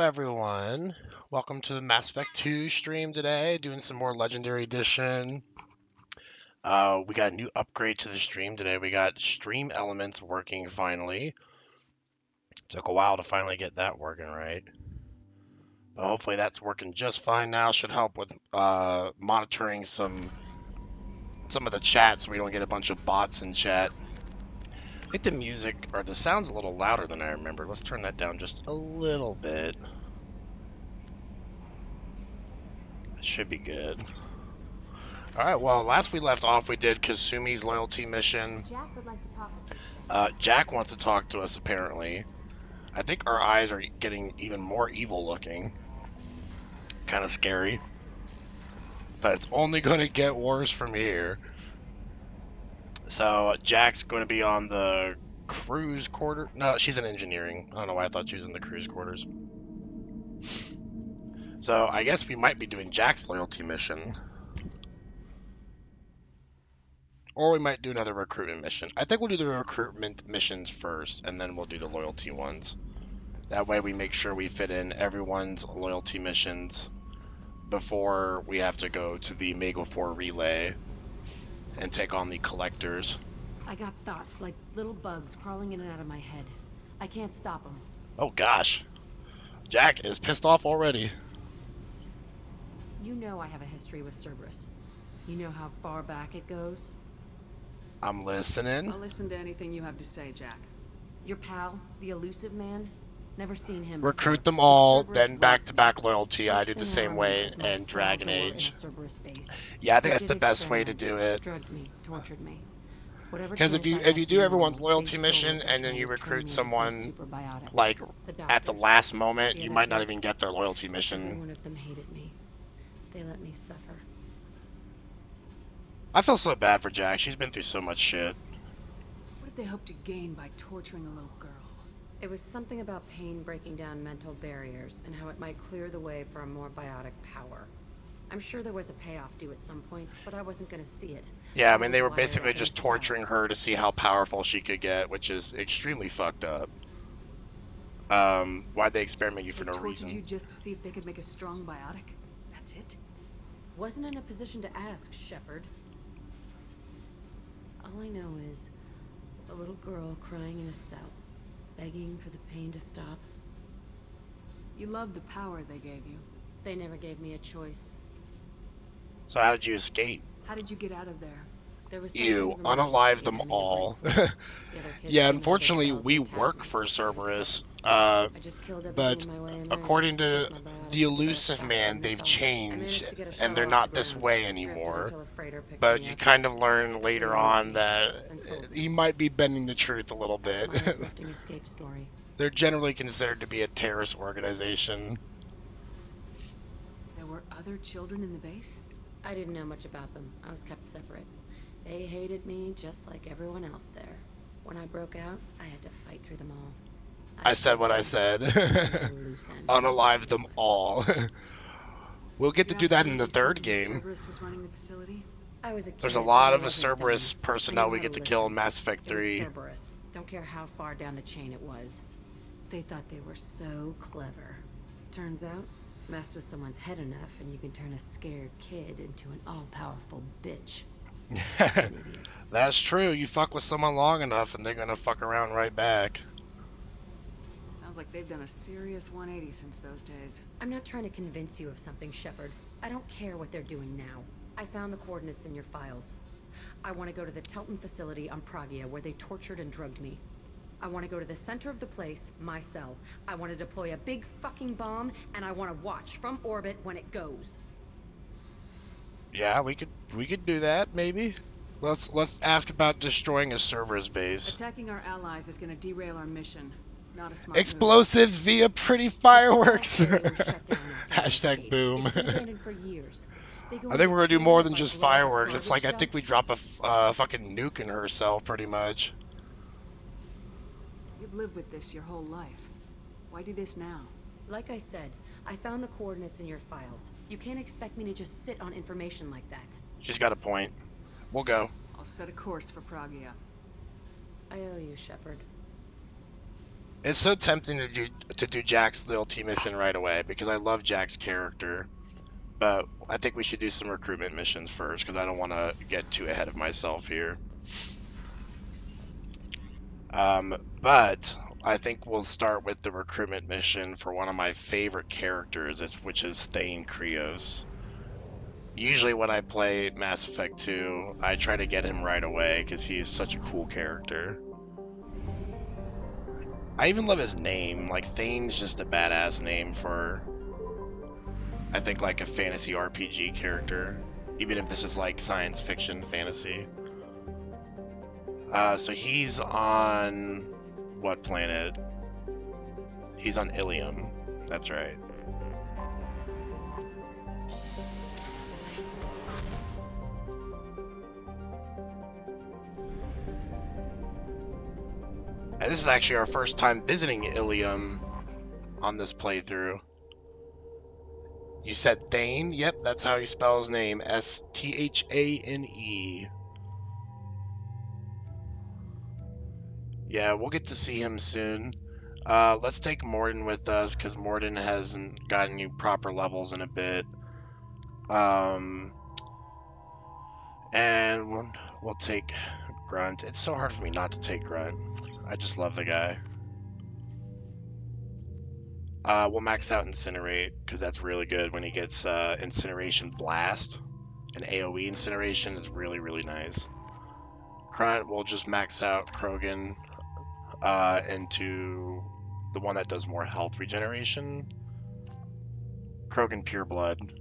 everyone. Welcome to the Mass Effect 2 stream today, doing some more Legendary Edition. We got a new upgrade to the stream today. We got stream elements working finally. Took a while to finally get that working right. But hopefully that's working just fine now. Should help with monitoring some of the chat so we don't get a bunch of bots in chat. I think the music, or the sound's a little louder than I remember. Let's turn that down just a little bit. That should be good. Alright, well, last we left off, we did Kasumi's loyalty mission. Jack would like to talk with you. Jack wants to talk to us, apparently. I think our eyes are getting even more evil looking. Kind of scary. But it's only going to get worse from here. So, Jack's going to be on the cruise quarter. No, she's in engineering. I don't know why I thought she was in the cruise quarters. So, I guess we might be doing Jack's loyalty mission. Or we might do another recruitment mission. I think we'll do the recruitment missions first, and then we'll do the loyalty ones. That way we make sure we fit in everyone's loyalty missions before we have to go to the Mega 4 relay and take on the collectors. I got thoughts like little bugs crawling in and out of my head. I can't stop them. Oh gosh. Jack is pissed off already. You know I have a history with Cerberus. You know how far back it goes? I'm listening. I'll listen to anything you have to say, Jack. Your pal, the elusive man? Never seen him Recruit before. them all, Cerberus then was back-to-back loyalty. I First do the thing same I way remember was my in cell Dragon door in a Age. Cerberus base. Yeah, I think They that's did the best way to experiments, do it. drugged me, tortured me. Whatever Because if chance you I had do to everyone's roll, loyalty they mission stole it and then trying you to turn recruit me into someone some superbiotic. like The at the doctors, last moment, the you other might not kids, even get their loyalty every mission. one of them hated me. They let me suffer. I feel so bad for Jack. She's been through so much shit. What did they hope to gain by torturing a little girl? It was something about pain breaking down mental barriers and how it might clear the way for a more biotic power. I'm sure there was a payoff due at some point, but I wasn't going to see it. Yeah, I That mean, was they were why basically let just them torturing suffer. her to see how powerful she could get, which is extremely fucked up. Why'd they experiment you for They no tortured reason? you just to see if they could make a strong biotic? That's it? Wasn't in a position to ask, Shepard. All I know is a little girl crying in a cell, begging for the pain to stop. You loved the power they gave you. They never gave me a choice. So how did you escape? How did you get out of there? There was You something of unalive emergency them I made a all. break for. The other kids Yeah, came out of their unfortunately, cells we and attacked work me for before I Cerberus, could I just killed everything but in my way and according ran. to Guess my biotics the would develop elusive faster man, than they they've thought. I changed, managed to get a and shuttle they're off not the this ground, way drifted anymore. until a freighter picked But me you up, kind of learn later raised on me, that and sold me. he might be bending the truth a little That's bit. my uplifting escape story. They're generally considered to be a terrorist organization. There were other children in the base? I didn't know much about them. I was kept separate. They hated me just like everyone else there. When I broke out, I had to fight through them all. I said what I said. was a loose end. Unalive them all. We'll get to You're do that in the absolutely third certain that game. Cerberus was running the facility? I was a kid. There's a lot but I of wasn't Cerberus dumb. personnel I knew we how get to to kill in listen. Mass Effect It was 3. Cerberus. Don't care how far down the chain it was. They thought they were so clever. Turns out, mess with someone's head enough and you can turn a scared kid into an all-powerful bitch. Fucking idiots. That's true. You fuck with someone long enough and they're gonna fuck around right back. Sounds like they've done a serious 180 since those days. I'm not trying to convince you of something, Shepard. I don't care what they're doing now. I found the coordinates in your files. I want to go to the Telton facility on Pragia where they tortured and drugged me. I want to go to the center of the place, my cell. I want to deploy a big fucking bomb, and I want to watch from orbit when it goes. Yeah, we could do that maybe. Let's ask about destroying a Cerberus base. Attacking our allies is going to derail our mission. Not a smart move. Explosives via pretty fireworks. The area was shut down after Hashtag my escape. boom. It's been abandoned for years. They go I think we're gonna do into more town than like just blow up fireworks. It's like I garbage think we dump. drop a fucking nuke in herself, pretty much. You've lived with this your whole life. Why do this now? Like I said, I found the coordinates in your files. You can't expect me to just sit on information like that. She's got a point. We'll go. I'll set a course for Pragia. I owe you, Shepard. It's so tempting to do Jack's loyalty mission right away because I love Jack's character. But I think we should do some recruitment missions first because I don't want to get too ahead of myself here. But I think we'll start with the recruitment mission for one of my favorite characters, which is Thane Krios. Usually when I play Mass Effect 2, I try to get him right away because he's such a cool character. I even love his name. Like, Thane's just a badass name for, I think, like a fantasy RPG character, even if this is like science fiction fantasy. So he's on what planet? He's on Ilium. That's right. And this is actually our first time visiting Ilium on this playthrough. You said Thane? Yep, that's how you spell his name. Sthane. Yeah, we'll get to see him soon. Let's take Morden with us, because Morden hasn't gotten any proper levels in a bit. And we'll take Grunt. It's so hard for me not to take Grunt. I just love the guy. We'll max out Incinerate, because that's really good when he gets Incineration Blast. And AoE Incineration is really, really nice. Grunt, we'll just max out Krogan into the one that does more health regeneration. Krogan Pureblood.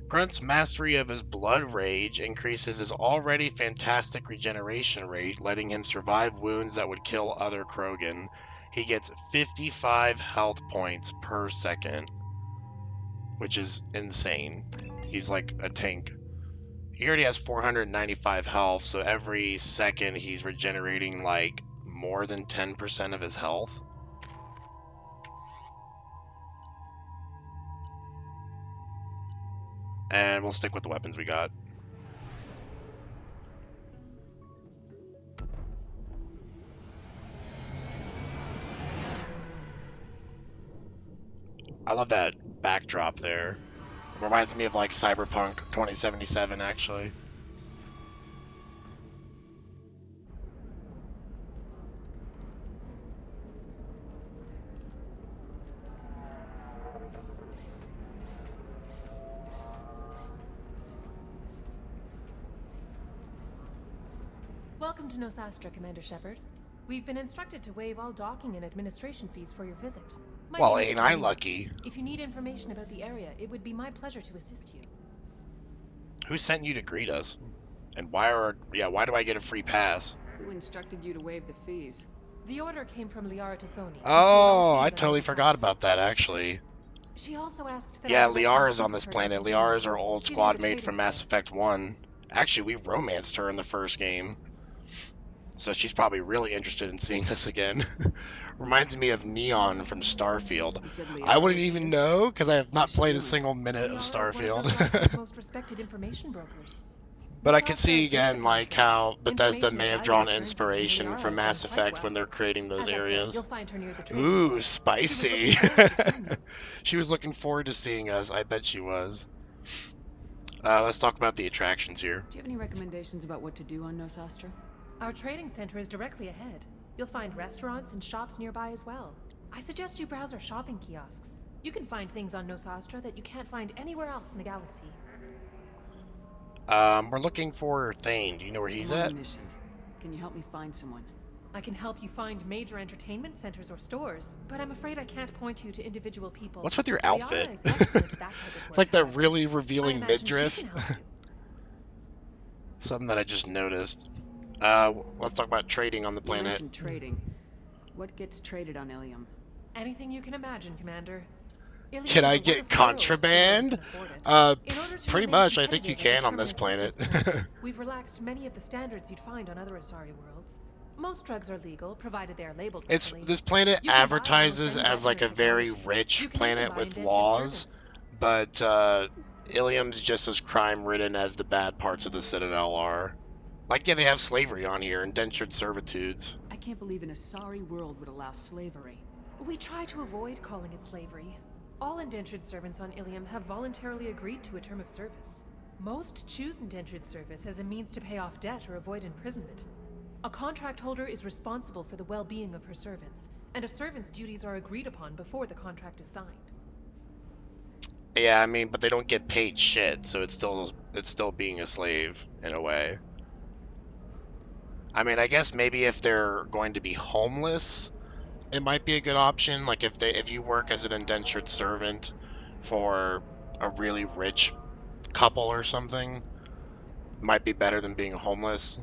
Grunt's mastery of his Blood Rage increases his already fantastic regeneration rate, letting him survive wounds that would kill other Krogan. He gets 55 health points per second, which is insane. He's like a tank. He already has 495 health, so every second he's regenerating like more than 10% of his health. And we'll stick with the weapons we got. I love that backdrop there. It reminds me of like Cyberpunk 2077, actually. Welcome to Nosastra, Commander Shepard. We've been instructed to waive all docking and administration fees for your visit. My Well, name is ain't I Elena. lucky? If you need information about the area, it would be my pleasure to assist you. Who sent you to greet us? And why do I get a free pass? Who instructed you to waive the fees? The order came from Liara Tassoni. Oh, I totally forgot about that, actually. She also asked that Yeah, I let you Liara's speak on with this her planet. about the Liara's deeds. our old She's squad in the mate trading from Mass floor. Effect 1. Actually, we romanced her in the first game. So she's probably really interested in seeing us again. Reminds me of Neon from Starfield. You said I wouldn't Liara's even here? know, because I have not What's she played a doing? single minute of Liara is one of Starfield. Nosastra's most respected information brokers. But I could Nosastra see is based again, upon like, trade. how Bethesda Information may is have valuable drawn currency, and inspiration Liara from has Mass done quite Effect well. when they're creating those As I said, areas. you'll find her near the trading Ooh, floor. spicy. She was looking forward to seeing you. She was looking forward to seeing us. I bet she was. Let's talk about the attractions here. Do you have any recommendations about what to do on Nosastra? Our trading center is directly ahead. You'll find restaurants and shops nearby as well. I suggest you browse our shopping kiosks. You can find things on Nosastra that you can't find anywhere else in the galaxy. We're looking for Thane. Do you know where he's I'm on at? a mission. Can you help me find someone? I can help you find major entertainment centers or stores, but I'm afraid I can't point you to individual people. What's with your Liara outfit? is excellent at that type of It's work, like that however. really I revealing imagine she midriff. can help you. Something that I just noticed. Let's talk about trading on the You planet. mentioned trading. What gets traded on Ilium? Anything you can imagine, Commander. Ilium Can is I a get wonderful world if contraband? anyone can afford it. In order to Pretty remain much. I think you competitive as a can on this terminus planet. systems planet, we've relaxed many of the standards you'd find on other Asari worlds. Most drugs are legal, provided they are labeled It's properly. this planet You can buy almost advertises any as like a weapon or very technology. rich You can planet even buy with indentured laws, servants. but Ilium's just as crime-ridden as the bad parts of the Citadel are. Like, yeah, they have slavery on here, indentured servitudes. I can't believe an Asari world would allow slavery. We try to avoid calling it slavery. All indentured servants on Ilium have voluntarily agreed to a term of service. Most choose indentured service as a means to pay off debt or avoid imprisonment. A contract holder is responsible for the well-being of her servants, and a servant's duties are agreed upon before the contract is signed. Yeah, I mean, but they don't get paid shit, so it's still being a slave in a way. I mean, I guess maybe if they're going to be homeless, it might be a good option. Like if you work as an indentured servant for a really rich couple or something, might be better than being homeless.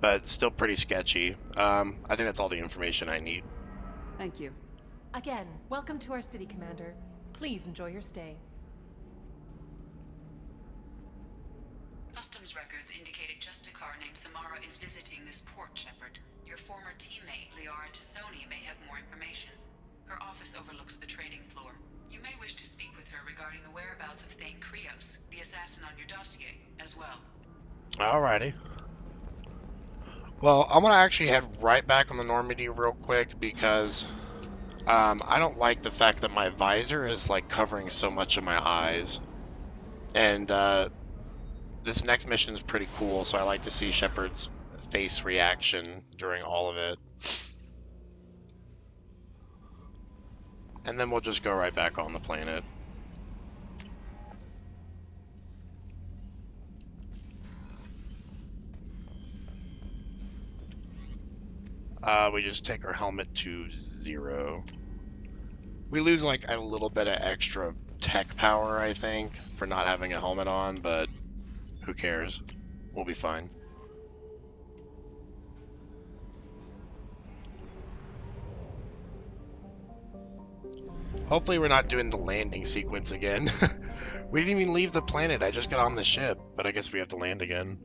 But still pretty sketchy. I think that's all the information I need. Thank you. Again, welcome to our city, Commander. Please enjoy your stay. Customs records indicated just a car named Samara is visiting this port, Shepard. Your former teammate, Liara Tassoni, may have more information. Her office overlooks the trading floor. You may wish to speak with her regarding the whereabouts of Thane Krios, the assassin on your dossier, as well. Alrighty. Well, I'm gonna actually head right back on the Normandy real quick because I don't like the fact that my visor is like covering so much of my eyes. And this next mission is pretty cool, so I like to see Shepard's face reaction during all of it. And then we'll just go right back on the planet. We just take our helmet to 0. We lose like a little bit of extra tech power, I think, for not having a helmet on, but who cares? We'll be fine. Hopefully we're not doing the landing sequence again. We didn't even leave the planet, I just got on the ship, but I guess we have to land again.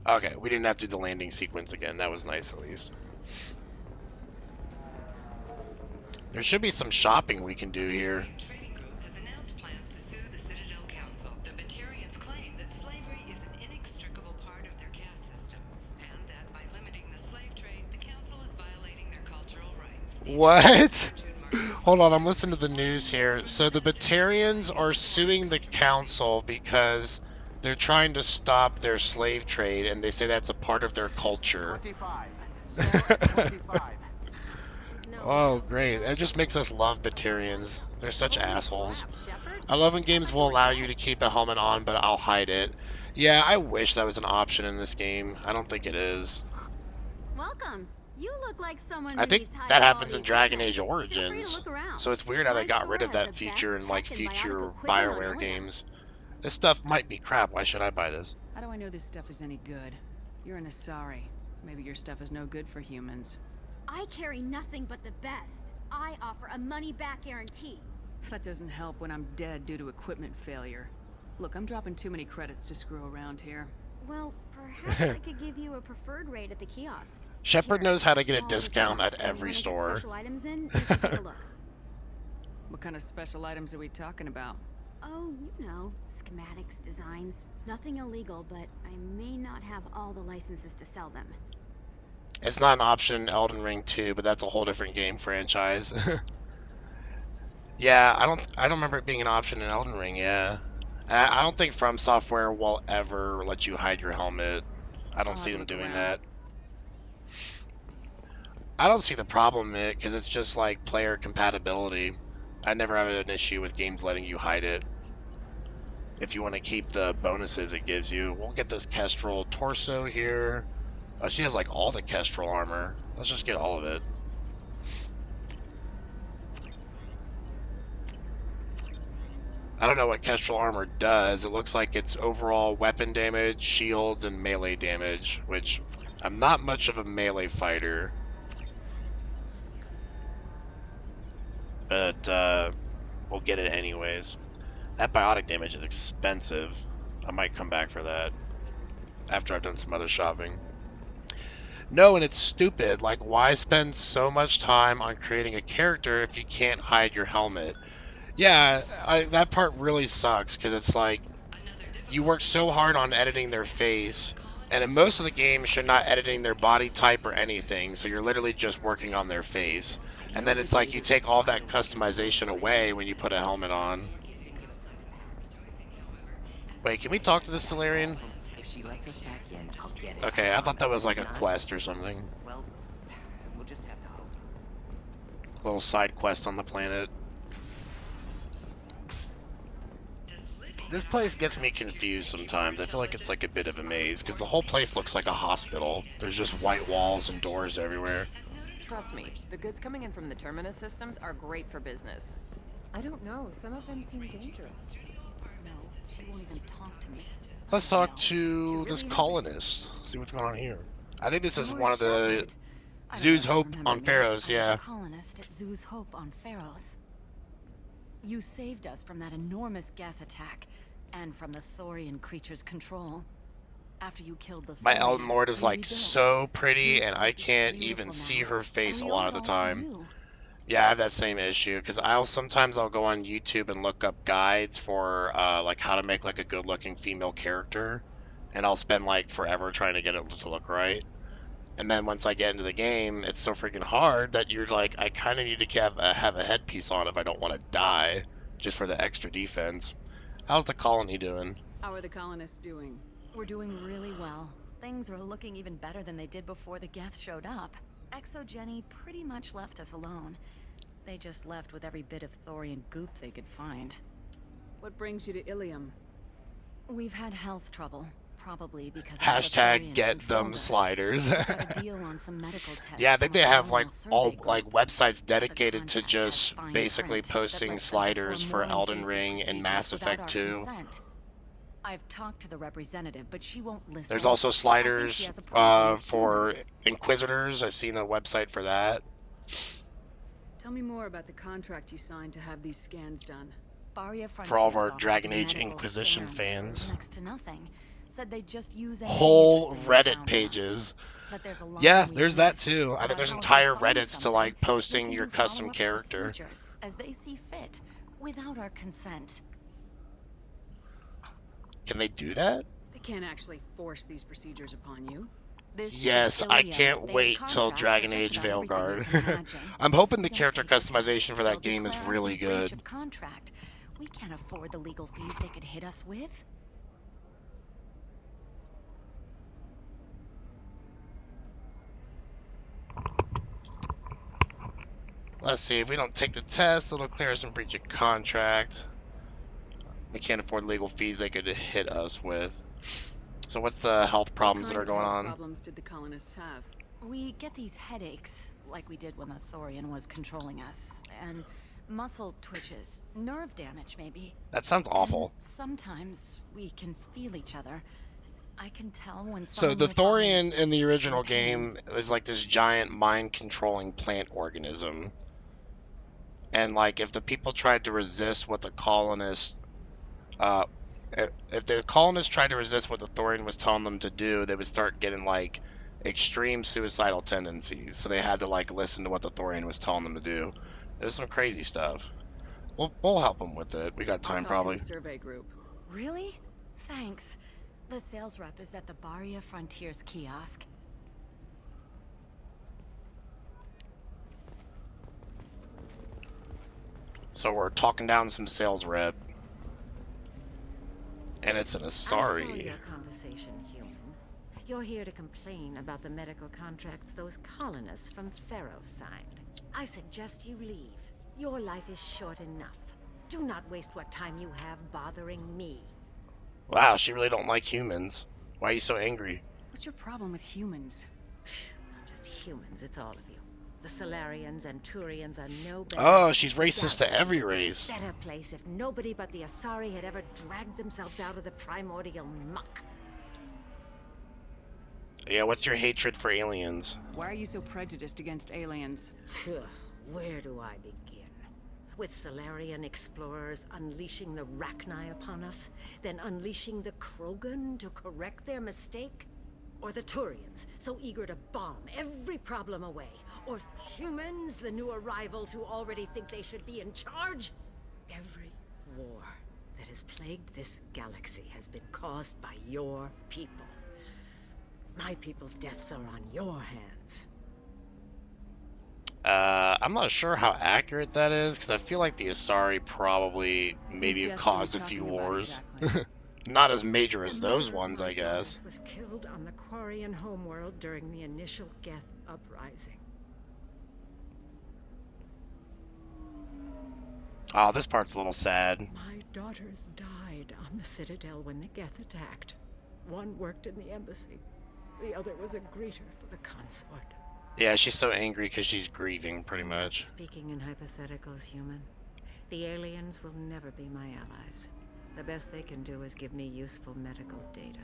Okay, we didn't have to do the landing sequence again. That was nice, at least. There should be some shopping we can do here. The trading group has announced plans to sue the Citadel Council. The Batarians claim that slavery is an inextricable part of their caste system, and that by limiting the slave trade, the council is violating their cultural rights. What? Hold on, I'm listening to the news here. So the Batarians are suing the council because they're trying to stop their slave trade, and they say that's a part of their culture. 25. Oh, great. That just makes us love Batarians. They're such assholes. I love when games will allow you to keep a helmet on, but I'll hide it. Yeah, I wish that was an option in this game. I don't think it is. Welcome. You look like someone I who think needs high that happens in quality Dragon equipment. Age Feel free to Origins. look around. So it's weird how they My got store rid of has that the feature best in like tech and future bionic equipment on BioWare Ilium. games. This stuff might be crap. Why should I buy this? How do I know this stuff is any good? You're an Asari. Maybe your stuff is no good for humans. I carry nothing but the best. I offer a money-back guarantee. That doesn't help when I'm dead due to equipment failure. Look, I'm dropping too many credits to screw around here. Well, perhaps I could give you a preferred rate at the kiosk. Shepard Here, knows how to get a small discount discount. at When every I get store. Special items in, you can take a look. What kind of special items are we talking about? Oh, you know, schematics, designs. Nothing illegal, but I may not have all the licenses to sell them. It's not an option in Elden Ring 2, but that's a whole different game franchise. Yeah, I don't remember it being an option in Elden Ring, yeah. I don't think From Software will ever let you hide your helmet. I don't I'll see have a them look doing around. that. I don't see the problem in it, because it's just like player compatibility. I never have an issue with games letting you hide it. If you want to keep the bonuses it gives you. We'll get this Kestrel torso here. Oh, she has like all the Kestrel armor. Let's just get all of it. I don't know what Kestrel armor does. It looks like it's overall weapon damage, shields, and melee damage, which I'm not much of a melee fighter. But we'll get it anyways. That biotic damage is expensive. I might come back for that after I've done some other shopping. No, and it's stupid. Like, why spend so much time on creating a character if you can't hide your helmet? Yeah, that part really sucks because it's like you work so hard on editing their face, and in most of the games, you're not editing their body type or anything, so you're literally just working on their face. And then it's like you take all that customization away when you put a helmet on. Wait, can we talk to the Solarian? If she lets us back in, I'll get it. Okay, I thought that was promise. like a If not, quest or something. well, we'll just have to hope. Little side quest on the planet. This place gets me confused sometimes. I feel like it's like a bit of a maze, because the whole place looks like a hospital. There's just white walls and doors everywhere. Trust me, the goods coming in from the Terminus systems are great for business. I don't know. Some of them seem dangerous. No, she won't even talk to me. Let's talk to this colonist. See what's going on here. I think this is one of the Zoo's Hope on Pharaohs, yeah. I was a colonist at Zoo's Hope on Pharaohs. You saved us from that enormous Geth attack, and from the Thorian creature's control. After you killed the My Thorian, Elden Lord is we like rebuilt. so pretty, Zoo's and Hope I is can't beautiful even now, see her and face a we lot owe of the it all to time. you. Yeah, I have that same issue because I'll go on YouTube and look up guides for like how to make like a good looking female character, and I'll spend like forever trying to get it to look right. And then once I get into the game, it's so freaking hard that you're like, I kind of need to have a headpiece on if I don't want to die, just for the extra defense. How's the colony doing? How are the colonists doing? We're doing really well. Things are looking even better than they did before the Geth showed up. Exogeny pretty much left us alone. They just left with every bit of Thorian goop they could find. What brings you to Ilium? We've had health trouble, probably because Hashtag get them sliders. Got a deal on some medical tests. Yeah, I think from they a have like colonial survey all group. like websites The dedicated to contract just has fine basically print that posting lets them sliders for perform more Elden invasive Ring and procedures Mass without Effect our 2. consent. I've talked to the representative, but she won't listen. There's also I think she sliders has a problem with for humans. Inquisitors. I've seen a website for that. Tell me more about the contract you signed to have these scans done. Baria For all of Frontiers our offered Dragon to do Age medical Inquisition scans fans. for next to nothing. Said they'd just use anything Whole interesting they Reddit found in us. pages. But there's a lot Yeah, we there's that missed too. I think about there's how if entire they find Reddits to something, like they posting can your do custom follow-up character. procedures as they see fit, without our consent. Can they do that? They can't actually force these procedures upon you. This is Yes, I Ilium. can't They have wait till contracts for Dragon just Age about everything you Veilguard. can imagine. I'm hoping the We don't character take the test, customization for that they'll game is declare us really in breach good. of contract. We can't afford the legal fees they could hit us with. Let's see, if we don't take the test, it'll clear us in breach of contract. We can't afford legal fees they could hit us with. So what's the health problems that are What kind going of health on? problems did the colonists have? We get these headaches, like we did when the Thorian was controlling us, and muscle twitches, nerve damage maybe. That sounds awful. And sometimes we can feel each other. I can tell when So someone the nearby Thorian in the is original in pain. game is like this giant mind-controlling plant organism. And like if the people tried to resist what the colonists uh if the colonists tried to resist what the Thorian was telling them to do, they would start getting like extreme suicidal tendencies. So they had to like listen to what the Thorian was telling them to do. It was some crazy stuff. We'll help them with it. We got I'll time talk probably. to the survey group. Really? Thanks. The sales rep is at the Baria Frontiers kiosk. So we're talking down some sales rep. And it's an I saw Asari. your conversation, human. You're here to complain about the medical contracts those colonists from Pharaoh signed. I suggest you leave. Your life is short enough. Do not waste what time you have bothering me. Wow, she really don't like humans. Why are you so angry? What's your problem with humans? Not just humans, it's all of you. The Solarians and Turians are no better. Oh, she's racist Galaxy to every would be a race. better place if nobody but the Asari had ever dragged themselves out of the primordial muck. Yeah, what's your hatred for aliens? Why are you so prejudiced against aliens? Phew, where do I begin? With Solarian explorers unleashing the Rachni upon us, then unleashing the Krogan to correct their mistake? Or the Turians, so eager to bomb every problem away? Or humans, the new arrivals who already think they should be in charge? Every war that has plagued this galaxy has been caused by your people. My people's deaths are on your hands. I'm not sure how accurate that is, because I feel like the Asari probably maybe have Whose deaths are we caused a few talking about wars. exactly? Not as major The as those mother of ones, my I guess. daughters was killed on the Quarian homeworld during the initial Geth uprising. Oh, this part's a little sad. My daughters died on the Citadel when the Geth attacked. One worked in the embassy. The other was a greeter for the consort. Yeah, she's so angry because she's grieving, pretty I'm not much. speaking in hypotheticals, human. The aliens will never be my allies. The best they can do is give me useful medical data.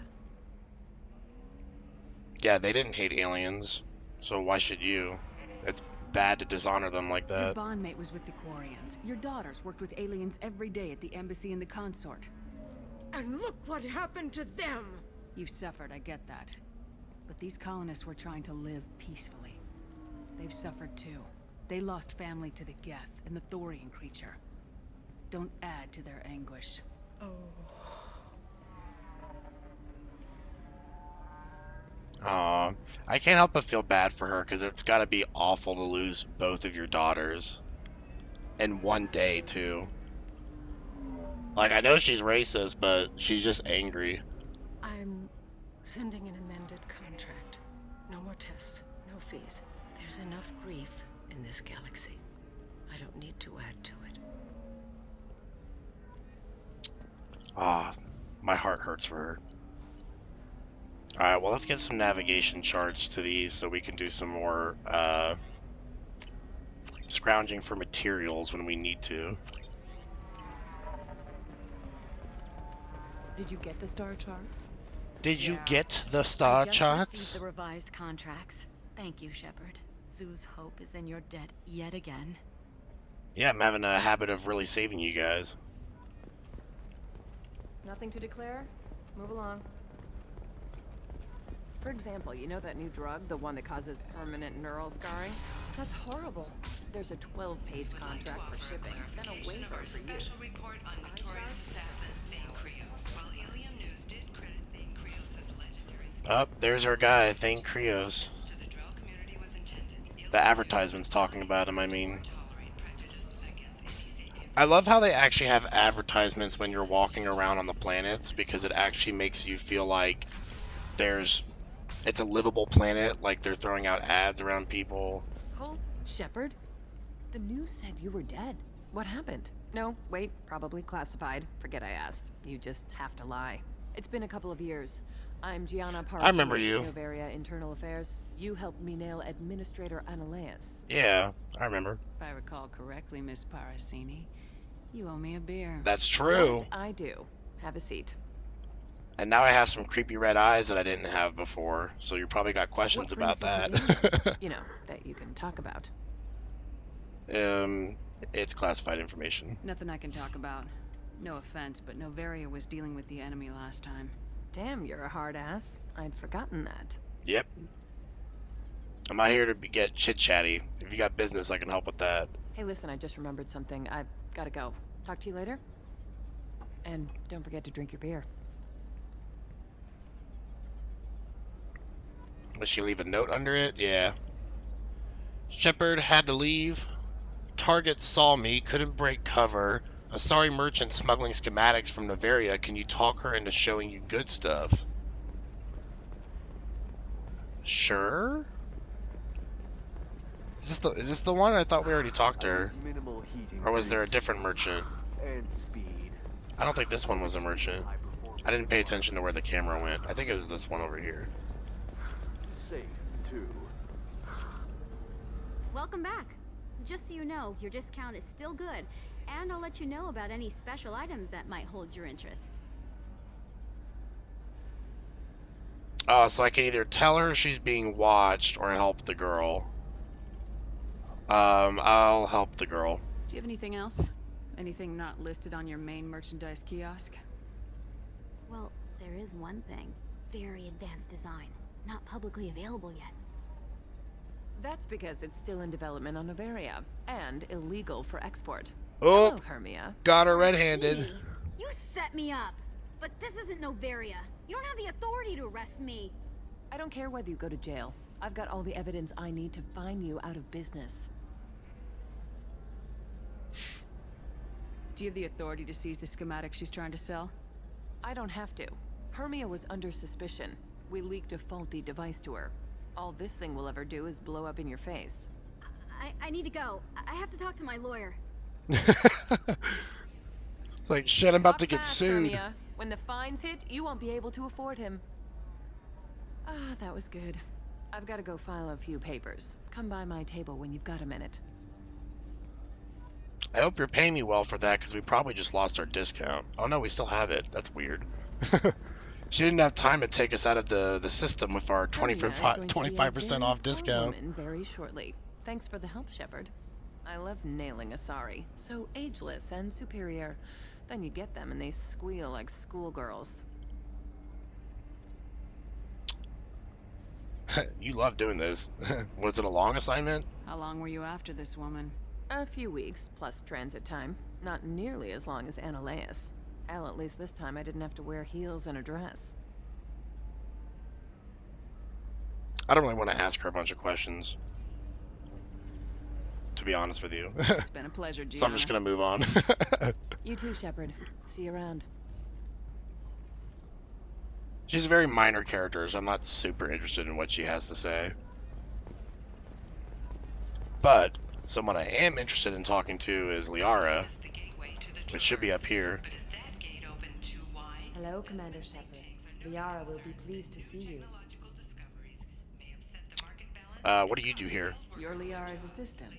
Yeah, they didn't hate aliens, so why should you? It's bad to dishonor them like Your that. bondmate was with the Quarians. Your daughters worked with aliens every day at the embassy and the consort. And look what happened to them! You've suffered, I get that. But these colonists were trying to live peacefully. They've suffered too. They lost family to the Geth and the Thorian creature. Don't add to their anguish. Aw, I can't help but feel bad for her, because it's gotta be awful to lose both of your daughters. In one day, too. Like, I know she's racist, but she's just angry. I'm sending an amended contract. No more tests, no fees. There's enough grief in this galaxy. I don't need to add to it. Ah, my heart hurts for her. Alright, well, let's get some navigation charts to these so we can do some more, scrounging for materials when we need to. Did you get the star charts? Did you Yeah. get the I star just charts? received the revised contracts. Thank you, Shepard. Zoo's hope is in your debt yet again. Yeah, I'm having a habit of really saving you guys. Nothing to declare? Move along. For example, you know that new drug, the one that causes permanent neural scarring? That's horrible. There's a 12-page contract for shipping, then a waiver for use. report on notorious assassin Thane Krios. While Ilium News did credit Thane Krios as legendary Up, there's our guy, Thane Krios. to the Drell community was intended. The advertisement's talking about him, I mean. Tolerate prejudice against anti-sapien. I love how they actually have advertisements when you're walking around on the planets, because it actually makes you feel like it's a livable planet, like they're throwing out ads around people. Hold, Shepard? The news said you were dead. What happened? No, wait, probably classified. Forget I asked. You just have to lie. It's been a couple of years. I'm Gianna Parsi. I remember you. Novaria Internal Affairs. You helped me nail Administrator Analeas. Yeah, I remember. If I recall correctly, Miss Parasini, you owe me a beer. That's true. That I do. Have a seat. And now I have some creepy red eyes that I didn't have before, so you probably got questions What about brings you to that. Ilium? You know, that you can talk about. It's classified information. Nothing I can talk about. No offense, but Novaria was dealing with the enemy last time. Damn, you're a hard ass. I'd forgotten that. Yep. I'm not here to get chit-chatty. If you got business, I can help with that. Hey, listen, I just remembered something. I've gotta go. Talk to you later. And don't forget to drink your beer. Does she leave a note under it? Yeah. Shepard had to leave. Target saw me, couldn't break cover. A sorry merchant smuggling schematics from Novaria. Can you talk her into showing you good stuff? Sure. Is this the one? I thought we already talked to her. Minimal heating Or was there a different merchant? and speed. I don't think this one was a merchant. I didn't pay attention to where the camera went. I think it was this one over here. Safe too. Welcome back. Just so you know, your discount is still good, and I'll let you know about any special items that might hold your interest. So I can either tell her she's being watched or help the girl. I'll help the girl. Do you have anything else? Anything not listed on your main merchandise kiosk? Well, there is one thing. Very advanced design. Not publicly available yet. That's because it's still in development on Novaria, and illegal for export. Oh, Hello, Hermia. got her Oh, red-handed. sweetie, you set me up. But this isn't Novaria. You don't have the authority to arrest me. I don't care whether you go to jail. I've got all the evidence I need to find you out of business. Do you have the authority to seize the schematic she's trying to sell? I don't have to. Hermia was under suspicion. We leaked a faulty device to her. All this thing will ever do is blow up in your face. I need to go. I have to talk to my lawyer. It's like, shit, I'm about to Talk get fast, sued. Hermia. When the fines hit, you won't be able to afford him. Ah, that was good. I've got to go file a few papers. Come by my table when you've got a minute. I hope you're paying me well for that, because we probably just lost our discount. Oh no, we still have it. That's weird. She didn't have time to take us out of the system with our Hermia is going to be a 25% very off poor discount. woman very shortly. Thanks for the help, Shepard. I love nailing Asari. So ageless and superior. Then you get them and they squeal like schoolgirls. You love doing this. Was it a long assignment? How long were you after this woman? A few weeks, plus transit time. Not nearly as long as Annaleus. Hell, at least this time I didn't have to wear heels and a dress. I don't really want to ask her a bunch of questions, to be honest with you. It's been a pleasure, Gianna. So I'm just gonna move on. You too, Shepard. See you around. She's a very minor character, so I'm not super interested in what she has to say. But someone I am interested in talking to is Liara, which should be up here. Hello, Commander Shepard. Liara will be pleased to see you. What do you do here? You're Liara's assistant.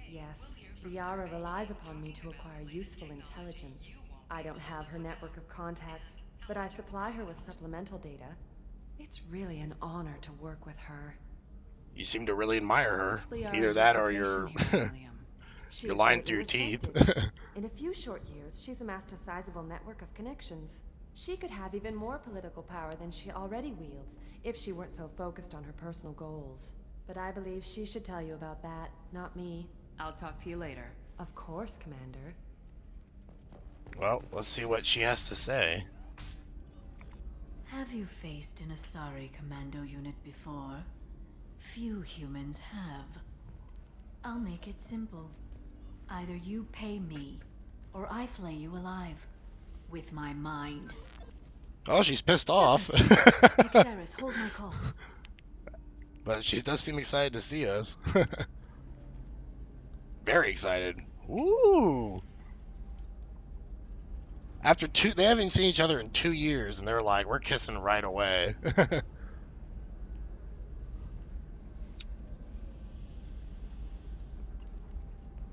Yes, Liara relies upon me to acquire useful intelligence. I don't have her network of contacts, but I supply her with supplemental data. It's really an honor to work with her. You seem to really admire her. What's Liara's Either that or reputation you're here in Ilium? She you're is lying greatly through your teeth. respected. In a few short years, she's amassed a sizable network of connections. She could have even more political power than she already wields if she weren't so focused on her personal goals. But I believe she should tell you about that, not me. I'll talk to you later. Of course, Commander. Well, let's see what she has to say. Have you faced an Asari commando unit before? Few humans have. I'll make it simple. Either you pay me, or I flay you alive. With my mind. Oh, she's pissed off. Xeris, hold my calls. But she does seem excited to see us. Very excited. Ooh. After they haven't seen each other in 2 years, and they're like, we're kissing right away.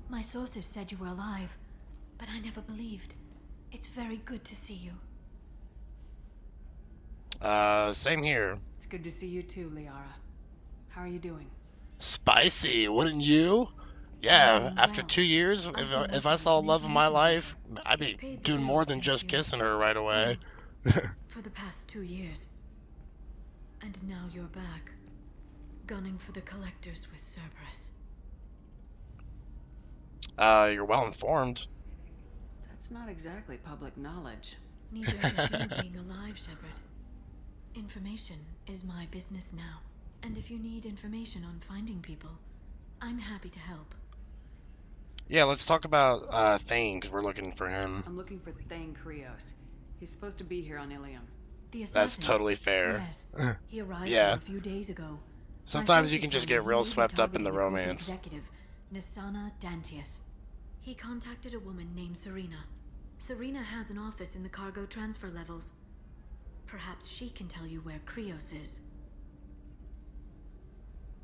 My sources said you were alive, but I never believed. It's very good to see you. Same here. It's good to see you too, Liara. How are you doing? Spicy, wouldn't you? Yeah, doing after well. 2 years, I if feel if like I I saw was love of my an life, I'd It's be paid the doing bills more than since just you- kissing her right away. For the past 2 years. And now you're back. Gunning for the collectors with Cerberus. You're well informed. That's not exactly public knowledge. Neither is you being alive, Shepard. Information is my business now. And if you need information on finding people, I'm happy to help. Yeah, let's talk about Thane, because we're looking for him. I'm looking for Thane Krios. He's supposed to be here on Ilium. The assassin. That's totally fair. Yes. He arrived Yeah. here a few days ago. Sometimes you My can sources just tell get me real he may be swept up in the targeting a group romance. Executive, Nisana Dantius. He contacted a woman named Serena. Serena has an office in the cargo transfer levels. Perhaps she can tell you where Krios is.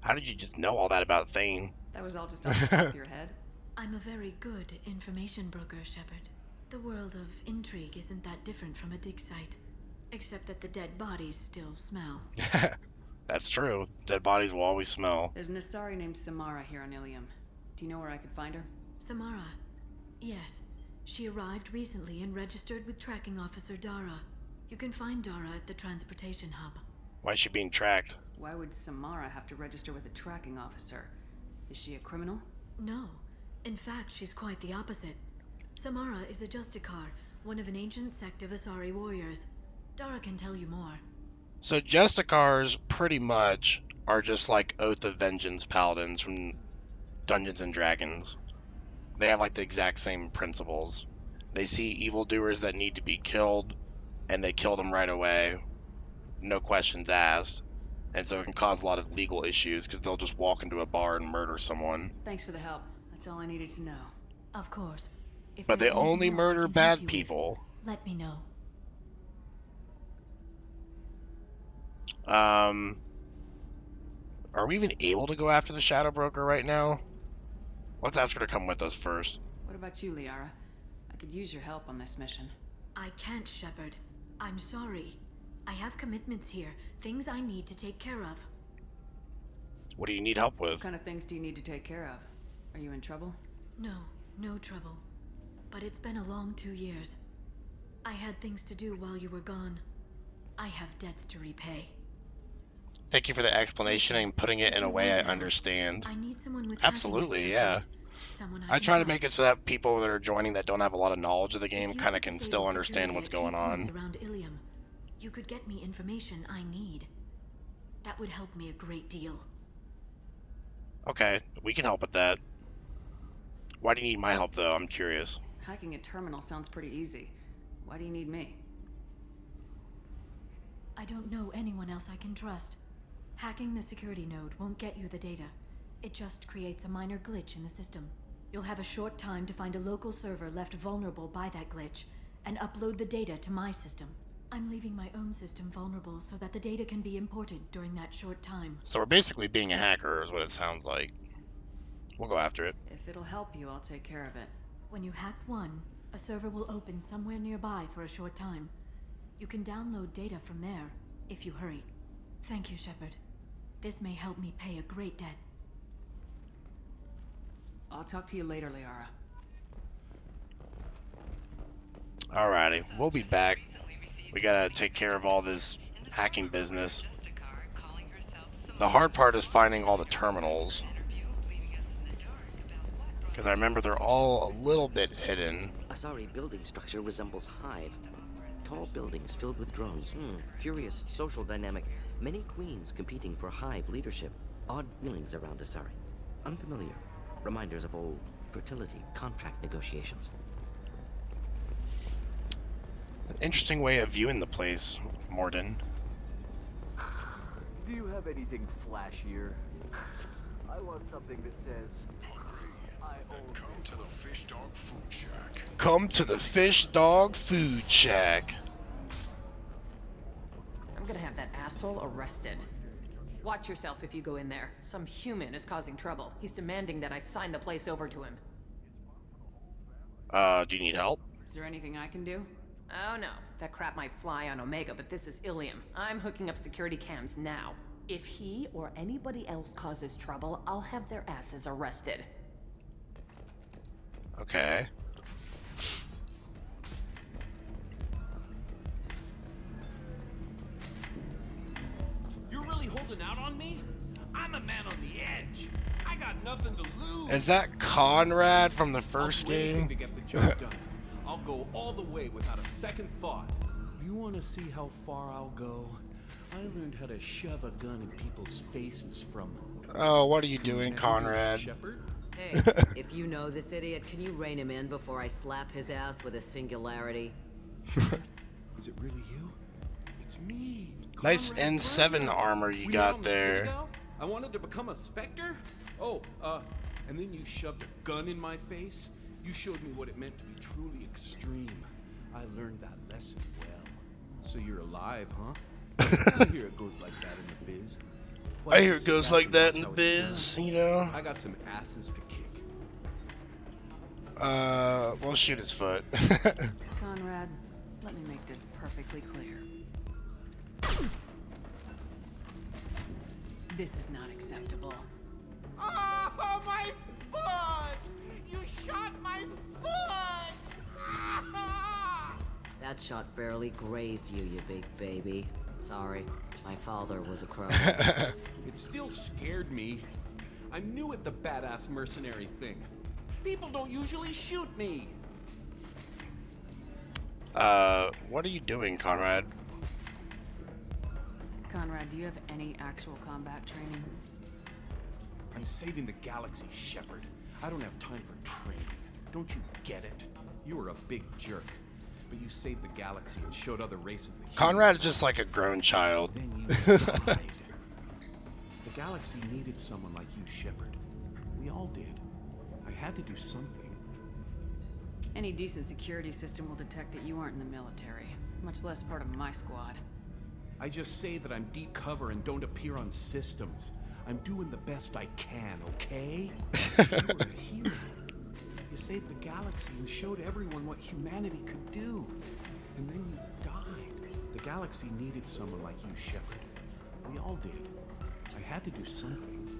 How did you just know all that about Thane? That was all just off the top of your head? I'm a very good information broker, Shepard. The world of intrigue isn't that different from a dig site. Except that the dead bodies still smell. That's true. Dead bodies will always smell. There's an Asari named Samara here on Ilium. Do you know where I could find her? Samara. Yes. She arrived recently and registered with tracking officer Dara. You can find Dara at the transportation hub. Why is she being tracked? Why would Samara have to register with a tracking officer? Is she a criminal? No. In fact, she's quite the opposite. Samara is a Justicar, one of an ancient sect of Asari warriors. Dara can tell you more. So Justicars pretty much are just like Oath of Vengeance paladins from Dungeons and Dragons. They have like the exact same principles. They see evildoers that need to be killed, and they kill them right away, no questions asked. And so it can cause a lot of legal issues because they'll just walk into a bar and murder someone. Thanks for the help. That's all I needed to know. Of course. If But they there's anything only else I murder can help bad you with, people. let me know. Are we even able to go after the Shadow Broker right now? Let's ask her to come with us first. What about you, Liara? I could use your help on this mission. I can't, Shepard. I'm sorry. I have commitments here, things I need to take care of. What do you need help What with? kind of things do you need to take care of? Are you in trouble? No, no trouble. But it's been a long 2 years. I had things to do while you were gone. I have debts to repay. Thank you for the explanation and putting it in a way I understand. I need someone with Absolutely, yeah. Someone I can try to trust. make it so that people that are joining that don't have a lot of knowledge of the game If you kind of could can disable still understand security what's at going key points on. around Ilium, you could get me information I need. That would help me a great deal. Okay, we can help with that. Why do you need my help, though? I'm curious. Hacking a terminal sounds pretty easy. Why do you need me? I don't know anyone else I can trust. Hacking the security node won't get you the data. It just creates a minor glitch in the system. You'll have a short time to find a local server left vulnerable by that glitch, and upload the data to my system. I'm leaving my own system vulnerable so that the data can be imported during that short time. So we're basically being a hacker, is what it sounds like. We'll go after it. If it'll help you, I'll take care of it. When you hack one, a server will open somewhere nearby for a short time. You can download data from there, if you hurry. Thank you, Shepard. This may help me pay a great debt. I'll talk to you later, Liara. Alrighty, we'll be back. We gotta take care of all this hacking business. The hard part is finding all the terminals. Because I remember they're all a little bit hidden. Asari building structure resembles hive. Tall buildings filled with drones. Curious social dynamic. Many queens competing for hive leadership. Odd feelings around Asari. Unfamiliar. Reminders of old fertility contract negotiations. An interesting way of viewing the place, Morden. Do you have anything flashier? I want something that says, I own... Come to the Fish Dog Food Shack. Come to the Fish Dog Food Shack. I'm gonna have that asshole arrested. Watch yourself if you go in there. Some human is causing trouble. He's demanding that I sign the place over to him. Do you need help? Is there anything I can do? Oh no, that crap might fly on Omega, but this is Ilium. I'm hooking up security cams now. If he or anybody else causes trouble, I'll have their asses arrested. Okay. You're really holding out on me? I'm a man on the edge. I got nothing to lose. Is that Conrad from the first I'll do anything game? to get the job done. I'll go all the way without a second thought. You want to see how far I'll go? I learned how to shove a gun in people's faces from... Oh, what are you doing, Conrad? Shepard? Hey, if you know this idiot, can you rein him in before I slap his ass with a singularity? Is it really you? It's me. Nice Conrad N7 Brennan. armor you We met got on the there. Citadel? I wanted to become a Spectre? Oh, and then you shoved a gun in my face? You showed me what it meant to be truly extreme. I learned that lesson well. So you're alive, huh? I hear it goes like that in the biz. I hear it goes like that in the biz, you know? I got some asses to kick. We'll shoot his foot. Conrad, let me make this perfectly clear. This is not acceptable. Oh, my foot! You shot my foot! That shot barely grazed you, you big baby. Sorry, my father was a crow. It still scared me. I'm new at the badass mercenary thing. People don't usually shoot me. What are you doing, Conrad? Conrad, do you have any actual combat training? I'm saving the galaxy, Shepard. I don't have time for training. Don't you get it? You were a big jerk, but you saved the galaxy and showed other races that Conrad is just like a grown child. then you died. The galaxy needed someone like you, Shepard. We all did. I had to do something. Any decent security system will detect that you aren't in the military, much less part of my squad. I just say that I'm deep cover and don't appear on systems. I'm doing the best I can, okay? You were a hero. You saved the galaxy and showed everyone what humanity could do. And then you died. The galaxy needed someone like you, Shepard. We all did. I had to do something.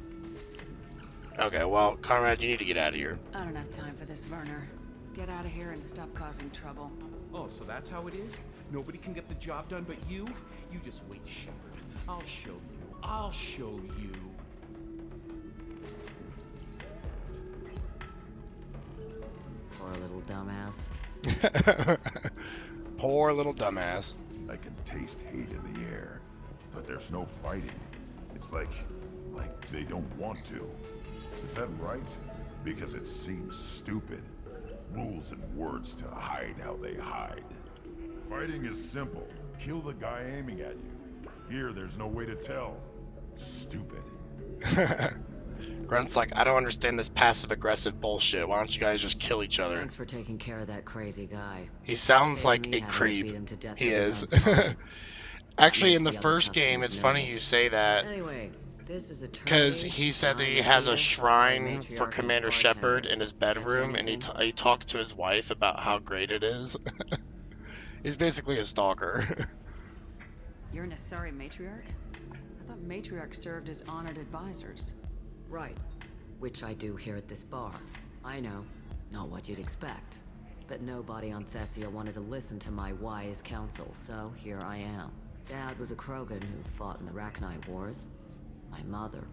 Okay, well, Conrad, you need to get out of here. I don't have time for this, Werner. Get out of here and stop causing trouble. Oh, so that's how it is? Nobody can get the job done but you? You just wait, Shepard. I'll show you. I'll show you. Poor little dumbass. Poor little dumbass. I can taste hate in the air, but there's no fighting. It's like they don't want to. Is that right? Because it seems stupid. Rules and words to hide how they hide. Fighting is simple. Kill the guy aiming at you. Here, there's no way to tell. Stupid. Grunt's like, I don't understand this passive-aggressive bullshit. Why don't you guys just kill each other? Thanks for taking care of that crazy guy. He sounds Saved like me a having to creep. beat him to death He with his is. own sword. Actually, in Makes the the other first game, customers it's funny nervous. you say that. Anyway, this is a Because he said that he has a shrine for Commander Shepard in his bedroom, and he talks to his wife about how great it is. He's basically a stalker. You're an Asari matriarch? I thought matriarchs served as honored advisors. Right. Which I do here at this bar. I know, not what you'd expect. But nobody on Thessia wanted to listen to my wise counsel, so here I am. Dad was a Krogan who fought in the Rachni Wars. My mother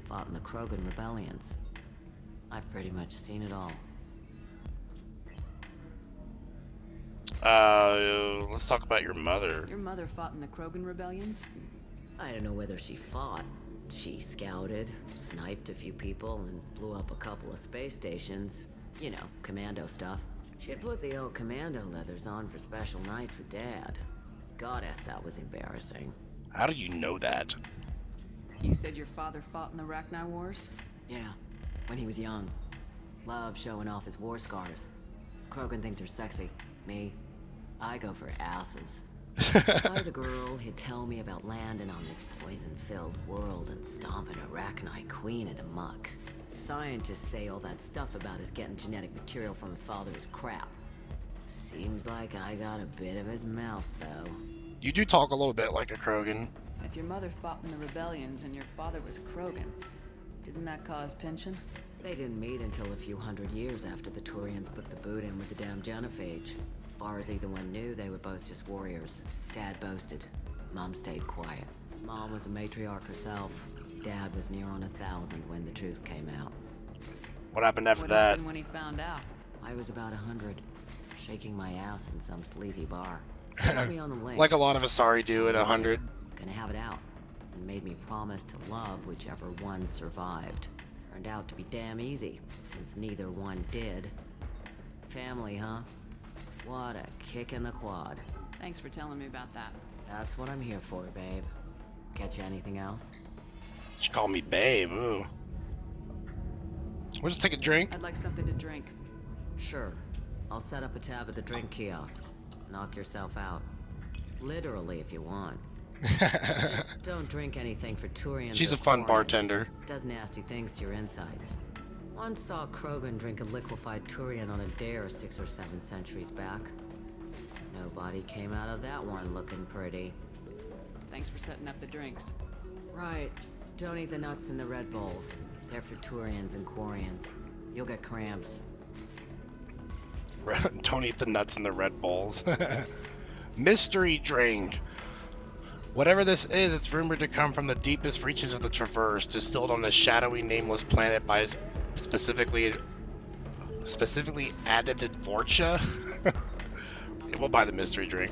fought in the Krogan rebellions. I've pretty much seen it all. Let's talk about your mother. Your mother fought in the Krogan rebellions? I don't know whether she fought. She scouted, sniped a few people, and blew up a couple of space stations. You know, commando stuff. She'd put the old commando leathers on for special nights with Dad. Goddess, that was embarrassing. How do you know that? You said your father fought in the Rachni Wars? Yeah, when he was young. Loved showing off his war scars. Krogan think they're sexy. Me, I go for asses. When I was a girl, he'd tell me about landing on this poison-filled world and stomping a Rachni queen into muck. Scientists say all that stuff about us getting genetic material from her father is crap. Seems like I got a bit of his mouth, though. You do talk a little bit like a Krogan. If your mother fought in the rebellions and your father was a Krogan, didn't that cause tension? They didn't meet until a few hundred years after the Turians put the boot in with the damn genophage. As far as either one knew, they were both just warriors. Dad boasted. Mom stayed quiet. Mom was a matriarch herself. Dad was near on 1,000 when the truth came out. What happened after What that? happened when he found out? I was about 100, shaking my ass in some sleazy bar. Got me on the link. Like a lot of Asari do at 100. Gonna have it out, and made me promise to love whichever one survived. Turned out to be damn easy, since neither one did. Family, huh? What a kick in the quad. Thanks for telling me about that. That's what I'm here for, babe. Catch you anything else? She called me babe, ooh. We'll just take a drink. I'd like something to drink. Sure. I'll set up a tab at the drink kiosk. Knock yourself out. Literally, if you want. Just don't drink anything for Turians. She's or a fun Quarians. bartender. Does nasty things to your insides. Once saw Krogan drink a liquefied Turian on a dare 6 or 7 centuries back. Nobody came out of that one looking pretty. Thanks for setting up the drinks. Right. Don't eat the nuts in the Red Bulls. They're for Turians and Quarians. You'll get cramps. Don't eat the nuts in the Red Bulls. Mystery drink. Whatever this is, it's rumored to come from the deepest reaches of the Traverse, distilled on a shadowy, nameless planet by specifically adapted Vorcha. Yeah, we'll buy the mystery drink.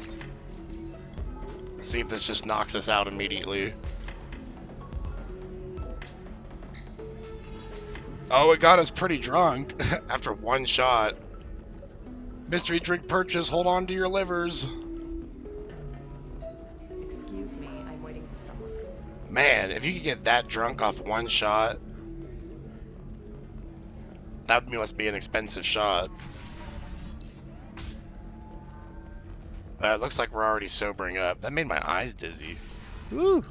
See if this just knocks us out immediately. Oh, it got us pretty drunk after one shot. Mystery drink purchase, hold on to your livers. Excuse me, I'm waiting for someone. Man, if you could get that drunk off one shot, that must be an expensive shot. It looks like we're already sobering up. That made my eyes dizzy. Woo! I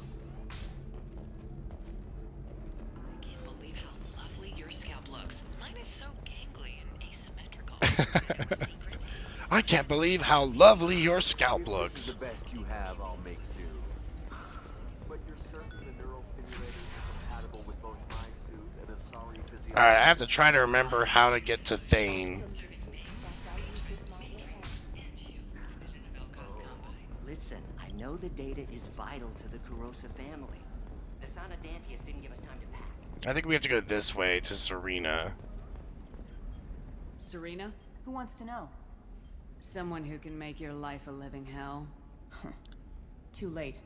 can't believe how lovely your scalp looks. Mine is so gangly and asymmetrical. I can't believe how lovely your scalp looks. The best you have, I'll make do. But you're certain the neural stimulator is compatible with both my suit and Asari physiology? Alright, I have to try to remember how to get to Thane. Listen, I know the data is vital to the Kurosa family. Nasana Dantius didn't give us time to pack. I think we have to go this way to Serena. Serena? Who wants to know? Someone who can make your life a living hell. Too late.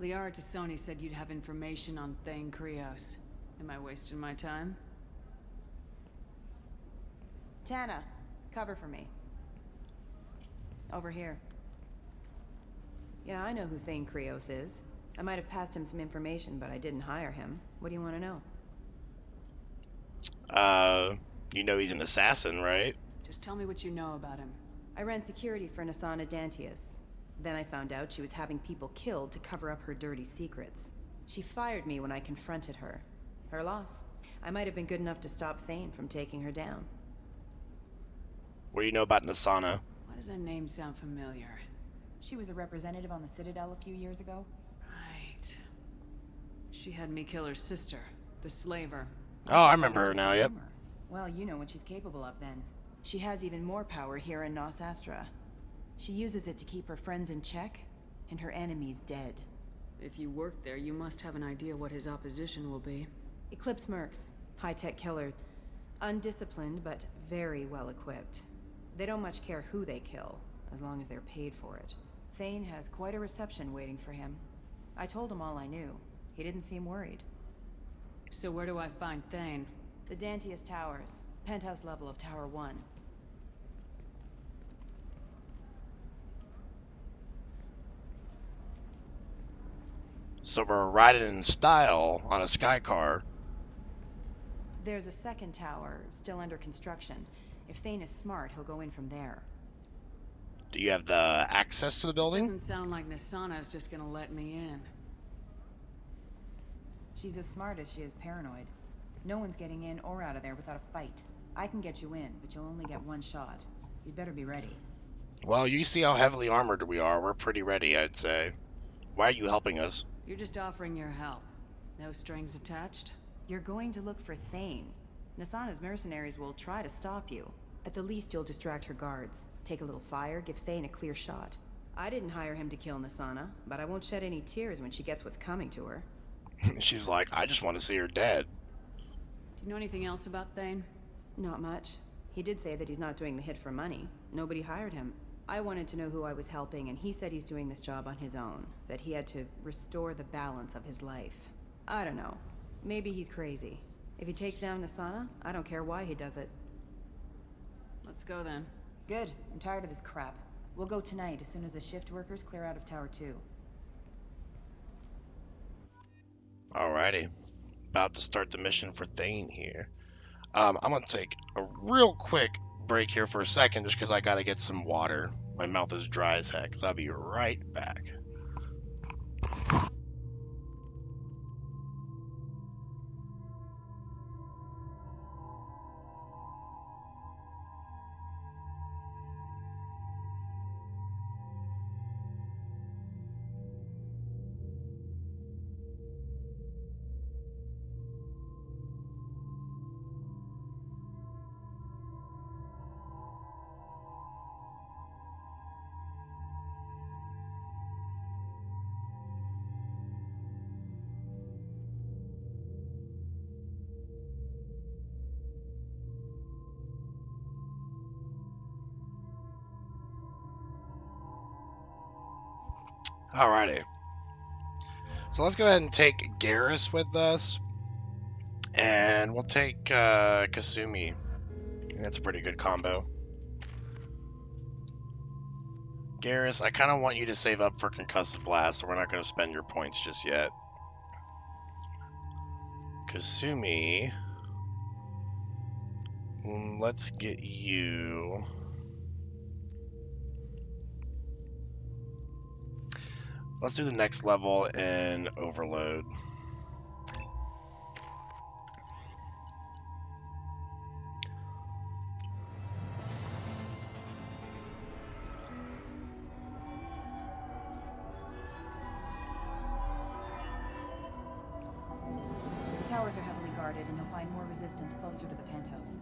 Liara Tassoni said you'd have information on Thane Krios. Am I wasting my time? Tana, cover for me. Over here. Yeah, I know who Thane Krios is. I might have passed him some information, but I didn't hire him. What do you want to know? You know he's an assassin, right? Just tell me what you know about him. I ran security for Nasana Dantius. Then I found out she was having people killed to cover up her dirty secrets. She fired me when I confronted her. Her loss. I might have been good enough to stop Thane from taking her down. What do you know about Nasana? Why does that name sound familiar? She was a representative on the Citadel a few years ago. Right. She had me kill her sister, the slaver. Oh, I remember her now, yep. Well, you know what she's capable of then. She has even more power here in Nos Astra. She uses it to keep her friends in check, and her enemies dead. If you work there, you must have an idea what his opposition will be. Eclipse mercs, high-tech killer. Undisciplined, but very well equipped. They don't much care who they kill, as long as they're paid for it. Thane has quite a reception waiting for him. I told him all I knew. He didn't seem worried. So where do I find Thane? The Dantius Towers. Penthouse level of Tower 1. So we're riding in style on a sky car. There's a second tower, still under construction. If Thane is smart, he'll go in from there. Do you have the access to the building? Doesn't sound like Nasana is just gonna let me in. She's as smart as she is paranoid. No one's getting in or out of there without a fight. I can get you in, but you'll only get one shot. You'd better be ready. Well, you see how heavily armored we are. We're pretty ready, I'd say. Why are you helping us? You're just offering your help. No strings attached? You're going to look for Thane. Nasana's mercenaries will try to stop you. At the least, you'll distract her guards. Take a little fire, give Thane a clear shot. I didn't hire him to kill Nasana, but I won't shed any tears when she gets what's coming to her. She's like, I just want to see her dead. Do you know anything else about Thane? Not much. He did say that he's not doing the hit for money. Nobody hired him. I wanted to know who I was helping, and he said he's doing this job on his own. That he had to restore the balance of his life. I don't know. Maybe he's crazy. If he takes down Nasana, I don't care why he does it. Let's go then. Good. I'm tired of this crap. We'll go tonight as soon as the shift workers clear out of Tower 2. Alrighty. About to start the mission for Thane here. I'm going to take a real quick break here for a second just because I got to get some water. My mouth is dry as heck, so I'll be right back. Alrighty. So let's go ahead and take Garrus with us. And we'll take Kasumi. That's a pretty good combo. Garrus, I kind of want you to save up for Concussive Blast, so we're not going to spend your points just yet. Kasumi, let's get you... Let's do the next level in Overload. The towers are heavily guarded, and you'll find more resistance closer to the penthouse.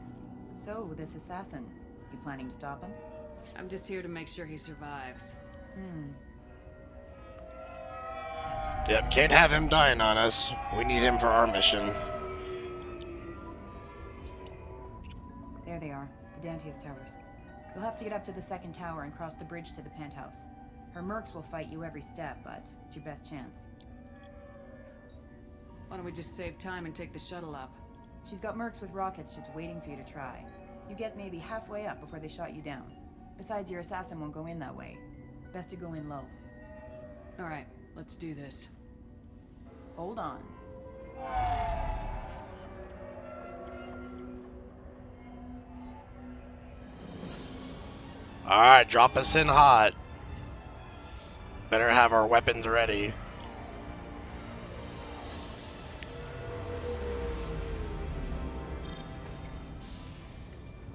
So, this assassin, you planning to stop him? I'm just here to make sure he survives. Yep, can't have him dying on us. We need him for our mission. There they are, the Dantius towers. You'll have to get up to the second tower and cross the bridge to the penthouse. Her mercs will fight you every step, but it's your best chance. Why don't we just save time and take the shuttle up? She's got mercs with rockets just waiting for you to try. You get maybe halfway up before they shot you down. Besides, your assassin won't go in that way. Best to go in low. Alright, let's do this. Hold on. Alright, drop us in hot. Better have our weapons ready.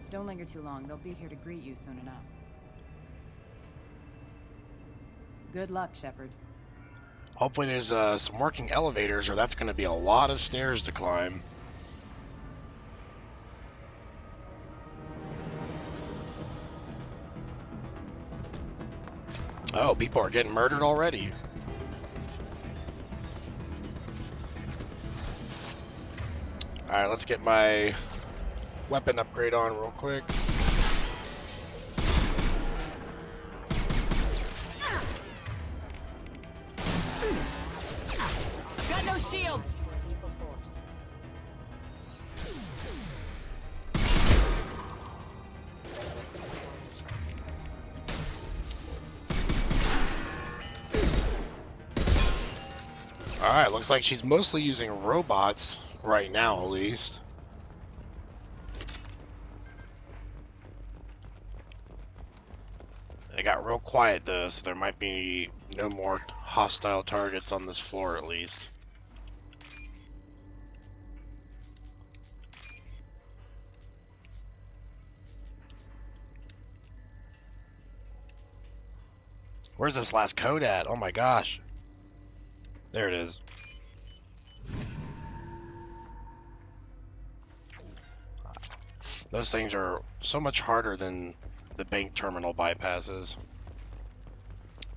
Don't linger too long. They'll be here to greet you soon enough. Good luck, Shepard. Hopefully there's some working elevators, or that's going to be a lot of stairs to climb. Oh, people are getting murdered already. Alright, let's get my weapon upgrade on real quick. Got no shields! Alright, looks like she's mostly using robots right now, at least. It got real quiet though, so there might be no more hostile targets on this floor at least. Where's this last code at? Oh my gosh. There it is. Those things are so much harder than the bank terminal bypasses.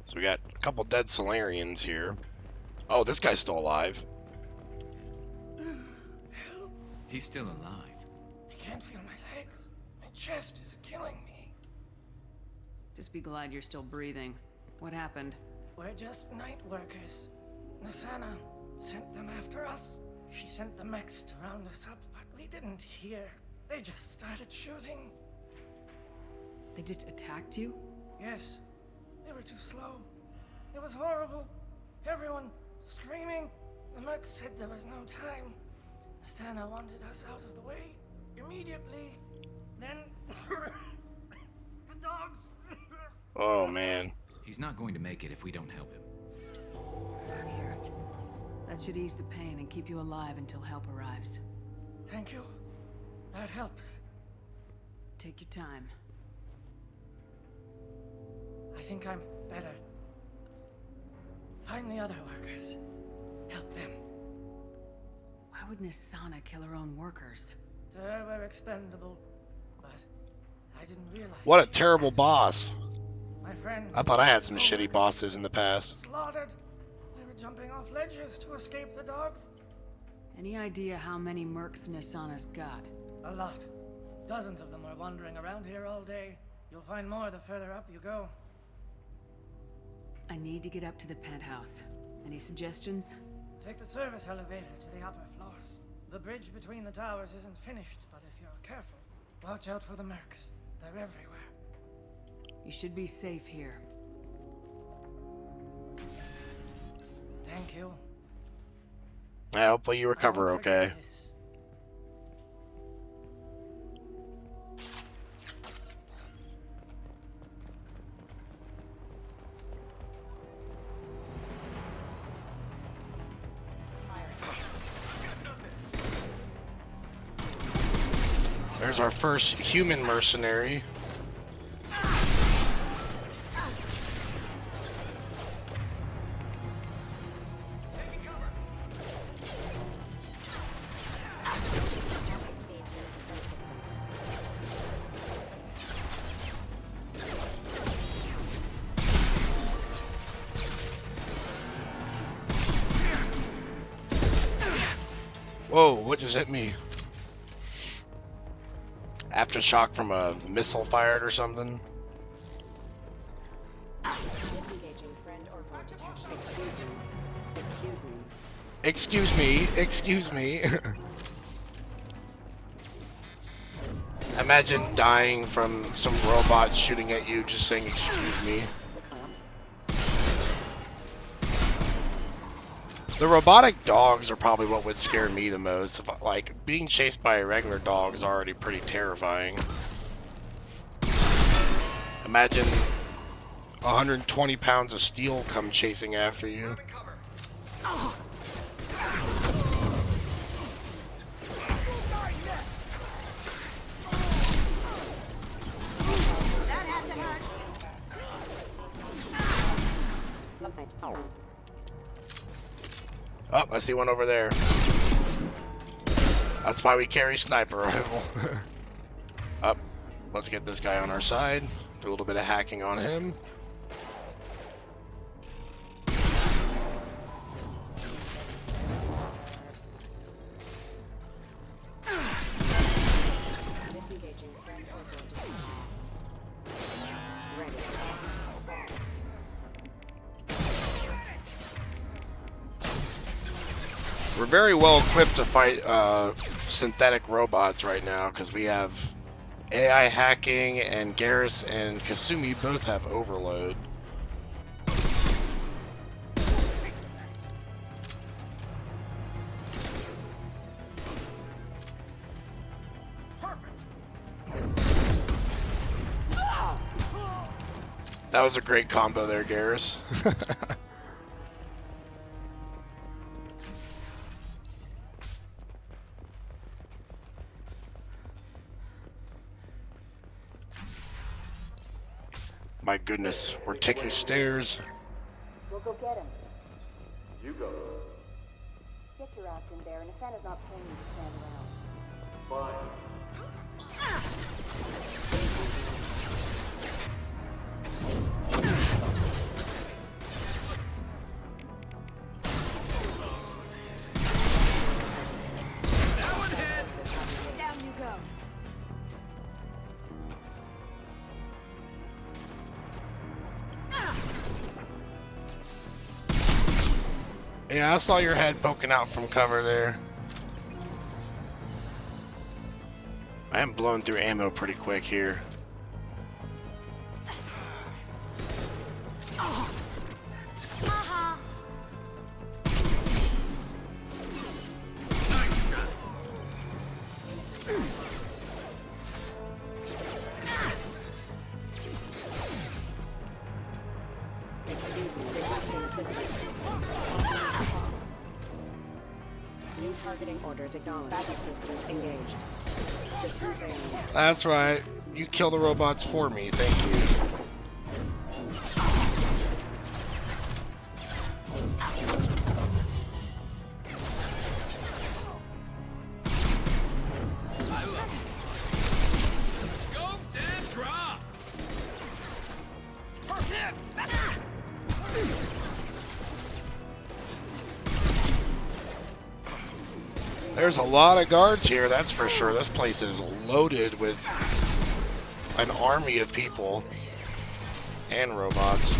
So we got a couple dead Solarians here. Oh, this guy's still alive. He's still alive. I can't feel my legs. My chest is killing me. Just be glad you're still breathing. What happened? We're just night workers. Nasana sent them after us. She sent the mechs to round us up, but we didn't hear. They just started shooting. They just attacked you? Yes. They were too slow. It was horrible. Everyone screaming. The mercs said there was no time. Nasana wanted us out of the way immediately. Then the dogs. Oh man. He's not going to make it if we don't help him. Here. That should ease the pain and keep you alive until help arrives. Thank you. That helps. Take your time. I think I'm better. Find the other workers. Help them. Why would Nisana kill her own workers? To her, we're expendable. But I didn't realize. What a terrible boss. My friends. I thought I had some shitty bosses in the past. Slaughtered. They were jumping off ledges to escape the dogs. Any idea how many mercs Nisana's got? A lot. Dozens of them are wandering around here all day. You'll find more the further up you go. I need to get up to the penthouse. Any suggestions? Take the service elevator to the upper floors. The bridge between the towers isn't finished, but if you're careful, watch out for the mercs. They're everywhere. You should be safe here. Thank you. Hopefully you recover okay. There's our first human mercenary. Whoa, what just hit me? Aftershock from a missile fired or something? Excuse me. Imagine dying from some robot shooting at you just saying excuse me. The robotic dogs are probably what would scare me the most. Like, being chased by a regular dog is already pretty terrifying. Imagine 120 pounds of steel come chasing after you. Oh, I see one over there. That's why we carry sniper rifle. Up. Let's get this guy on our side. Do a little bit of hacking on him. We're very well equipped to fight synthetic robots right now because we have AI hacking, and Garrus and Kasumi both have overload. That was a great combo there, Garrus. My goodness, we're taking stairs. We'll go get him. You go. Get your ass in there, and if Santa's not paying you to stand around. That one hit! Down you go. Yeah, I saw your head poking out from cover there. I am blowing through ammo pretty quick here. New targeting orders acknowledged. Backup systems engaged. System failing. That's right. You kill the robots for me. Thank you. Scoped and drop. There's a lot of guards here, that's for sure. This place is loaded with an army of people and robots.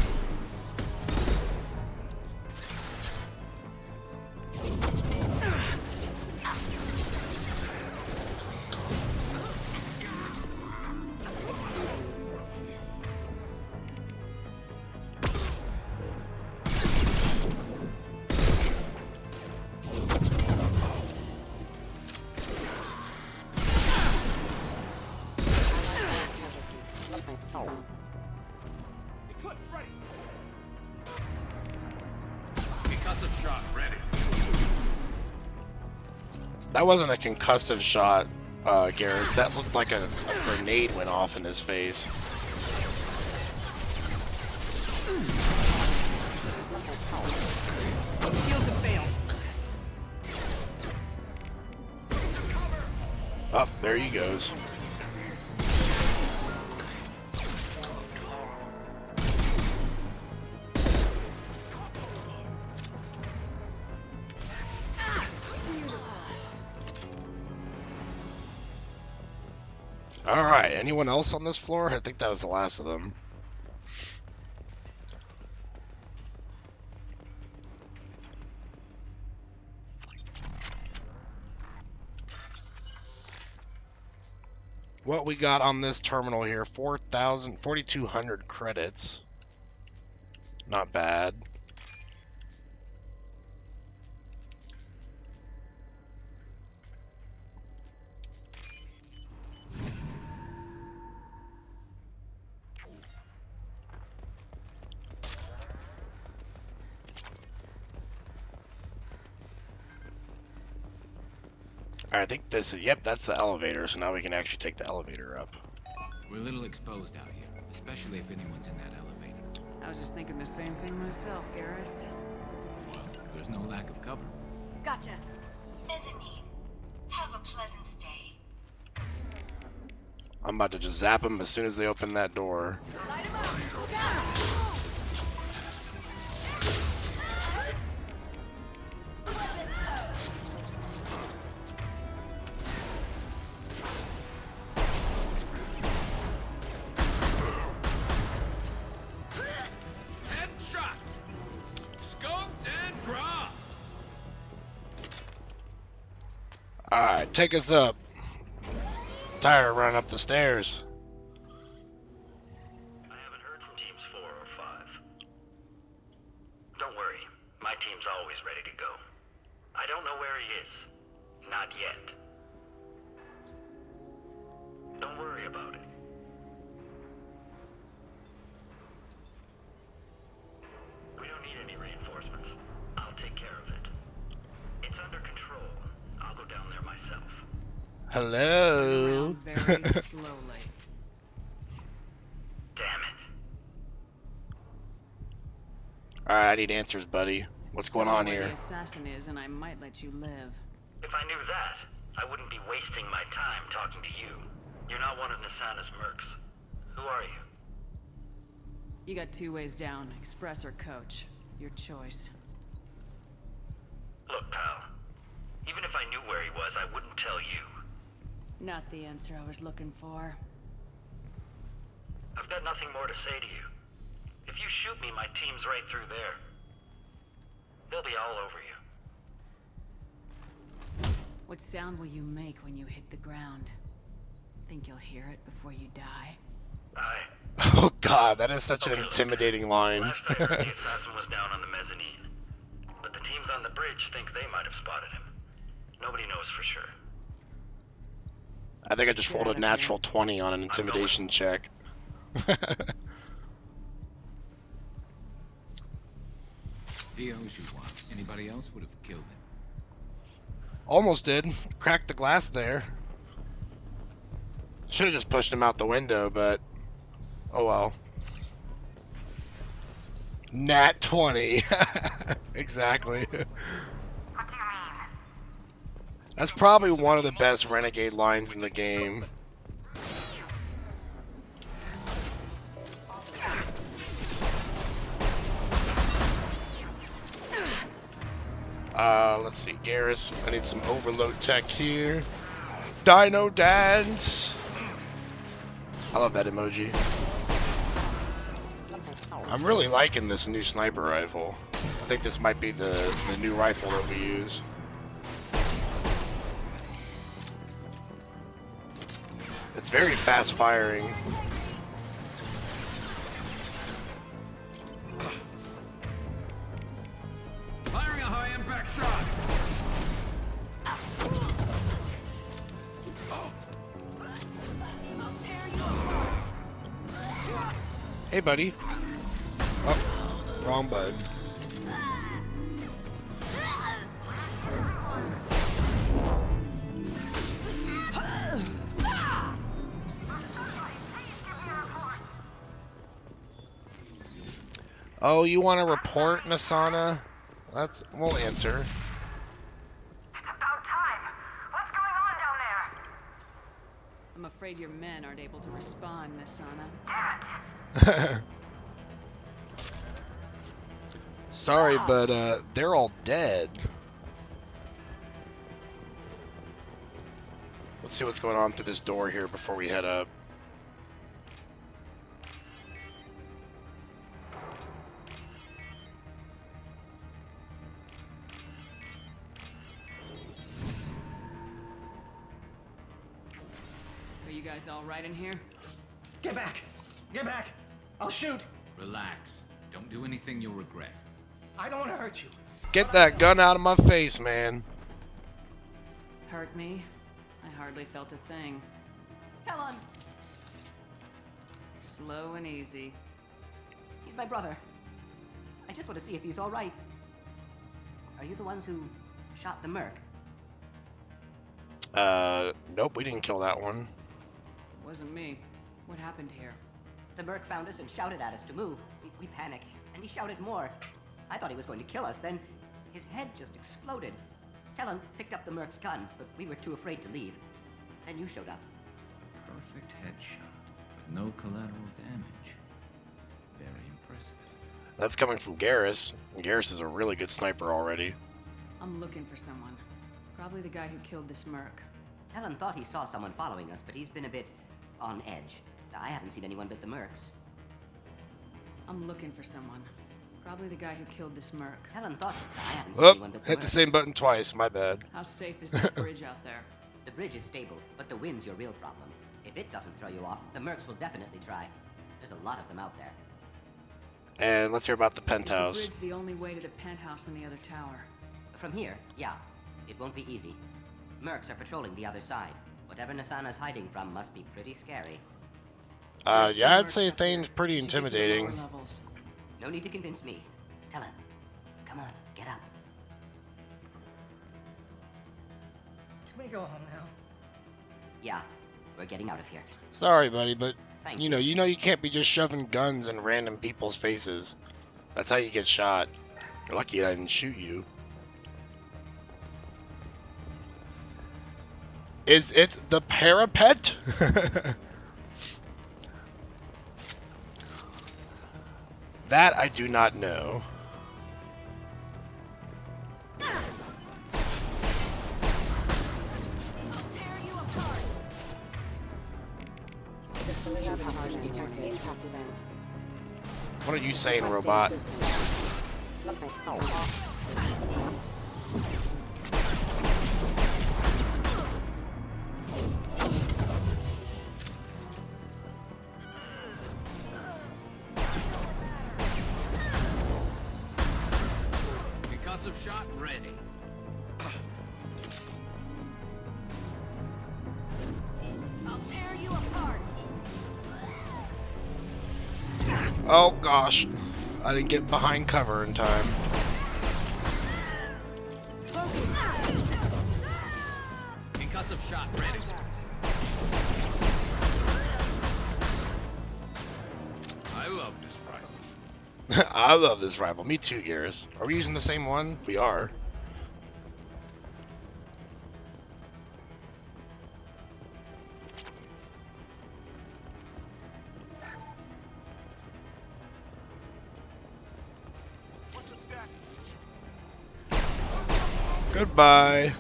Concussive shot ready. That wasn't a concussive shot, Garrus. That looked like a grenade went off in his face. Shields have failed. Up, there he goes. Alright, anyone else on this floor? I think that was the last of them. What we got on this terminal here, 4,200 credits. Not bad. I think this is, yep, that's the elevator, so now we can actually take the elevator up. We're a little exposed out here, especially if anyone's in that elevator. I was just thinking the same thing myself, Garrus. Well, there's no lack of cover. Gotcha. Mezzanine. Have a pleasant stay. I'm about to just zap them as soon as they open that door. Headshot. Scoped and dropped. Alright, take us up. Tired of running up the stairs. I haven't heard from teams 4 or 5. Don't worry, my team's always ready to go. I don't know where he is. Not yet. Don't worry about it. We don't need any reinforcements. I'll take care of it. It's under control. I'll go down there myself. Hello. Very slowly. Damn it. Alright, I need answers, buddy. What's going Tell on me where here? the assassin is, and I might let you live. If I knew that, I wouldn't be wasting my time talking to you. You're not one of Nasana's mercs. Who are you? You got 2 ways down, express or coach. Your choice. Look, pal. Even if I knew where he was, I wouldn't tell you. Not the answer I was looking for. I've got nothing more to say to you. If you shoot me, my team's right through there. They'll be all over you. What sound will you make when you hit the ground? Think you'll hear it before you die? Oh god, that is such an intimidating line. Last I heard, the assassin was down on the mezzanine. But the teams on the bridge think they might have spotted him. Nobody knows for sure. I think I just rolled a natural 20 on an intimidation check. He owes you one. Anybody else would have killed him. Almost did. Cracked the glass there. Should have just pushed him out the window, but oh well. Nat 20. Exactly. That's probably one of the best Renegade lines in the game. Let's see, Garrus. I need some overload tech here. Dino dance. I love that emoji. I'm really liking this new sniper rifle. I think this might be the new rifle that we use. It's very fast firing. Firing a high impact shot. Hey, buddy. Oh, wrong bud. Oh, you want to report, Nasana? We'll answer. I'm afraid your men aren't able to respond, Nasana. Sorry, but they're all dead. Let's see what's going on through this door here before we head up. Are you guys all right in here? Get back! Get back! I'll shoot! Relax. Don't do anything you'll regret. I don't want to hurt you. Get that gun out of my face, man. Hurt me? I hardly felt a thing. Talon! Slow and easy. He's my brother. I just want to see if he's all right. Are you the ones who shot the merc? Nope, we didn't kill that one. Wasn't me. What happened here? The merc found us and shouted at us to move. We panicked, and he shouted more. I thought he was going to kill us, then his head just exploded. Talon picked up the merc's gun, but we were too afraid to leave. Then you showed up. A perfect headshot with no collateral damage. Very impressive. That's coming from Garrus. Garrus is a really good sniper already. I'm looking for someone. Probably the guy who killed this merc. Talon thought he saw someone following us, but he's been a bit on edge. I haven't seen anyone but the mercs. I'm looking for someone. Probably the guy who killed this merc. Talon thought I haven't seen anyone but the Hit the mercs. same button twice, my bad. How safe is that bridge out there? The bridge is stable, but the wind's your real problem. If it doesn't throw you off, the mercs will definitely try. There's a lot of them out there. And let's hear about the Is penthouse. the bridge the only way to the penthouse in the other tower? From here, yeah. It won't be easy. Mercs are patrolling the other side. Whatever Nasana's hiding from must be pretty scary. Yeah, I'd say Thane's pretty intimidating. No need to convince me. Talon, come on, get up. Can we go home now? Yeah, we're getting out of here. Sorry, buddy, but Thank you know you can't be just shoving guns in random people's faces. That's how you get shot. You're lucky I didn't shoot you. Is it the parapet? That I do not know. What are you saying, robot? Concussive shot ready. I'll tear you apart. Oh gosh, I didn't get behind cover in time. Concussive shot ready. I love this rifle. I love this rifle. Me too, Garrus. Are we using the same one? We are. Goodbye.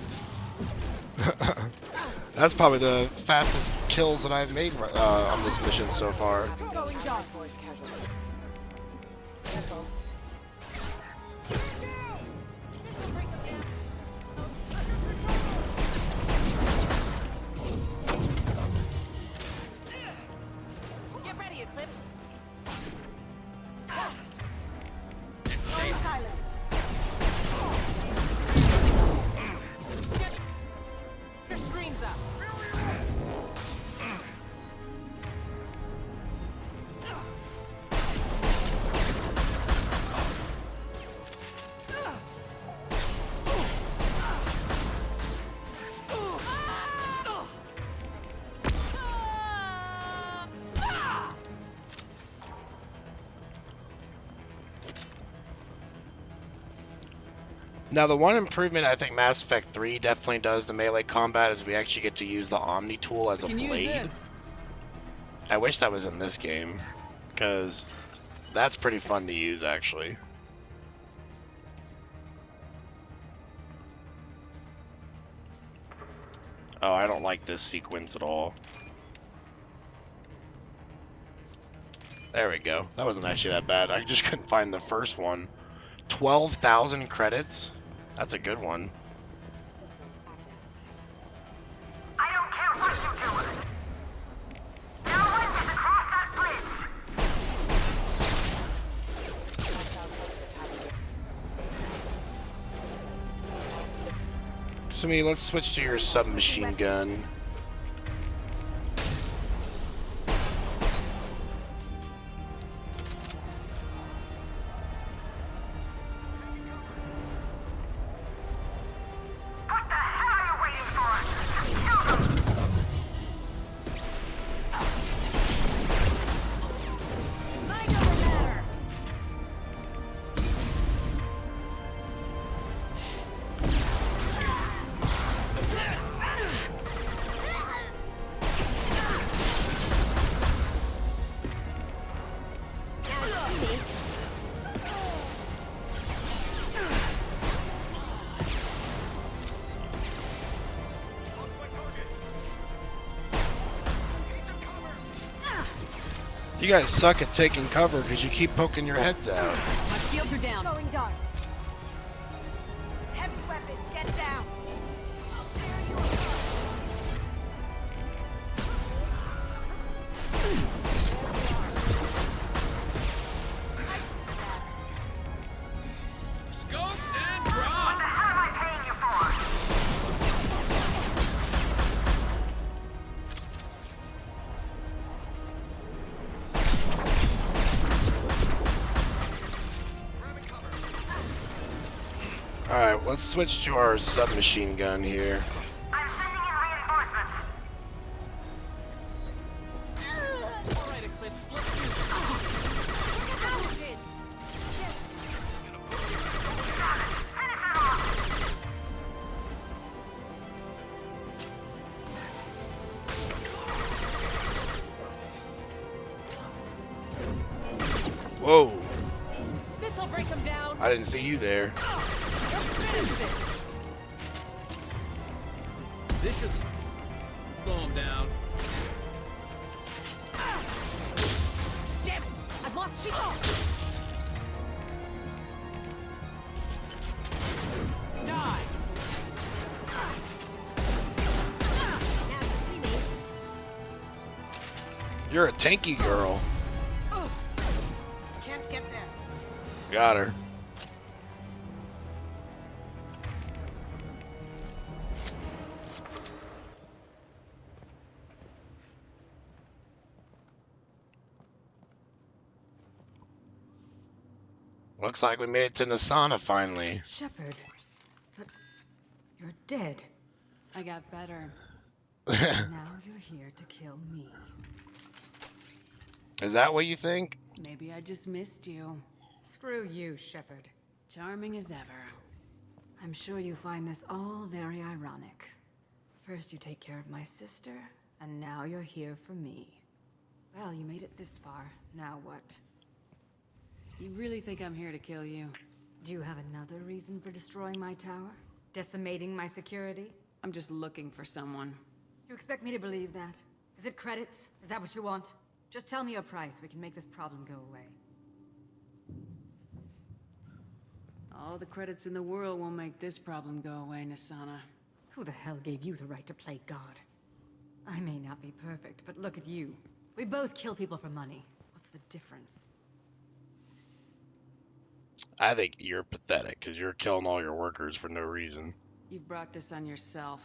That's probably the fastest kills that I've made on this mission so far. Going dark, boys, casualty. Get ready, Eclipse. It's safe. Your screen's up. Now, the one improvement I think Mass Effect 3 definitely does to melee combat is we actually get to use the Omni tool as a blade. I wish that was in this game, because that's pretty fun to use, actually. Oh, I don't like this sequence at all. There we go. That wasn't actually that bad. I just couldn't find the first one. 12,000 credits? That's a good one. I don't care what you do. No one is across that bridge. Sumi, let's switch to your submachine gun. You guys suck at taking cover because you keep poking your heads out. My shields are down. Going dark. Heavy weapon, get down. I'll tear you Scoped and dropped! What the hell am I paying you for? Alright, let's switch to our submachine gun here. I'm sending in reinforcements. Alright, Eclipse, let's do this. Whoa! This'll break him down. I didn't see you there. This should slow him down. Damn it! I've lost shield. Die. You're a tanky girl. Can't get there. Got her. Looks like we made it to Nasana finally. Shepard, but you're dead. I got better. Now you're here to kill me. Is that what you think? Maybe I just missed you. Screw you, Shepard. Charming as ever. I'm sure you find this all very ironic. First you take care of my sister, and now you're here for me. Well, you made it this far. Now what? You really think I'm here to kill you? Do you have another reason for destroying my tower? Decimating my security? I'm just looking for someone. You expect me to believe that? Is it credits? Is that what you want? Just tell me your price. We can make this problem go away. All the credits in the world won't make this problem go away, Nasana. Who the hell gave you the right to play God? I may not be perfect, but look at you. We both kill people for money. What's the difference? I think you're pathetic because you're killing all your workers for no reason. You've brought this on yourself.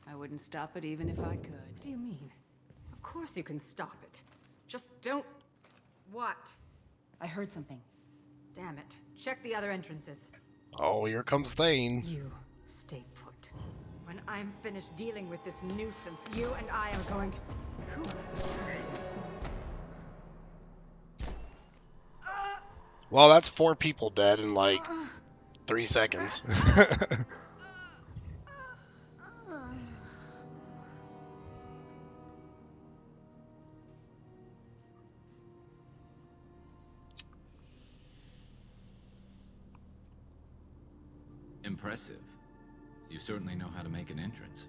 I wouldn't stop it even if I could. What do you mean? Of course you can stop it. Just don't... What? I heard something. Damn it. Check the other entrances. Oh, here comes Thane. You stay put. When I'm finished dealing with this nuisance, you and I are going to... Who? Well, that's 4 people dead in like 3 seconds. Impressive. You certainly know how to make an entrance.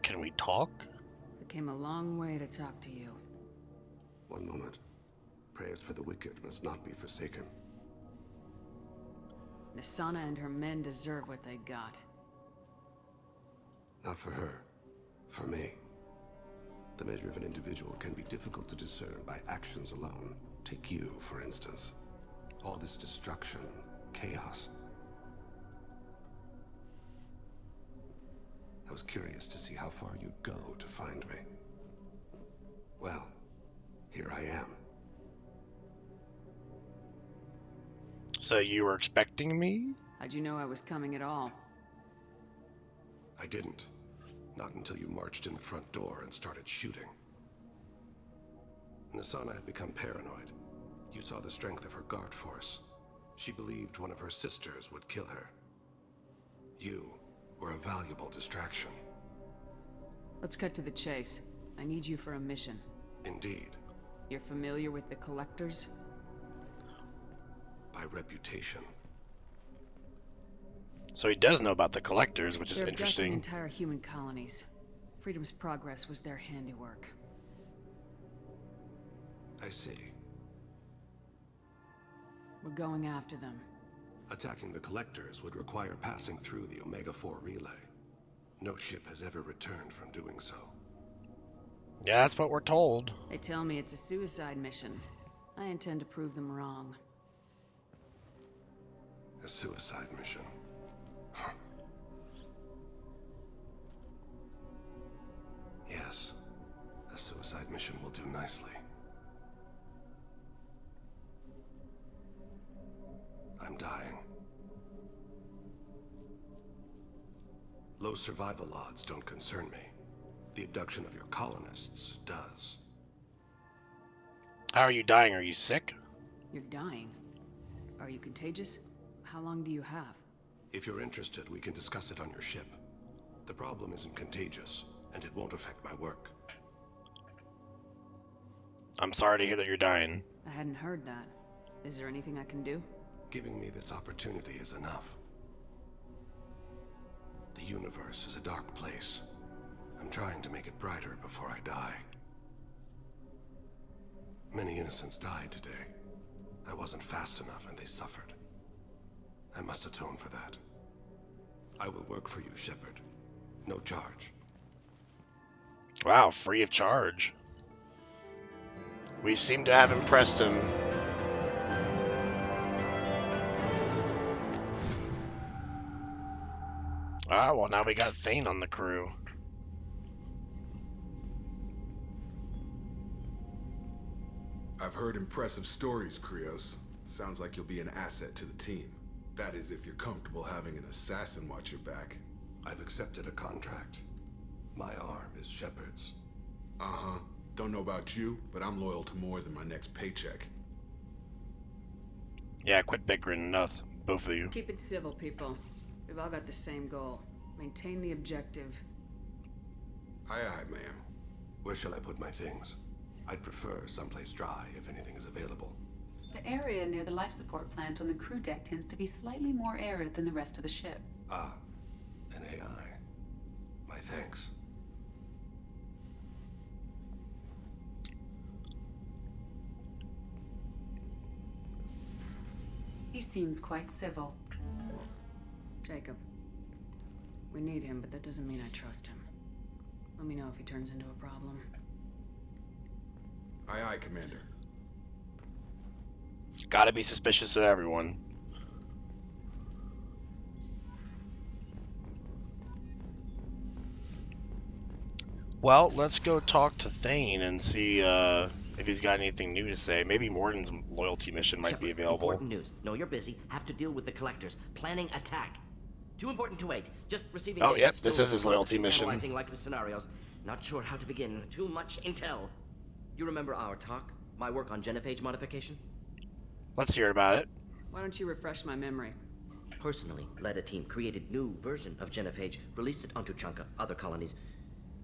Can we talk? I came a long way to talk to you. One moment. Prayers for the wicked must not be forsaken. Nisana and her men deserve what they got. Not for her. For me. The measure of an individual can be difficult to discern by actions alone. Take you, for instance. All this destruction, chaos. I was curious to see how far you'd go to find me. Well, here I am. So you were expecting me? How'd you know I was coming at all? I didn't. Not until you marched in the front door and started shooting. Nisana had become paranoid. You saw the strength of her guard force. She believed one of her sisters would kill her. You were a valuable distraction. Let's cut to the chase. I need you for a mission. Indeed. You're familiar with the Collectors? By reputation. So he does know about the Collectors, which is They're interesting. abducting entire human colonies. Freedom's Progress was their handiwork. I see. We're going after them. Attacking the Collectors would require passing through the Omega-4 relay. No ship has ever returned from doing so. Yeah, that's what we're told. They tell me it's a suicide mission. I intend to prove them wrong. A suicide mission? Yes. A suicide mission will do nicely. I'm dying. Low survival odds don't concern me. The abduction of your colonists does. How are you dying? Are you sick? You're dying. Are you contagious? How long do you have? If you're interested, we can discuss it on your ship. The problem isn't contagious, and it won't affect my work. I'm sorry to hear that you're dying. I hadn't heard that. Is there anything I can do? Giving me this opportunity is enough. The universe is a dark place. I'm trying to make it brighter before I die. Many innocents died today. I wasn't fast enough and they suffered. I must atone for that. I will work for you, Shepard. No charge. Wow, free of charge. We seem to have impressed him. Ah, well now we got Thane on the crew. I've heard impressive stories, Krios. Sounds like you'll be an asset to the team. That is, if you're comfortable having an assassin watch your back. I've accepted a contract. My arm is Shepard's. Uh-huh. Don't know about you, but I'm loyal to more than my next paycheck. Yeah, quit bickering enough, both of you. Keep it civil, people. We've all got the same goal. Maintain the objective. Aye, aye, ma'am. Where shall I put my things? I'd prefer someplace dry if anything is available. The area near the life support plant on the crew deck tends to be slightly more arid than the rest of the ship. Ah, an AI. My thanks. He seems quite civil. Jacob. We need him, but that doesn't mean I trust him. Let me know if he turns into a problem. Aye, aye, Commander. Gotta be suspicious of everyone. Well, let's go talk to Thane and see if he's got anything new to say. Maybe Morden's loyalty mission might be available. Important news. No, you're busy. Have to deal with the Collectors. Planning attack. Too important to wait. Just receiving. Oh, data. yep, Still this is his loyalty processing, mission. Analyzing likely scenarios. Not sure how to begin. Too much intel. You remember our talk? My work on genophage modification? Let's hear about it. Why don't you refresh my memory? Personally led a team, created new version of genophage, released it onto Chunka, other colonies,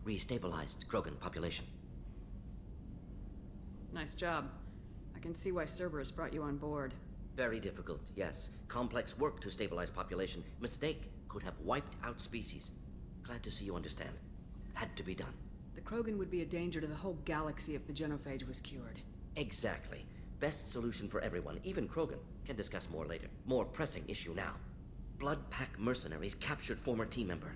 restabilized Krogan population. Nice job. I can see why Cerberus brought you on board. Very difficult, yes. Complex work to stabilize population. Mistake could have wiped out species. Glad to see you understand. Had to be done. The Krogan would be a danger to the whole galaxy if the genophage was cured. Exactly. Best solution for everyone, even Krogan. Can discuss more later. More pressing issue now. Blood Pack mercenaries captured former team member.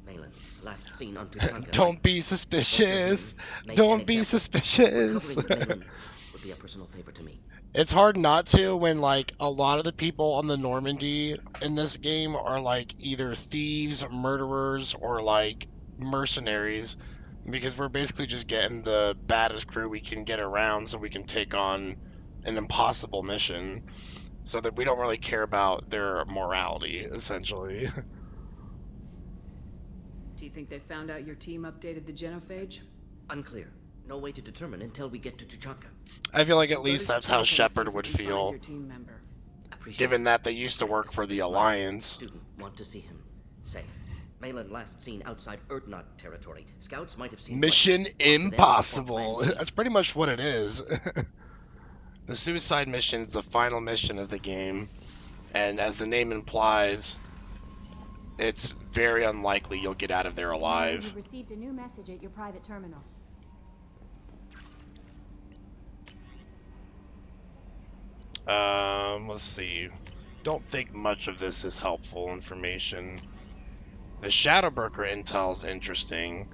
Malin, last seen on Tuchanka. Don't be suspicious. Don't be suspicious. Recovering Malin would be a personal favor to me. It's hard not to when, like, a lot of the people on the Normandy in this game are, like, either thieves, murderers, or, like, mercenaries. Because we're basically just getting the baddest crew we can get around so we can take on an impossible mission. So that we don't really care about their morality, essentially. Do you think they found out your team updated the genophage? Unclear. No way to determine until we get to Tuchanka. I feel like at least that's how Shepard would feel. Given that they used to work for the Alliance. Student, want to see him. Safe. Malin last seen outside Erdnot territory. Scouts might have seen... Mission impossible. That's pretty much what it is. The suicide mission is the final mission of the game. And as the name implies, it's very unlikely you'll get out of there alive. You've received a new message at your private terminal. Let's see. Don't think much of this is helpful information. The Shadowbroker intel is interesting.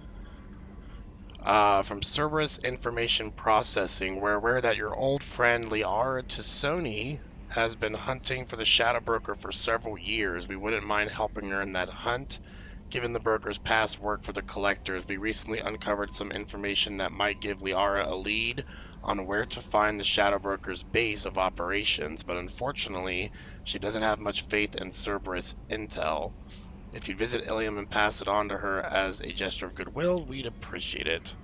From Cerberus Information Processing, we're aware that your old friend Liara Tassoni has been hunting for the Shadowbroker for several years. We wouldn't mind helping her in that hunt. Given the broker's past work for the Collectors, we recently uncovered some information that might give Liara a lead on where to find the Shadowbroker's base of operations, but unfortunately, she doesn't have much faith in Cerberus intel. If you visit Ilium and pass it on to her as a gesture of goodwill, we'd appreciate it.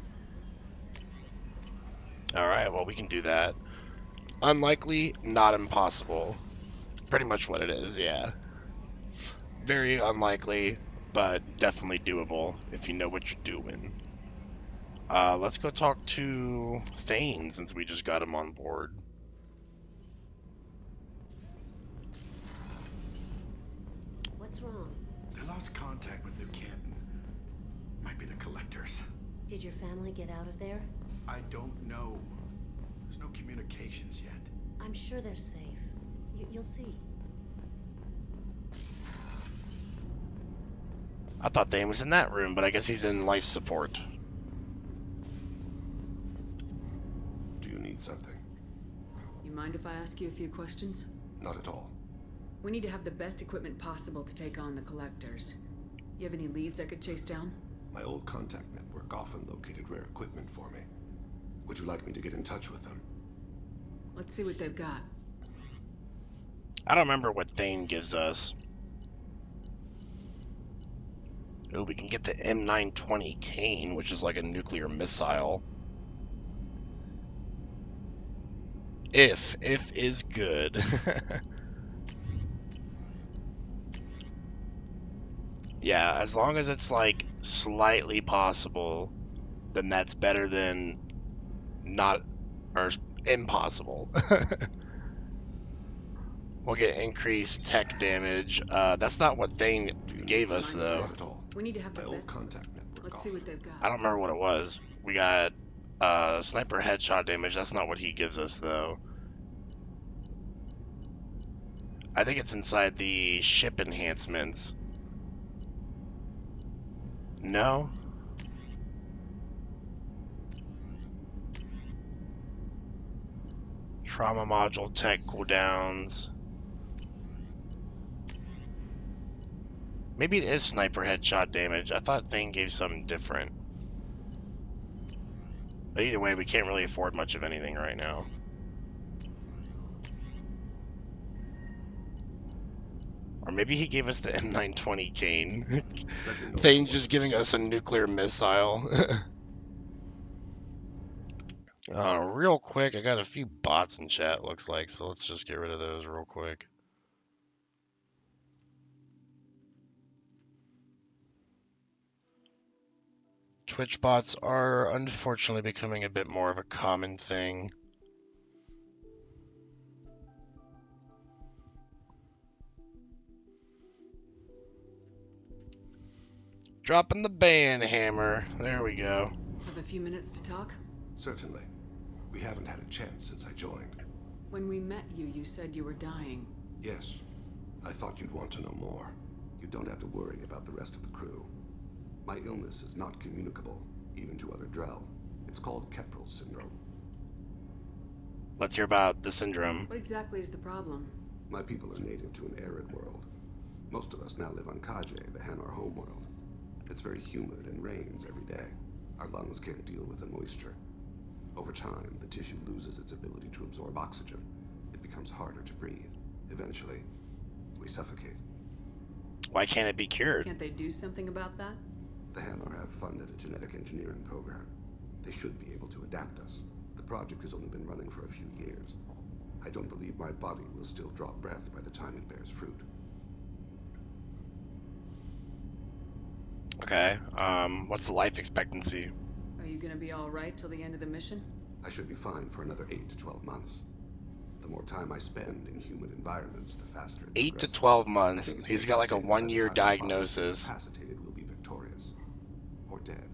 Alright, well, we can do that. Unlikely, not impossible. Pretty much what it is, yeah. Very unlikely, but definitely doable if you know what you're doing. Let's go talk to Thane since we just got him on board. What's wrong? I lost contact with New Canton. Might be the Collectors. Did your family get out of there? I don't know. There's no communications yet. I'm sure they're safe. You'll see. I thought Thane was in that room, but I guess he's in life support. Do you need something? You mind if I ask you a few questions? Not at all. We need to have the best equipment possible to take on the Collectors. You have any leads I could chase down? My old contact network often located rare equipment for me. Would you like me to get in touch with them? Let's see what they've got. I don't remember what Thane gives us. Oh, we can get the M920 Kane, which is like a nuclear missile. If is good. Yeah, as long as it's like slightly possible, then that's better than not, or impossible. We'll get increased tech damage. That's not what Thane gave us, though. We need to have the best contact network. Let's see what they've got. I don't remember what it was. We got sniper headshot damage. That's not what he gives us, though. I think it's inside the ship enhancements. No? Trauma module tech cooldowns. Maybe it is sniper headshot damage. I thought Thane gave something different. But either way, we can't really afford much of anything right now. Or maybe he gave us the M920 Kane. Thane's just giving us a nuclear missile. Real quick, I got a few bots in chat, looks like, so let's just get rid of those real quick. Twitch bots are unfortunately becoming a bit more of a common thing. Dropping the band hammer. There we go. Have a few minutes to talk? Certainly. We haven't had a chance since I joined. When we met you, you said you were dying. Yes. I thought you'd want to know more. You don't have to worry about the rest of the crew. My illness is not communicable, even to other Drell. It's called Keprel syndrome. Let's hear about the syndrome. What exactly is the problem? My people are native to an arid world. Most of us now live on Kaje, the Hanar homeworld. It's very humid and rains every day. Our lungs can't deal with the moisture. Over time, the tissue loses its ability to absorb oxygen. It becomes harder to breathe. Eventually, we suffocate. Why can't it be cured? Can't they do something about that? The Hanar have funded a genetic engineering program. They should be able to adapt us. The project has only been running for a few years. I don't believe my body will still draw breath by the time it bears fruit. Okay, what's the life expectancy? Are you gonna be alright till the end of the mission? I should be fine for another 8 to 12 months. The more time I spend in humid environments, the faster it 8 to progresses. 12 months. It's He's safe got to like a say that by the 1-year time my body is diagnosis. incapacitated, we'll be victorious. Or dead.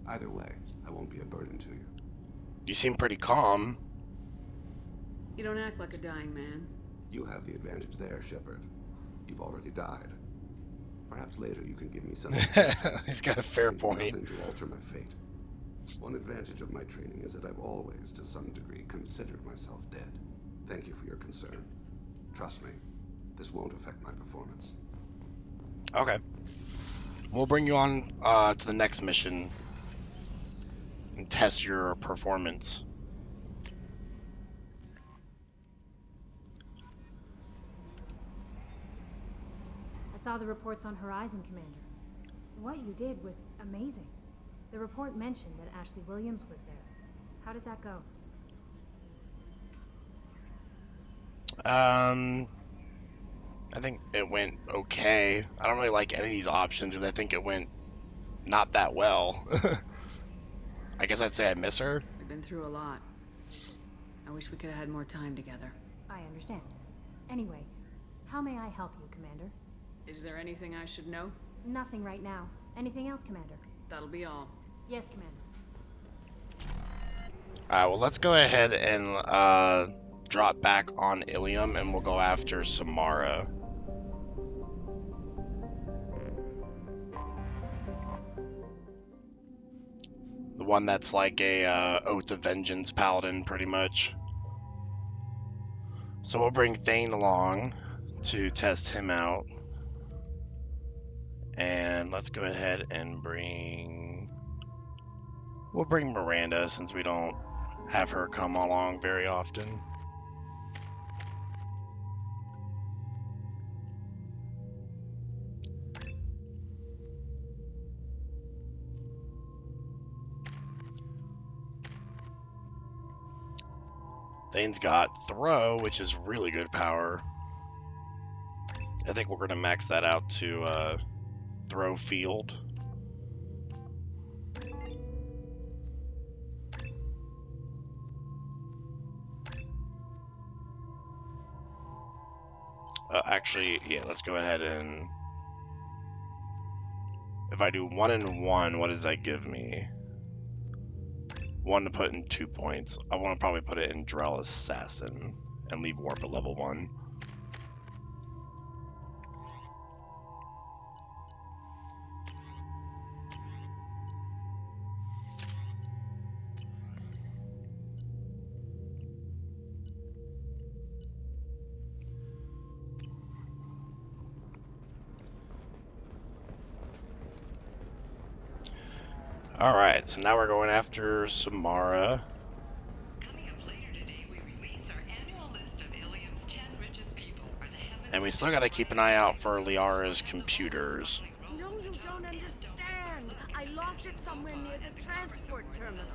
Either way, I won't be a burden to you. You seem pretty calm. You don't act like a dying man. You have the advantage there, Shepard. You've already died. Perhaps later you can give me some suggestions. He's got a fair I can do point. nothing to alter my fate. One advantage of my training is that I've always, to some degree, considered myself dead. Thank you for your concern. Trust me, this won't affect my performance. Okay. We'll bring you on to the next mission and test your performance. I saw the reports on Horizon, Commander. What you did was amazing. The report mentioned that Ashley Williams was there. How did that go? I think it went okay. I don't really like any of these options because I think it went not that well. I guess I'd say I miss her. We've been through a lot. I wish we could have had more time together. I understand. Anyway, how may I help you, Commander? Is there anything I should know? Nothing right now. Anything else, Commander? That'll be all. Yes, Commander. Alright, well, let's go ahead and drop back on Ilium and we'll go after Samara. The one that's like a Oath of Vengeance paladin, pretty much. So we'll bring Thane along to test him out. And let's go ahead and we'll bring Miranda since we don't have her come along very often. Thane's got Throw, which is really good power. I think we're going to max that out to Throw Field. Actually, yeah, let's go ahead and... If I do 1 and 1, what does that give me? 1 to put in 2 points. I want to probably put it in Drell Assassin and leave Warp at level 1. Alright, so now we're going after Samara. Coming up later today, we release our annual list of Ilium's 10 richest people, or the And we still gotta keep an eye out for Liara's computers. No, you don't understand. I lost it somewhere near the transport terminal.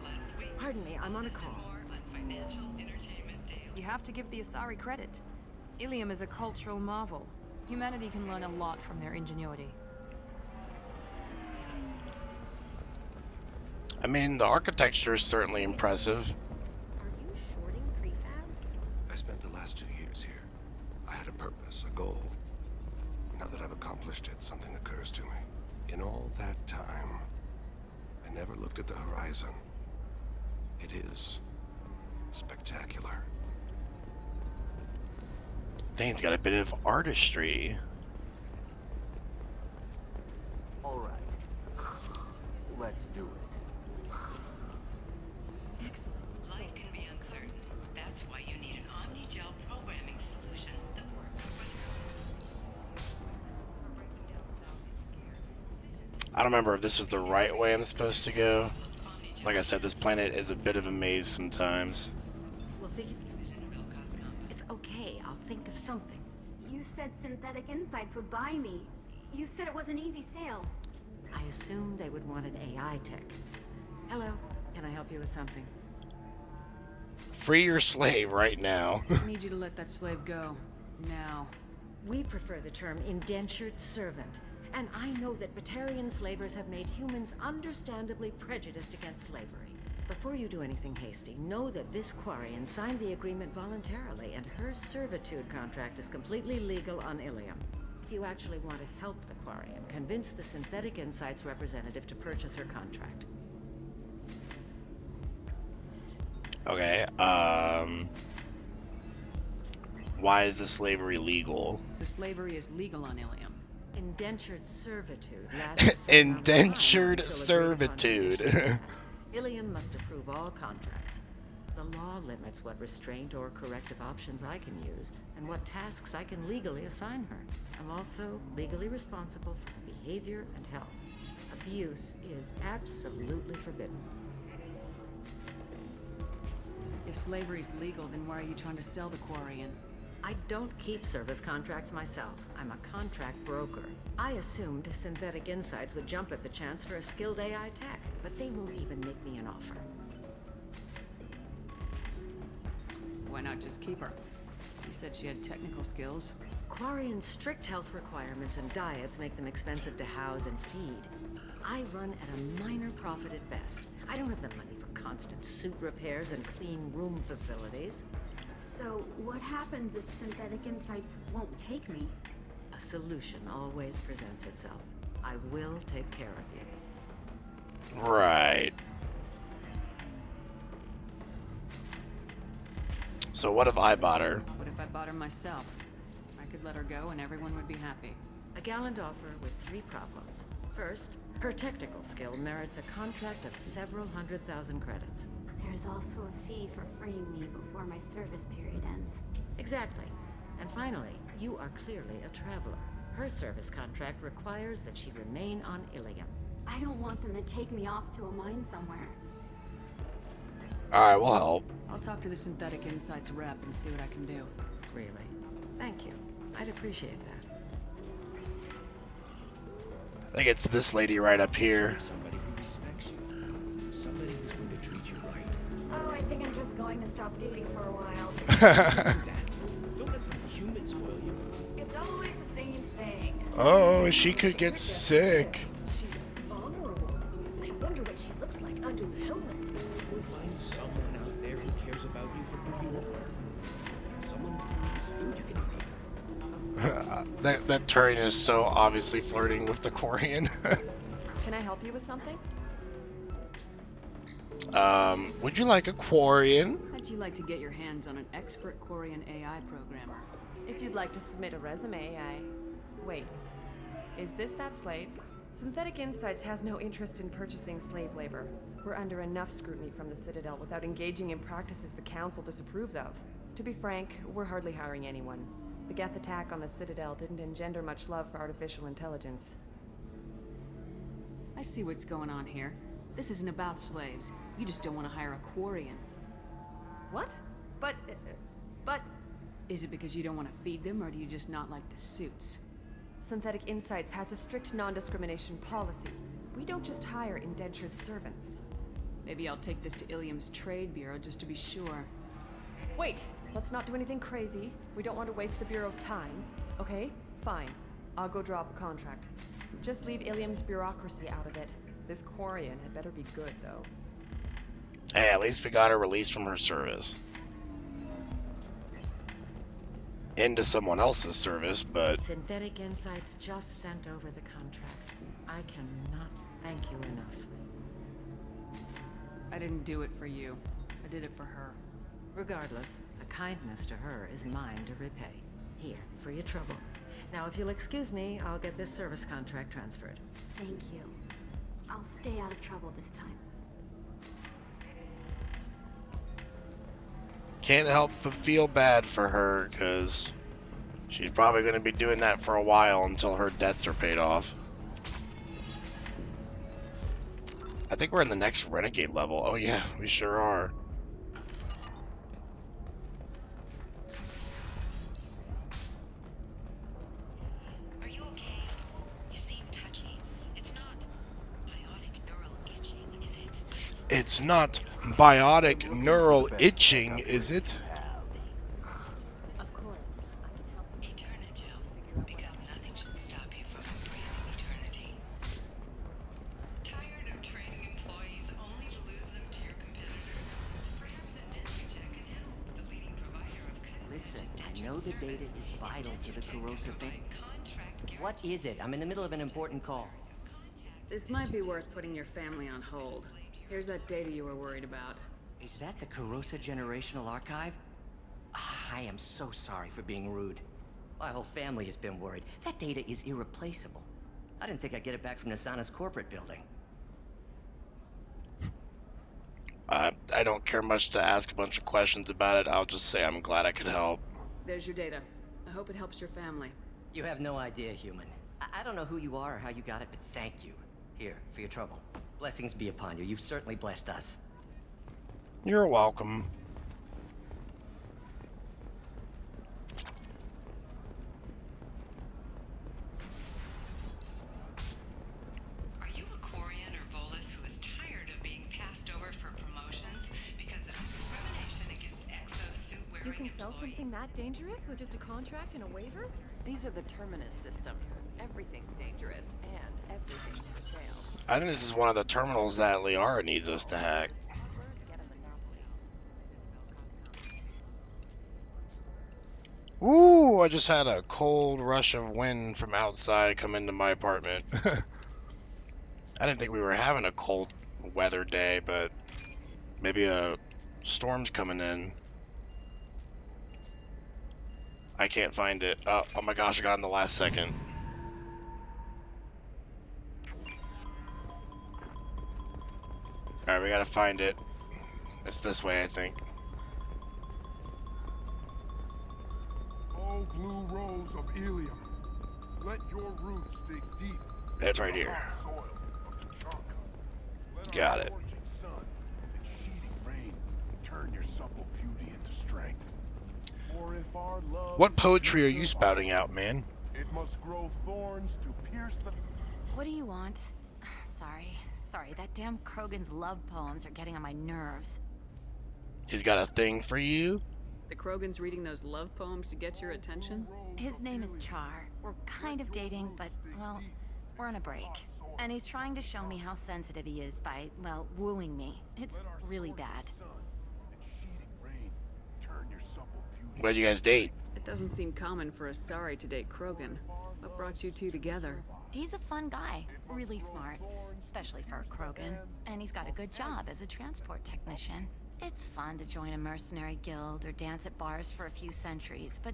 Pardon me, I'm on a call. You have to give the Asari credit. Ilium is a cultural marvel. Humanity can learn a lot from their ingenuity. I mean, the architecture is certainly impressive. Are you shorting prefabs? I spent the last 2 years here. I had a purpose, a goal. Now that I've accomplished it, something occurs to me. In all that time, I never looked at the horizon. It is spectacular. Thing's got a bit of artistry. All right. Let's do it. Excellent. Light can be uncertain. That's why you need an omni-gel programming solution that works I don't remember if this is the right way I'm supposed to go. Like I said, this planet is a bit of a maze sometimes. Well, it's okay. I'll think of something. You said Synthetic Insights would buy me. You said it was an easy sale. I assumed they would want an AI tech. Hello, can I help you with something? Free your slave right now. I need you to let that slave go. Now. We prefer the term indentured servant. And I know that Batarian slavers have made humans understandably prejudiced against slavery. Before you do anything hasty, know that this Quarian signed the agreement voluntarily, and her servitude contract is completely legal on Ilium. If you actually want to help the Quarian, convince the Synthetic Insights representative to purchase her contract. Okay, why is the slavery legal? So slavery is legal on Ilium. Indentured servitude lasts Indentured servitude. Ilium must approve all contracts. The law limits what restraint or corrective options I can use, and what tasks I can legally assign her. I'm also legally responsible for her behavior and health. Abuse is absolutely forbidden. If slavery's legal, then why are you trying to sell the Quarian? I don't keep service contracts myself. I'm a contract broker. I assumed Synthetic Insights would jump at the chance for a skilled AI tech, but they won't even make me an offer. Why not just keep her? You said she had technical skills. Quarian's strict health requirements and diets make them expensive to house and feed. I run at a minor profit at best. I don't have the money for constant suit repairs and clean room facilities. So, what happens if Synthetic Insights won't take me? A solution always presents itself. I will take care of you. Right. So what if I bought her? What if I bought her myself? I could let her go and everyone would be happy. A gallant offer with 3 problems. First, her technical skill merits a contract of several 100,000 credits. There's also a fee for freeing me before my service period ends. Exactly. And finally, you are clearly a traveler. Her service contract requires that she remain on Ilium. I don't want them to take me off to a mine somewhere. Alright, we'll help. I'll talk to the Synthetic Insights rep and see what I can do. Really? Thank you. I'd appreciate that. I think it's this lady right up here. Somebody who respects you. Somebody who's going to treat you right. Oh, I think I'm just going to stop dating for a while. Don't let some human spoil you. It's always the same thing. Oh, she could get sick. She's vulnerable. I wonder what she looks like under the helmet. We'll find someone out there who cares about you for who you are. Someone who needs food you can eat. That Turian is so obviously flirting with the Quarian. Can I help you with something? Would you like a Quarian? How'd you like to get your hands on an expert Quarian AI programmer? If you'd like to submit a resume, Wait. Is this that slave? Synthetic Insights has no interest in purchasing slave labor. We're under enough scrutiny from the Citadel without engaging in practices the Council disapproves of. To be frank, we're hardly hiring anyone. The Geth attack on the Citadel didn't engender much love for artificial intelligence. I see what's going on here. This isn't about slaves. You just don't want to hire a Quarian. What? But... Is it because you don't want to feed them, or do you just not like the suits? Synthetic Insights has a strict non-discrimination policy. We don't just hire indentured servants. Maybe I'll take this to Ilium's trade bureau just to be sure. Wait! Let's not do anything crazy. We don't want to waste the Bureau's time. Okay? Fine. I'll go draw up a contract. Just leave Ilium's bureaucracy out of it. This Quarian had better be good, though. Hey, at least we got her released from her service. Into someone else's service, but... Synthetic Insights just sent over the contract. I cannot thank you enough. I didn't do it for you. I did it for her. Regardless, a kindness to her is mine to repay. Here, for your trouble. Now, if you'll excuse me, I'll get this service contract transferred. Thank you. I'll stay out of trouble this time. Can't help but feel bad for her, because she's probably going to be doing that for a while until her debts are paid off. I think we're in the next Renegade level. Oh yeah, we sure are. Are you okay? You seem touchy. It's not biotic neural itching, is it? It's not biotic neural itching, is it? Of course. Eternigel, because nothing should stop you from embracing eternity. Tired of training employees only to lose them to your competitors? Perhaps Indenturecheck can help, the leading provider of Listen, I know the data is vital to the corrosive thing. What is it? I'm in the middle of an important call. This might be worth putting your family on hold. Here's that data you were worried about. Is that the Corrosa Generational Archive? I am so sorry for being rude. My whole family has been worried. That data is irreplaceable. I didn't think I'd get it back from Nasana's corporate building. I don't care much to ask a bunch of questions about it. I'll just say I'm glad I could help. There's your data. I hope it helps your family. You have no idea, human. I don't know who you are or how you got it, but thank you. Here, for your trouble. Blessings be upon you. You've certainly blessed us. You're welcome. Are you a Quarian or Volus who is tired of being passed over for promotions because of discrimination against exosuit-wearing You can sell something that dangerous with just a contract and a waiver? These are the Terminus systems. Everything's dangerous, and everything's for sale. I think this is one of the terminals that Liara needs us to hack. Ooh, I just had a cold rush of wind from outside come into my apartment. I didn't think we were having a cold weather day, but maybe a storm's coming in. I can't find it. Oh my gosh, I got it in the last second. Alright, we gotta find it. It's this way, I think. Oh, blue rose of Ilium, let your roots dig deep. It's right here. Got it. Sun and sheeting rain turn your supple beauty into strength. For if our love What poetry are you spouting out, man? it must grow thorns to pierce the... What do you want? Sorry, that damn Krogan's love poems are getting on my nerves. He's got a thing for you? The Krogan's reading those love poems to get your attention? His name is Char. We're kind of dating, but, well, we're on a break. And he's trying to show me how sensitive he is by, well, wooing me. It's really bad. Where'd you guys date? It doesn't seem common for a Sari to date Krogan. What brought you two together? He's a fun guy, really smart, especially for a Krogan. And he's got a good job as a transport technician. It's fun to join a mercenary guild or dance at bars for a few centuries, but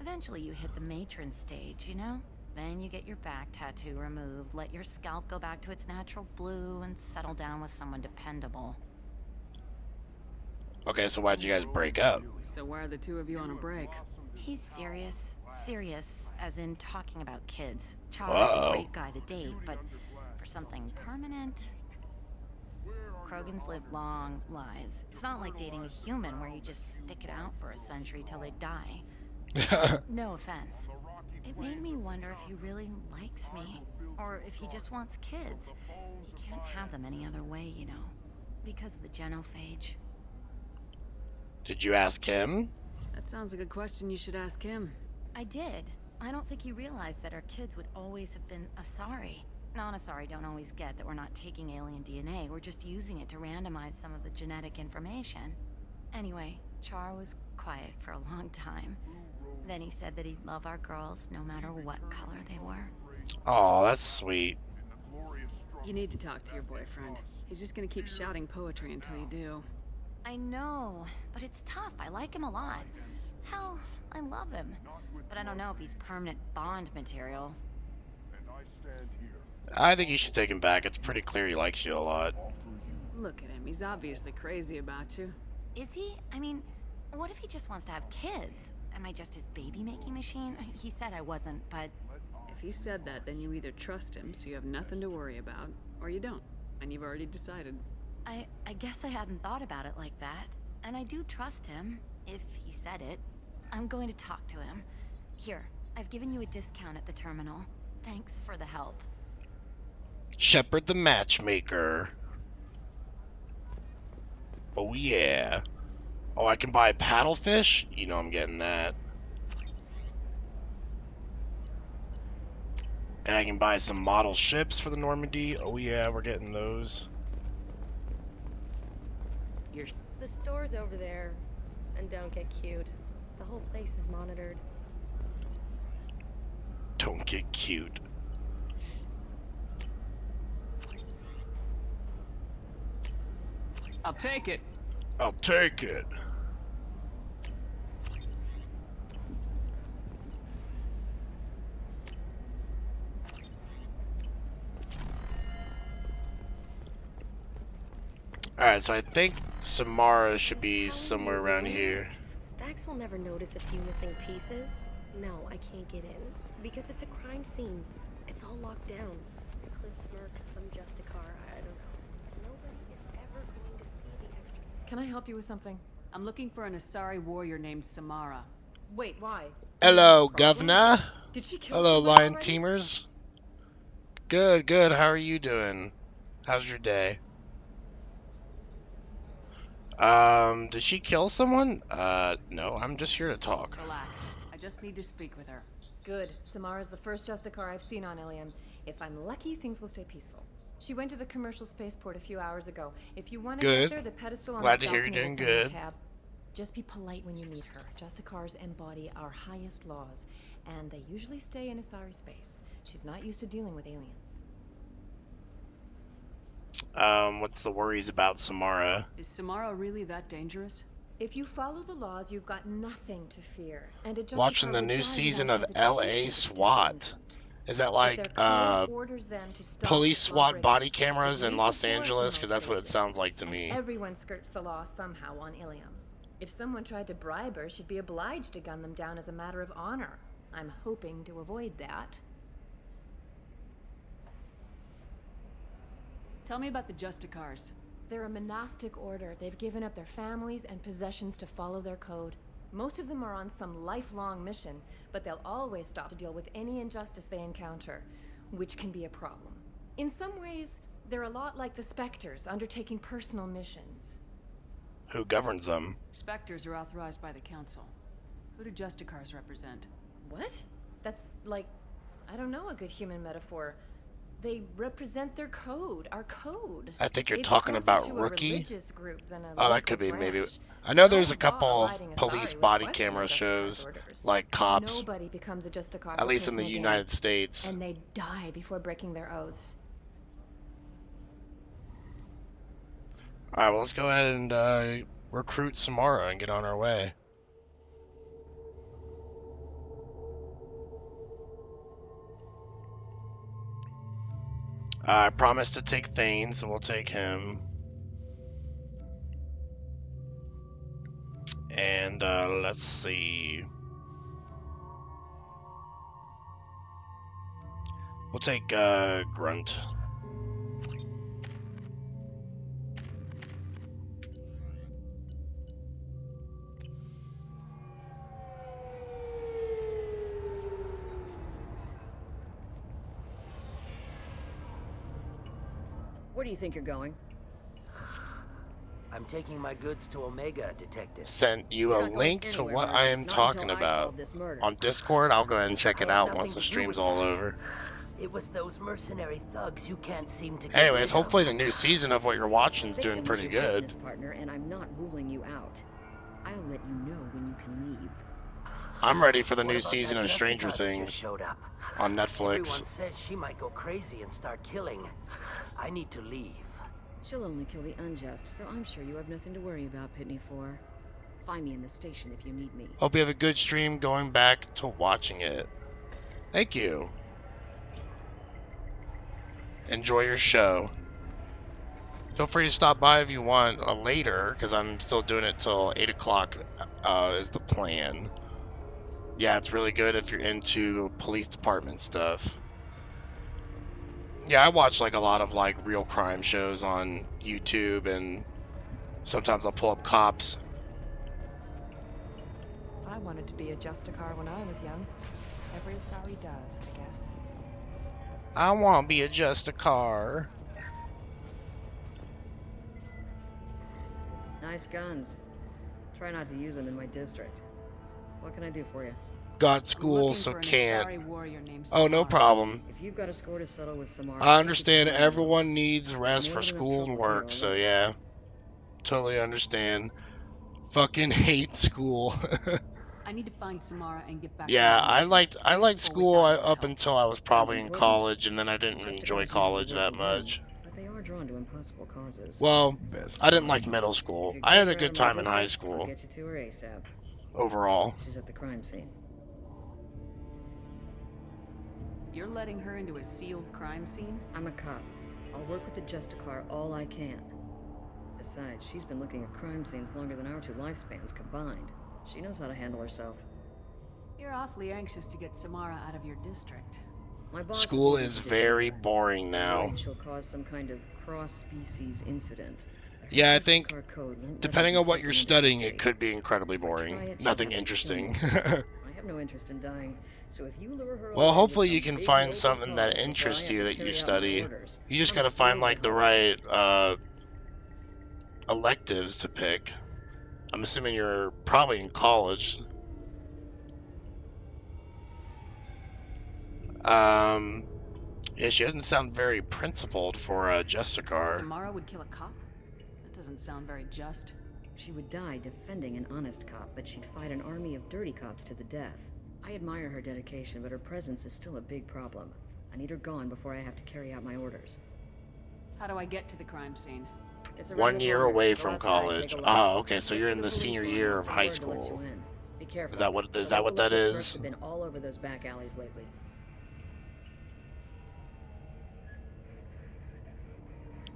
eventually you hit the matron stage, you know? Then you get your back tattoo removed, let your scalp go back to its natural blue, and settle down with someone dependable. Okay, so why'd you guys break up? So why are the two of you on a break? He's serious. Serious, as in talking about kids. Char's a great guy to date, but for something permanent... Krogans live long lives. It's not like dating a human where you just stick it out for a century till they die. No offense. It made me wonder if he really likes me, or if he just wants kids. He can't have them any other way, you know, because of the genophage. Did you ask him? That sounds like a question you should ask him. I did. I don't think he realized that our kids would always have been Asari. Non-Asari don't always get that we're not taking alien DNA, we're just using it to randomize some of the genetic information. Anyway, Char was quiet for a long time. Then he said that he'd love our girls no matter what color they were. Oh, that's sweet. You need to talk to your boyfriend. He's just gonna keep shouting poetry until you do. I know, but it's tough. I like him a lot. Hell, I love him. But I don't know if he's permanent Bond material. I think you should take him back. It's pretty clear he likes you a lot. Look at him. He's obviously crazy about you. Is he? I mean, what if he just wants to have kids? Am I just his baby-making machine? He said I wasn't, but... If he said that, then you either trust him, so you have nothing to worry about, or you don't, and you've already decided. I guess I hadn't thought about it like that. And I do trust him, if he said it. I'm going to talk to him. Here, I've given you a discount at the terminal. Thanks for the help. Shepard the matchmaker. Oh yeah. Oh, I can buy paddlefish? You know I'm getting that. And I can buy some model ships for the Normandy. Oh yeah, we're getting those. The store's over there. And don't get cute. The whole place is monitored. Don't get cute. I'll take it. I'll take it. Alright, so I think Samara should be somewhere around here. Dax will never notice a few missing pieces. No, I can't get in. Because it's a crime scene. It's all locked down. Eclipse Mercs, some Justicar, I don't know. Nobody is ever going to see the extra... Can I help you with something? I'm looking for an Asari warrior named Samara. Wait, why? Hello, Governor. Did she kill Hello, somebody Lion already? Teamers. Good, good. How are you doing? How's your day? Did she kill someone? No, I'm just here to talk. Relax. I just need to speak with her. Good. Samara's the first Justicar I've seen on Ilium. If I'm lucky, things will stay peaceful. She went to the commercial spaceport a few hours ago. If you want to get there, the pedestal on Glad the to hear balcony you're doing will send you a good. cab. Just be polite when you meet her. Justicars embody our highest laws, and they usually stay in Asari space. She's not used to dealing with aliens. What's the worries about Samara? Is Samara really that dangerous? If you follow the laws, you've got nothing to fear. And a Justicar Watching the would new die season without of hesitation LA to SWAT. Is that like If their code orders them to stop police SWAT body lawbreakers, cameras leave in the Los force in Angeles? those Because that's what it spaces. sounds like to And me. everyone skirts the law somehow on Ilium. If someone tried to bribe her, she'd be obliged to gun them down as a matter of honor. I'm hoping to avoid that. Tell me about the Justicars. They're a monastic order. They've given up their families and possessions to follow their code. Most of them are on some lifelong mission, but they'll always stop to deal with any injustice they encounter, which can be a problem. In some ways, they're a lot like the Spectres, undertaking personal missions. Who governs them? Spectres are authorized by the Council. Who do Justicars represent? What? That's like, I don't know, a good human metaphor. They represent their code, our code. I think you're It's talking closer about to a Rookie. religious group than a Oh, that legal could be maybe. branch. I know there's a No couple of law-abiding police Asari would body question camera Justicar's shows, orders. like cops, Nobody becomes a Justicar at for least in the personal gain, United States. and they die before breaking their oaths. Alright, well, let's go ahead and recruit Samara and get on our way. I promised to take Thane, so we'll take him. And let's see. We'll take Grunt. Where do you think you're going? I'm taking my goods to Omega, Detective. Sent you a link to what I am talking about on Discord. I'll go ahead and check it out once the stream's all over. It was those mercenary thugs you can't seem to get Anyways, rid of. hopefully the new season of what you're watching is doing pretty good. Business partner, and I'm not ruling you out. I'll let you know when you can leave. I'm ready for the new season of Stranger Things on Netflix. Everyone says she might go crazy and start killing. I need to leave. She'll only kill the unjust, so I'm sure you have nothing to worry about, Pitney 4. Find me in the station if you need me. Hope you have a good stream going back to watching it. Thank you. Enjoy your show. Feel free to stop by if you want later, because I'm still doing it till 8 o'clock is the plan. Yeah, it's really good if you're into police department stuff. Yeah, I watch like a lot of like real crime shows on YouTube, and sometimes I'll pull up cops. I wanted to be a Justicar when I was young. Every Asari does, I guess. I want to be a Justicar. Nice guns. Try not to use them in my district. What can I do for you? Got school, so can't. Oh, no problem. If you've got a score to settle with Samara, I understand everyone needs rest for school and work, so yeah. Totally understand. Fucking hate school. I need to find Samara and get back. Yeah, I liked school up until I was probably in college, and then I didn't enjoy college that much. But they are drawn to impossible causes. Well, I didn't like middle school. I had a good time in high school. I'll get you to her ASAP. Overall. She's at the crime scene. You're letting her into a sealed crime scene? I'm a cop. I'll work with the Justicar all I can. Besides, she's been looking at crime scenes longer than our two lifespans combined. She knows how to handle herself. You're awfully anxious to get Samara out of your district. My boss School is very boring now. She'll cause some kind of cross-species incident. Yeah, I think depending on what you're studying, it could be incredibly boring. Nothing interesting. I have no interest in dying. So if you lure her well, hopefully you can find something that interests you that you study. You just gotta find like the right electives to pick. I'm assuming you're probably in college. Yeah, she doesn't sound very principled for a Justicar. Samara would kill a cop? That doesn't sound very just. She would die defending an honest cop, but she'd fight an army of dirty cops to the death. I admire her dedication, but her presence is still a big problem. I need her gone before I have to carry out my orders. How do I get to the crime scene? It's 1 year away from college. Oh, okay, so you're in the senior year of high school. Be careful. Is that what that is? Have been all over those back alleys lately.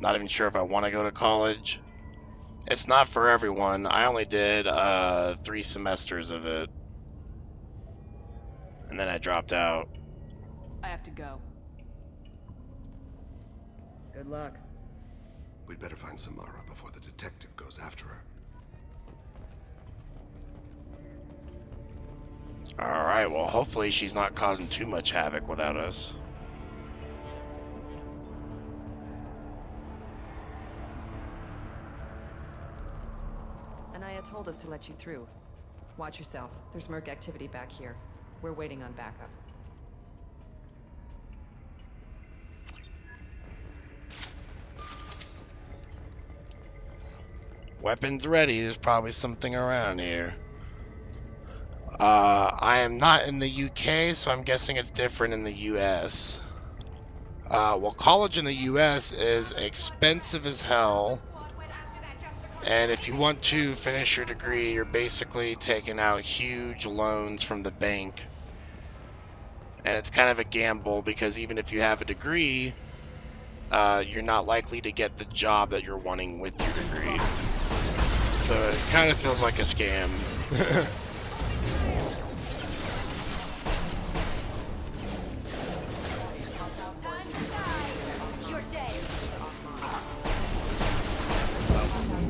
Not even sure if I want to go to college. It's not for everyone. I only did 3 semesters of it. And then I dropped out. I have to go. Good luck. We'd better find Samara before the detective goes after her. Alright, well hopefully she's not causing too much havoc without us. Anaya told us to let you through. Watch yourself. There's Merc activity back here. We're waiting on backup. Weapons ready. There's probably something around here. I am not in the UK, so I'm guessing it's different in the US. Well, college in the US is expensive as hell. And if you want to finish your degree, you're basically taking out huge loans from the bank. And it's kind of a gamble because even if you have a degree, you're not likely to get the job that you're wanting with your degree. So it kind of feels like a scam.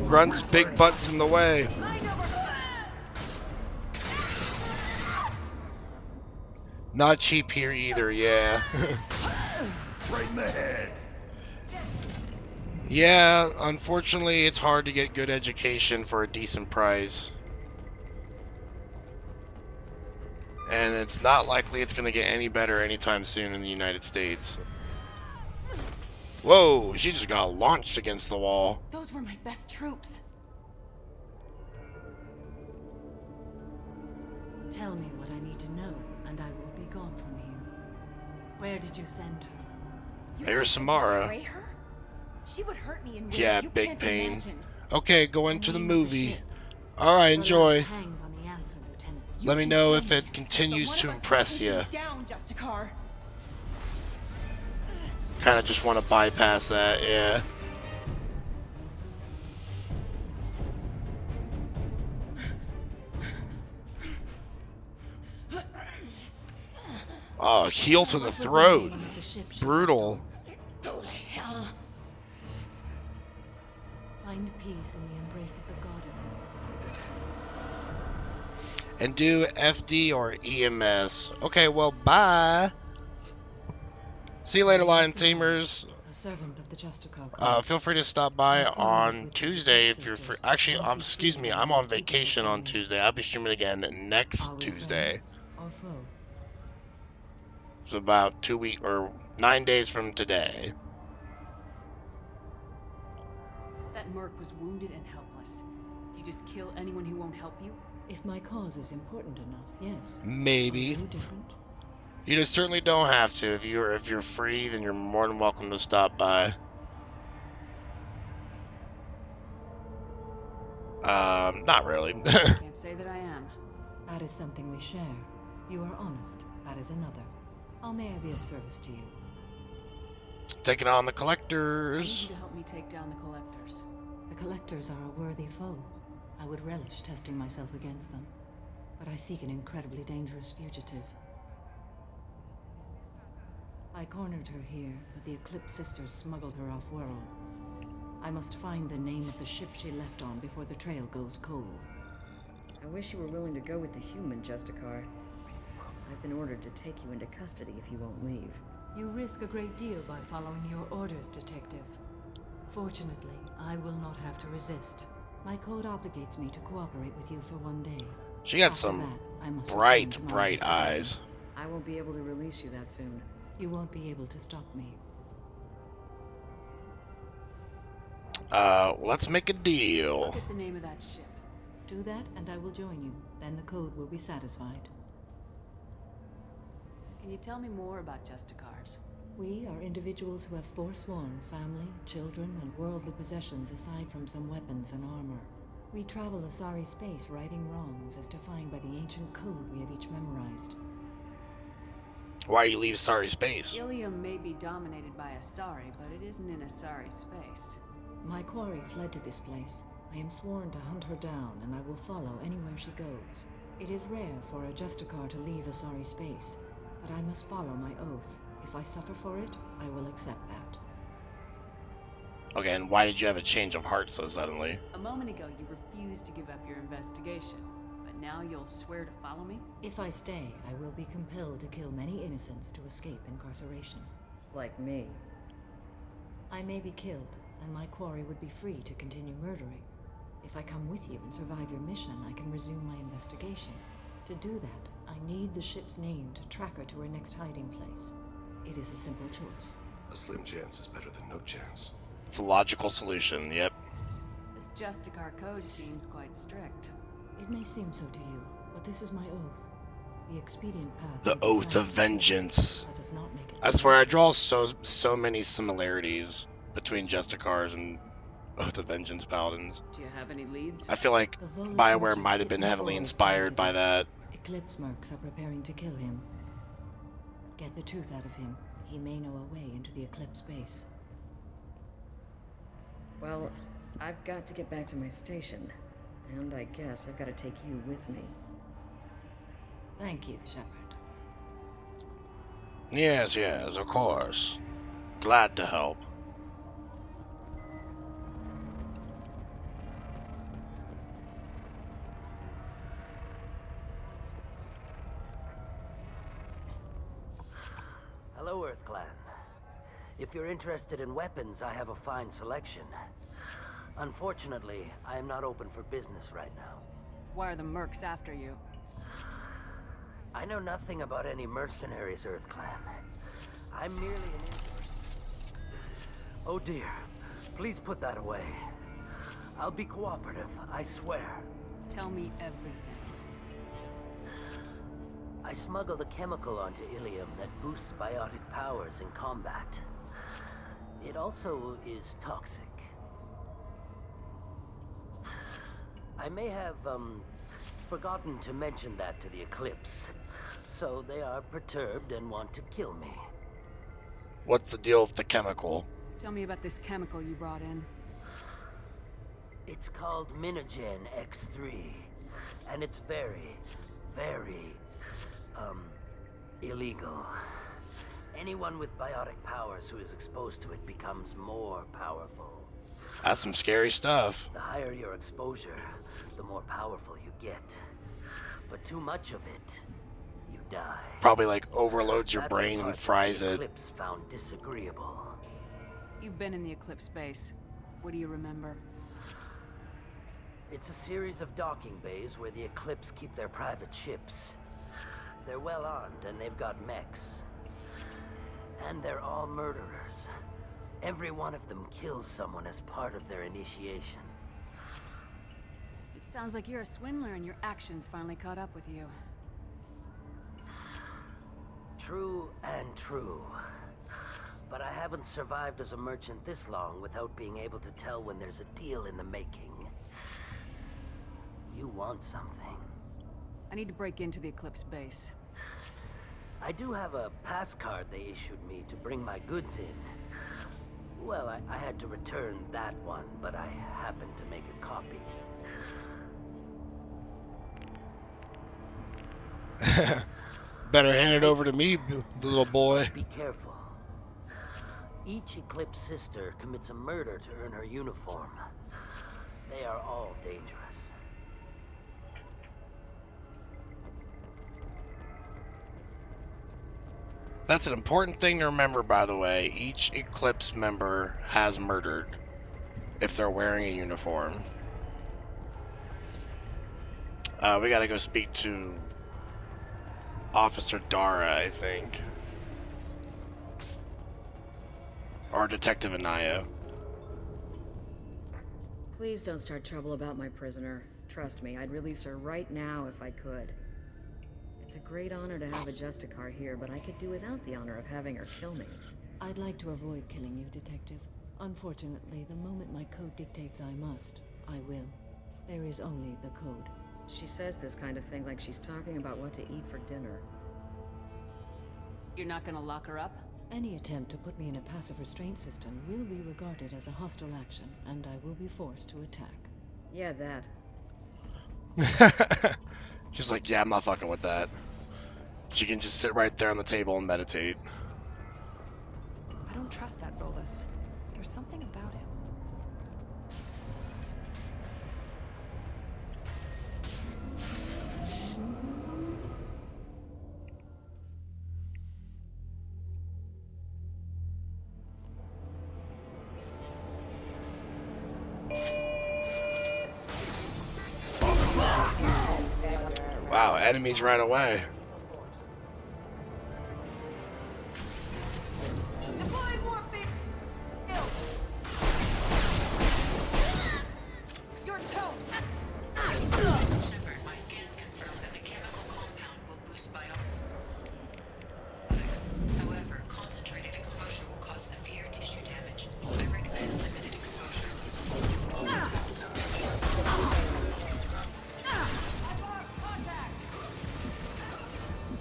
Grunts, big butts in the way. Not cheap here either, yeah. Right in the head. Yeah, unfortunately, it's hard to get good education for a decent price. And it's not likely it's going to get any better anytime soon in the United States. Whoa, she just got launched against the wall. Those were my best troops. Tell me what I need to know, and I will be gone from here. Where did you send her? There's Samara. Betray her? She would hurt me in ways Yeah, you big can't pain. imagine. Okay, go into the name of the movie. ship. Alright, Your enjoy. life hangs on the answer, Lieutenant. You Let me can know kill if me, it continues but to one of us impress will take you. Down, Justicar. Kind of just want to bypass that, yeah. Oh, heel to the throat. Brutal. Go to hell. Find peace in the embrace of the goddess. And do FD or EMS. Okay, well, bye. See you later, Lion Teamers. A servant of the Justicar. Feel free to stop by on Tuesday if you're free. Actually, excuse me, I'm on vacation on Tuesday. I'll be streaming again next Tuesday. Or foe. It's about 2 weeks or 9 days from today. That merc was wounded and helpless. Do you just kill anyone who won't help you? If my cause is important enough, yes. Maybe. You just certainly don't have to. If you're free, then you're more than welcome to stop by. Not really. Can't say that I am. That is something we share. You are honest. That is another. How may I be of service to you? Taking on the I need collectors. you to help me take down the collectors. The collectors are a worthy foe. I would relish testing myself against them. But I seek an incredibly dangerous fugitive. I cornered her here, but the Eclipse Sisters smuggled her off-world. I must find the name of the ship she left on before the trail goes cold. I wish you were willing to go with the human, Justicar. I've been ordered to take you into custody if you won't leave. You risk a great deal by following your orders, Detective. Fortunately, I will not have to resist. My code obligates me to cooperate with you for one day. She got After some that, I must bright, return to my bright investigation. eyes. I won't be able to release you that soon. You won't be able to stop me. Let's make a deal. I'll get the name of that ship. Do that, and I will join you. Then the code will be satisfied. Can you tell me more about Justicars? We are individuals who have forsworn family, children, and worldly possessions aside from some weapons and armor. We travel Asari space righting wrongs as defined by the ancient code we have each memorized. Why you leave Sorry Space? Ilium may be dominated by Asari, but it isn't in Asari space. My quarry fled to this place. I am sworn to hunt her down, and I will follow anywhere she goes. It is rare for a Justicar to leave Asari space, but I must follow my oath. If I suffer for it, I will accept that. Okay, and why did you have a change of heart so suddenly? A moment ago, you refused to give up your investigation, but now you'll swear to follow me? If I stay, I will be compelled to kill many innocents to escape incarceration. Like me. I may be killed, and my quarry would be free to continue murdering. If I come with you and survive your mission, I can resume my investigation. To do that, I need the ship's name to track her to her next hiding place. It is a simple choice. A slim chance is better than no chance. It's a logical solution, yep. This Justicar code seems quite strict. It may seem so to you, but this is my oath. The expedient path. The Oath of Vengeance. That does not make it. I swear I draw so many similarities between Justicars and Oath of Vengeance Paladins. Do you have any leads? I feel like BioWare might have been heavily inspired by that. Eclipse mercs are preparing to kill him. Get the truth out of him. He may know a way into the Eclipse base. Well, I've got to get back to my station. And I guess I've got to take you with me. Thank you, Shepard. Yes, yes, of course. Glad to help. Hello, Earth Clan. If you're interested in weapons, I have a fine selection. Unfortunately, I am not open for business right now. Why are the mercs after you? I know nothing about any mercenaries, Earth Clan. I'm merely an... Oh dear. Please put that away. I'll be cooperative, I swear. Tell me everything. I smuggled a chemical onto Ilium that boosts biotic powers in combat. It also is toxic. I may have, forgotten to mention that to the Eclipse. So they are perturbed and want to kill me. What's the deal with the chemical? Tell me about this chemical you brought in. It's called Minogen X3. And it's very, very, illegal. Anyone with biotic powers who is exposed to it becomes more powerful. That's some scary stuff. The higher your exposure, the more powerful you get. But too much of it, you die. Probably like overloads your That's brain the and part fries the it. Eclipse found disagreeable. You've been in the Eclipse base. What do you remember? It's a series of docking bays where the Eclipse keep their private ships. They're well armed and they've got mechs. And they're all murderers. Every one of them kills someone as part of their initiation. It sounds like you're a swindler and your actions finally caught up with you. True and true. But I haven't survived as a merchant this long without being able to tell when there's a deal in the making. You want something. I need to break into the Eclipse base. I do have a pass card they issued me to bring my goods in. Well, I had to return that one, but I happened to make a copy. Better hand it over to me, little boy. Be careful. Each Eclipse sister commits a murder to earn her uniform. They are all dangerous. That's an important thing to remember, by the way. Each Eclipse member has murdered if they're wearing a uniform. We gotta go speak to Officer Dara, I think. Or Detective Anaya. Please don't start trouble about my prisoner. Trust me, I'd release her right now if I could. It's a great honor to have a Justicar here, but I could do without the honor of having her kill me. I'd like to avoid killing you, Detective. Unfortunately, the moment my code dictates I must, I will. There is only the code. She says this kind of thing like she's talking about what to eat for dinner. You're not gonna lock her up? Any attempt to put me in a passive restraint system will be regarded as a hostile action, and I will be forced to attack. Yeah, that. She's like, yeah, I'm not fucking with that. She can just sit right there on the table and meditate. I don't trust that Volus. There's something about him. Wow, enemies right away. Your toes! Shepard, my scans confirm that the chemical compound will boost biotics. However, concentrated exposure will cause severe tissue damage. I recommend limited exposure.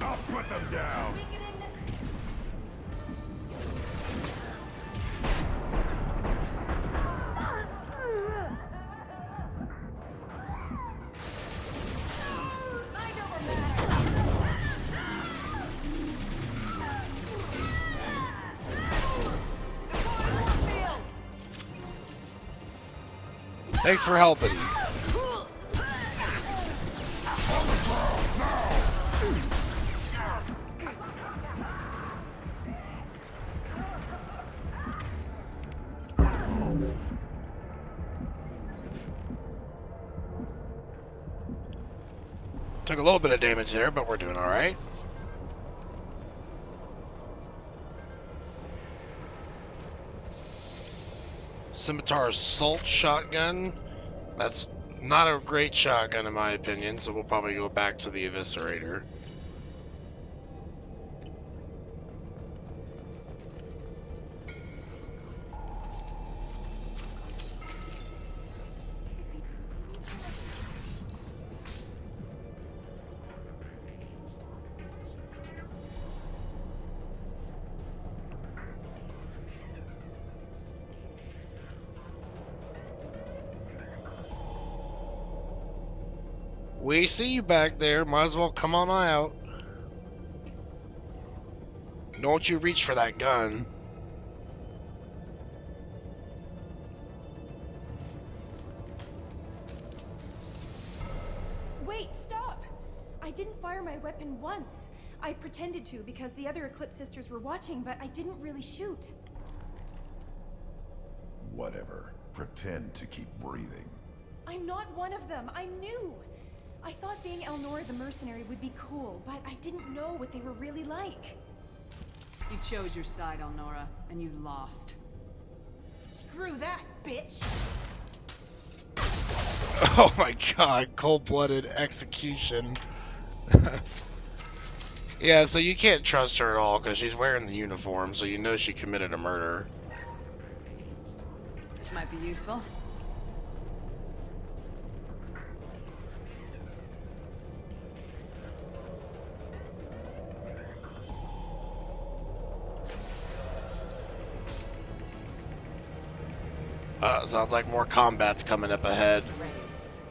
I'll put them down. Thanks for helping. Took a little bit of damage there, but we're doing alright. Scimitar Assault Shotgun. That's not a great shotgun in my opinion, so we'll probably go back to the Eviscerator. We see you back there. Might as well come on out. Don't you reach for that gun. Wait, stop! I didn't fire my weapon once. I pretended to because the other Eclipse sisters were watching, but I didn't really shoot. Whatever. Pretend to keep breathing. I'm not one of them. I'm new. I thought being Elnora the mercenary would be cool, but I didn't know what they were really like. You chose your side, Elnora, and you lost. Screw that, bitch! Oh my god, cold-blooded execution. Yeah, so you can't trust her at all because she's wearing the uniform, so you know she committed a murder. This might be useful. Sounds like more combat's coming up ahead.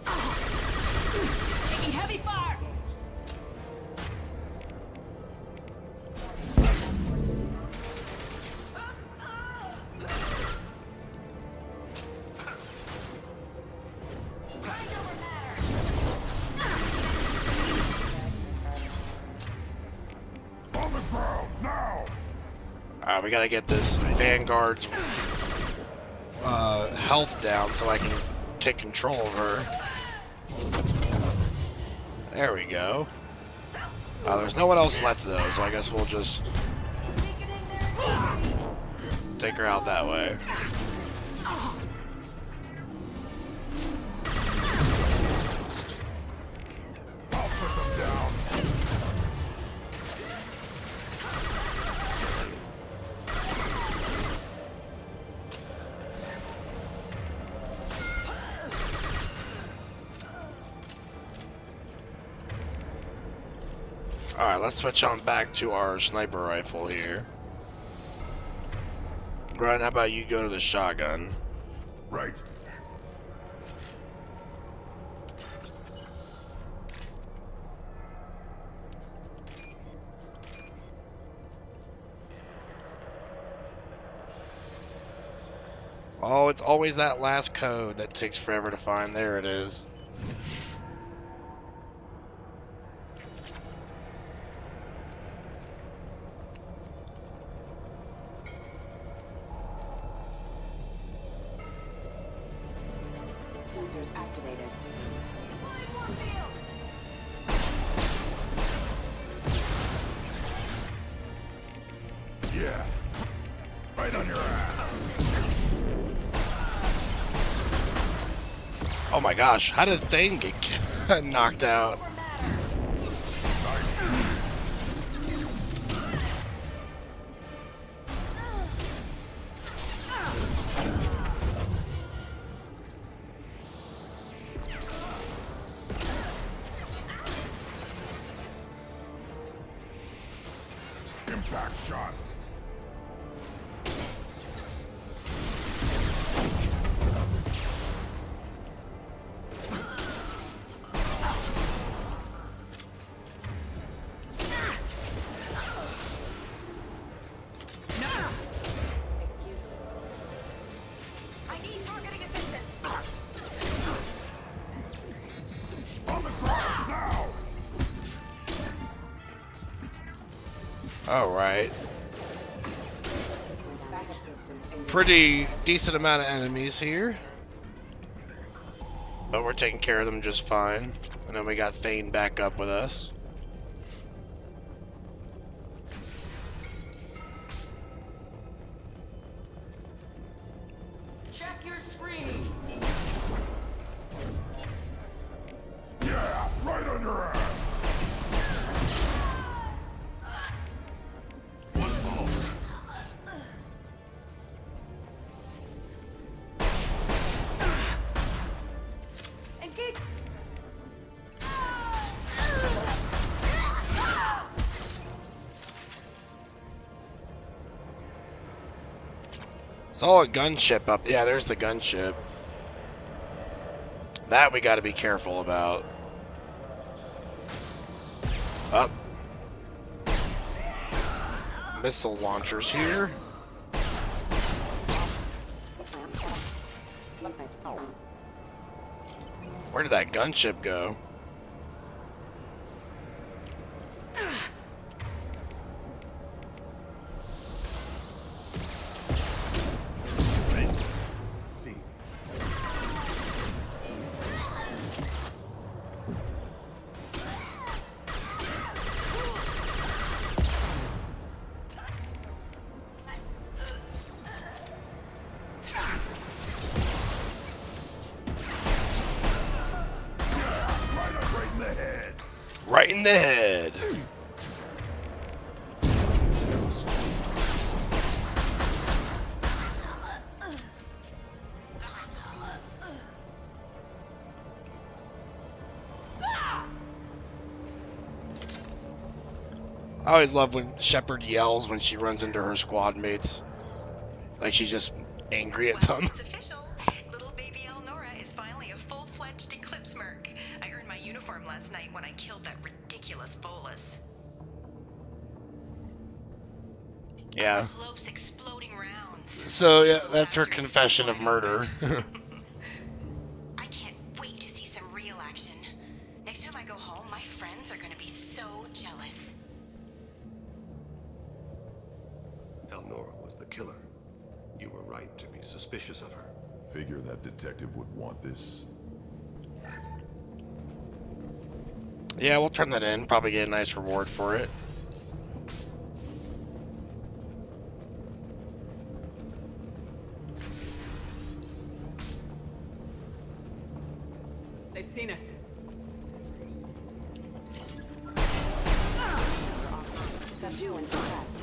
Taking heavy fire! On the ground, now! Alright, we gotta get this Vanguard's health down so I can take control of her. There we go. There's no one else left though, so I guess we'll just take her out that way. I'll put them down. Alright, let's switch on back to our sniper rifle here. Brian, how about you go to the shotgun? Right. Oh, it's always that last code that takes forever to find. There it is. Sensors activated. Yeah. Right on your ass. Oh my gosh, how did Thane get knocked out? Impact shot. I need targeting assistance. On the ground, now! Alright. Pretty decent amount of enemies here. But we're taking care of them just fine. And then we got Thane back up with us. Check your screen! Yeah, right on your ass! Engage! Saw a gunship up. Yeah, there's the gunship. That we got to be careful about. Up. Missile launchers here. Where did that gunship go? Right in the head. I always love when Shepard yells when she runs into her squad mates. Like she's just angry at them. It's official. Little baby Elnora is finally a full-fledged Eclipse merc. I earned my uniform last night when I killed that ridiculous bolus. Yeah. Close exploding rounds. So yeah, that's her confession of murder. I can't wait to see some real action. Next time I go home, my friends are gonna be so jealous. Elnora was the killer. You were right to be suspicious of her. Figure that detective would want this. Yeah, we'll turn that in. Probably get a nice reward for it. They've seen us. Subdue and suppress.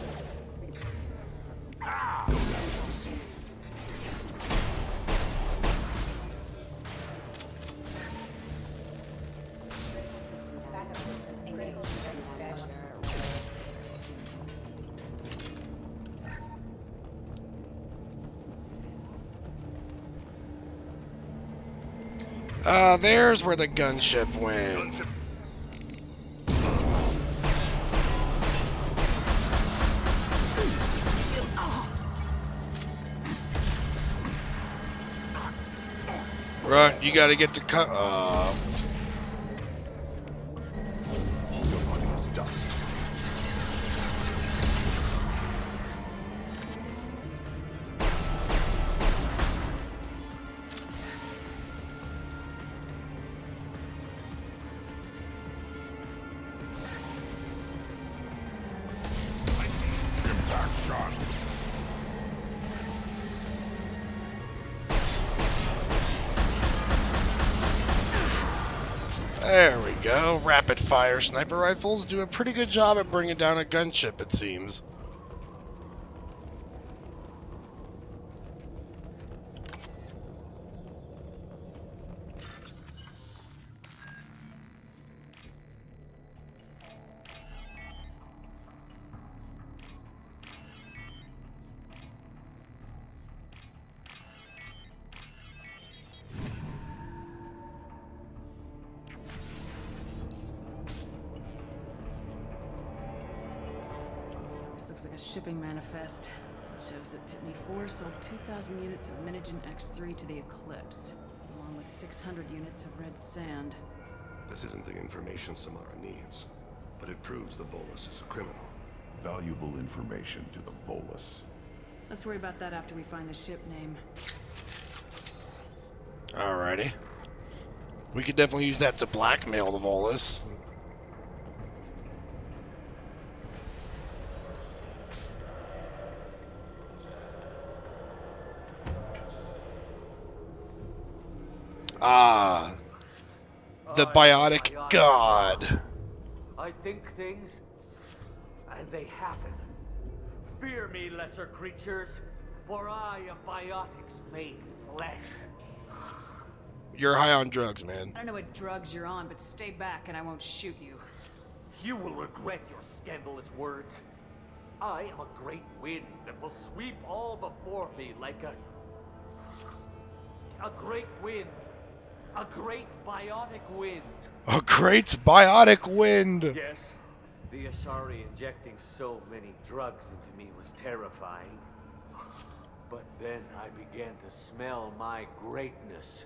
There's where the gunship went. Right, you gotta get to cut. Dust. Impact shot. There we go. Rapid fire sniper rifles do a pretty good job at bringing down a gunship, it seems. This looks like a shipping manifest. It shows that Pitney 4 sold 2,000 units of Minigen X3 to the Eclipse, along with 600 units of red sand. This isn't the information Samara needs, but it proves the Volus is a criminal. Valuable information to the Volus. Let's worry about that after we find the ship name. Alrighty. We could definitely use that to blackmail the Volus. Ah, the biotic god. I think things, and they happen. Fear me, lesser creatures, for I am biotics made flesh. You're high on drugs, man. I don't know what drugs you're on, but stay back and I won't shoot you. You will regret your scandalous words. I am a great wind that will sweep all before me like a great wind. A great biotic wind. A great biotic wind. Yes, the Asari injecting so many drugs into me was terrifying. But then I began to smell my greatness.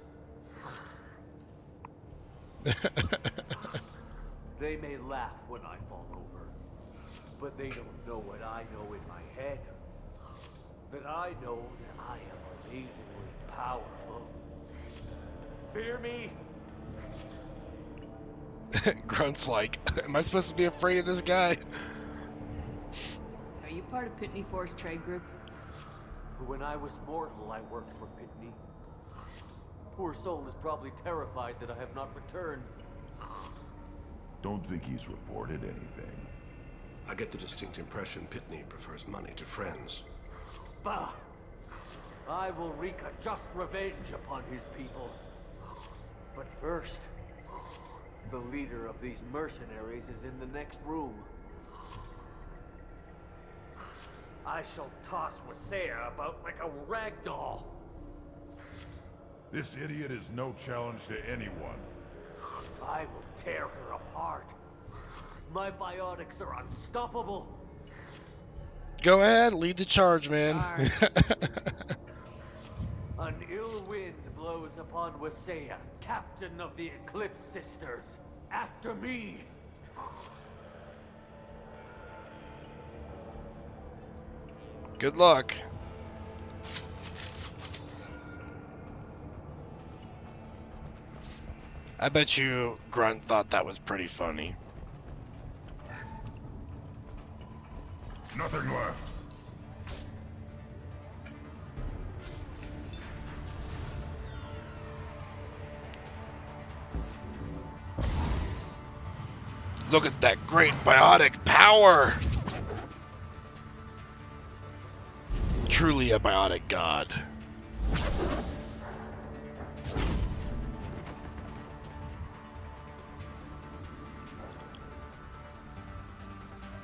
They may laugh when I fall over, but they don't know what I know in my head. That I know that I am amazingly powerful. Fear me? Grunt's like, am I supposed to be afraid of this guy? Are you part of Pitney Force Trade Group? When I was mortal, I worked for Pitney. Poor soul is probably terrified that I have not returned. Don't think he's reported anything. I get the distinct impression Pitney prefers money to friends. Bah! I will wreak a just revenge upon his people. But first, the leader of these mercenaries is in the next room. I shall toss Wasea about like a rag doll. This idiot is no challenge to anyone. I will tear her apart. My biotics are unstoppable. Go ahead, lead the charge, man. An ill wind blows upon Wasea, captain of the Eclipse Sisters. After me! Good luck. I bet you Grunt thought that was pretty funny. Nothing left. Look at that great biotic power! Truly a biotic god.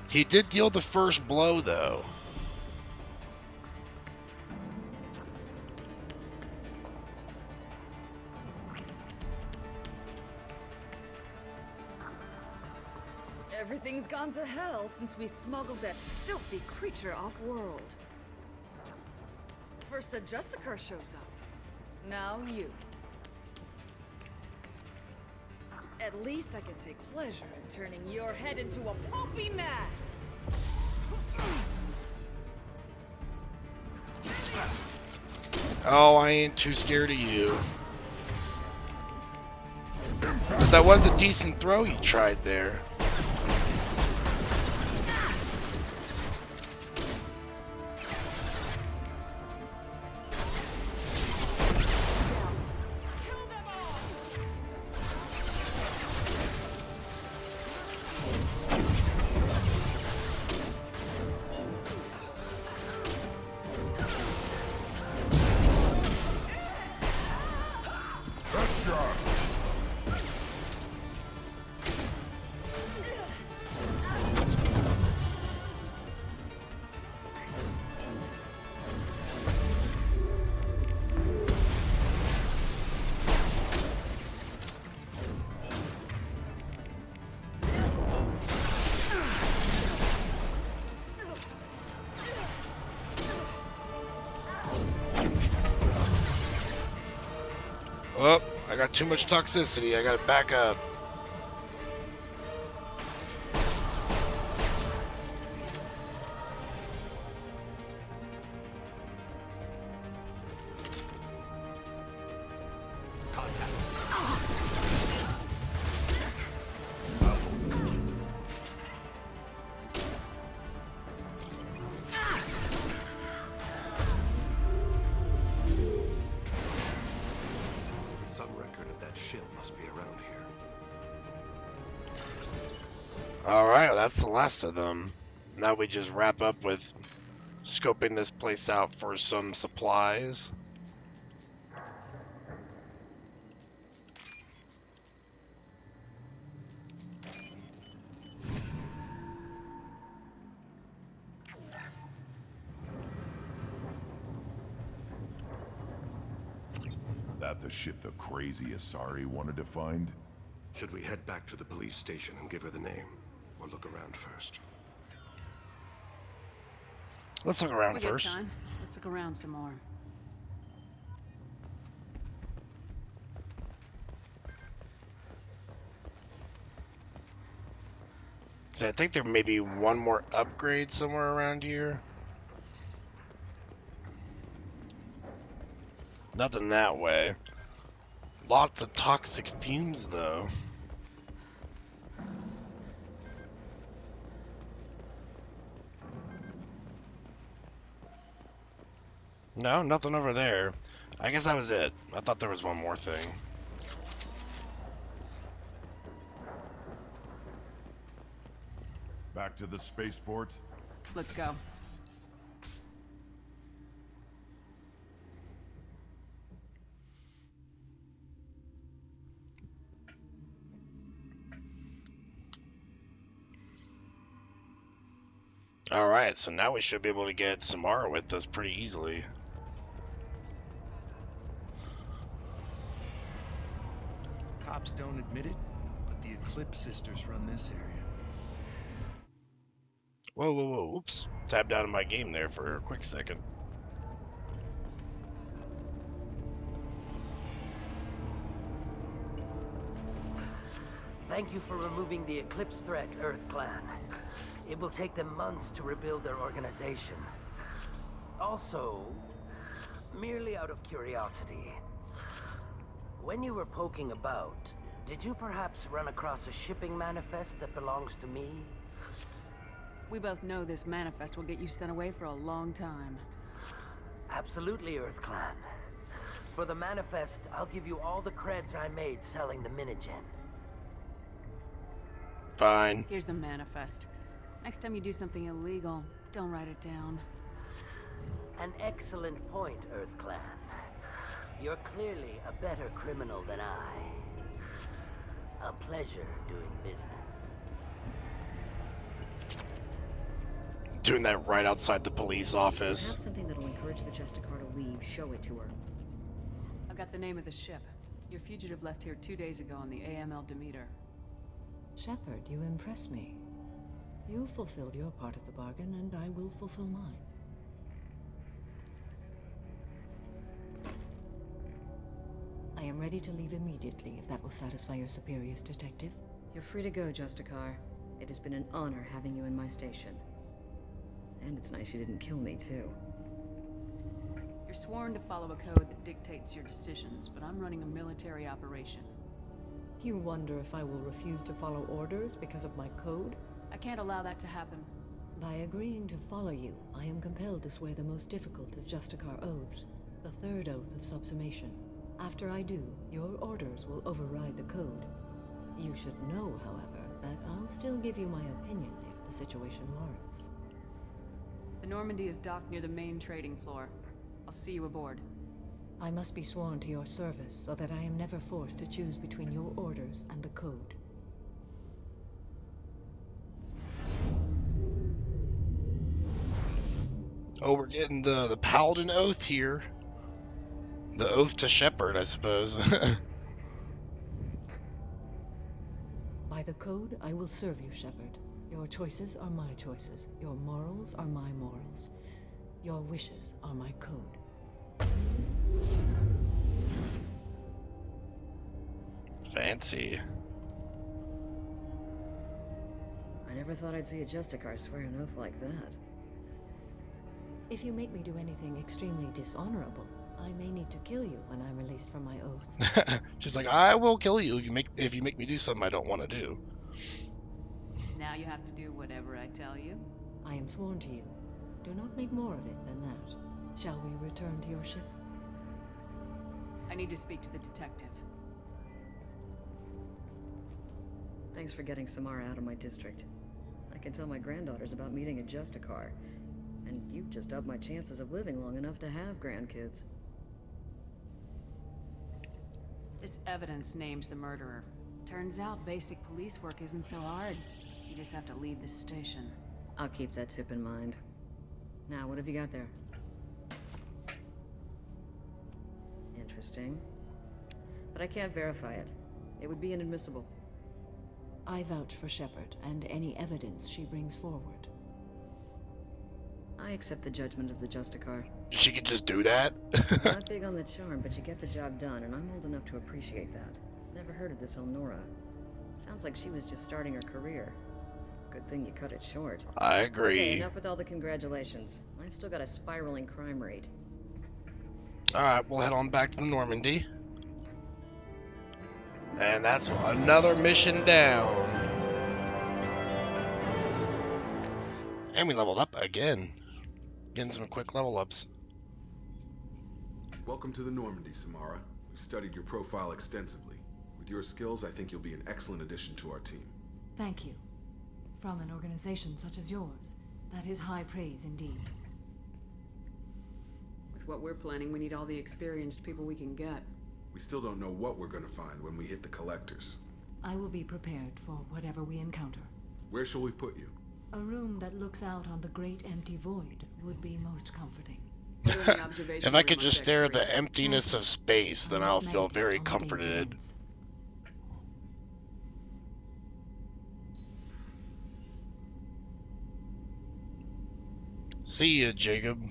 He did deal the first blow, though. Everything's gone to hell since we smuggled that filthy creature off-world. First a Justicar shows up. Now you. At least I can take pleasure in turning your head into a pulpy mass. Oh, I ain't too scared of you. But that was a decent throw you tried there. Oh, I got too much toxicity. I gotta back up. That ship must be around here. Alright, that's the last of them. Now we just wrap up with scoping this place out for some supplies. That the ship the crazy Asari wanted to find? Should we head back to the police station and give her the name? Or look around first? Let's look around We first. got time. Let's look around some more. So I think there may be one more upgrade somewhere around here. Nothing that way. Lots of toxic fumes, though. No, nothing over there. I guess that was it. I thought there was one more thing. Back to the spaceport? Let's go. Alright, so now we should be able to get Samara with us pretty easily. Cops don't admit it, but the Eclipse sisters run this area. Whoa, whoa, whoa, oops. Tabbed out of my game there for a quick second. Thank you for removing the Eclipse threat, Earth Clan. It will take them months to rebuild their organization. Also, merely out of curiosity, when you were poking about, did you perhaps run across a shipping manifest that belongs to me? We both know this manifest will get you sent away for a long time. Absolutely, Earth Clan. For the manifest, I'll give you all the creds I made selling the Minigen. Fine. Here's the manifest. Next time you do something illegal, don't write it down. An excellent point, Earth Clan. You're clearly a better criminal than I. A pleasure doing business. Doing that right outside the police If you office. have something that'll encourage the Justicar to leave, show it to her. I got the name of the ship. Your fugitive left here 2 days ago on the AML Demeter. Shepard, you impress me. You fulfilled your part of the bargain, and I will fulfill mine. I am ready to leave immediately, if that will satisfy your superiors, Detective. You're free to go, Justicar. It has been an honor having you in my station. And it's nice you didn't kill me, too. You're sworn to follow a code that dictates your decisions, but I'm running a military operation. You wonder if I will refuse to follow orders because of my code? I can't allow that to happen. By agreeing to follow you, I am compelled to swear the most difficult of Justicar oaths, the third oath of subsumation. After I do, your orders will override the code. You should know, however, that I'll still give you my opinion if the situation warrants. The Normandy is docked near the main trading floor. I'll see you aboard. I must be sworn to your service so that I am never forced to choose between your orders and the code. Oh, we're getting the Paladin Oath here. The Oath to Shepard, I suppose. By the code, I will serve you, Shepard. Your choices are my choices. Your morals are my morals. Your wishes are my code. Fancy. I never thought I'd see a Justicar swear an oath like that. If you make me do anything extremely dishonorable, I may need to kill you when I'm released from my oath. She's like, I will kill you if you make me do something I don't want to do. Now you have to do whatever I tell you. I am sworn to you. Do not make more of it than that. Shall we return to your ship? I need to speak to the detective. Thanks for getting Samara out of my district. I can tell my granddaughters about meeting a Justicar, and you've just upped my chances of living long enough to have grandkids. This evidence names the murderer. Turns out basic police work isn't so hard. You just have to leave the station. I'll keep that tip in mind. Now, what have you got there? Interesting. But I can't verify it. It would be inadmissible. I vouch for Shepard and any evidence she brings forward. I accept the judgment of the Justicar. She could just do that? Not big on the charm, but you get the job done, and I'm old enough to appreciate that. Never heard of this Elnora. Sounds like she was just starting her career. Good thing you cut it short. I agree. Okay, enough with all the congratulations. I've still got a spiraling crime rate. Alright, we'll head on back to the Normandy. And that's another mission down. And we leveled up again. Getting some quick level ups. Welcome to the Normandy, Samara. We've studied your profile extensively. With your skills, I think you'll be an excellent addition to our team. Thank you. From an organization such as yours, that is high praise indeed. With what we're planning, we need all the experienced people we can get. We still don't know what we're going to find when we hit the collectors. I will be prepared for whatever we encounter. Where shall we put you? A room that looks out on the great empty void would be most comforting. If I could just stare at the emptiness of space, then I'll feel very comforted. See ya, Jacob.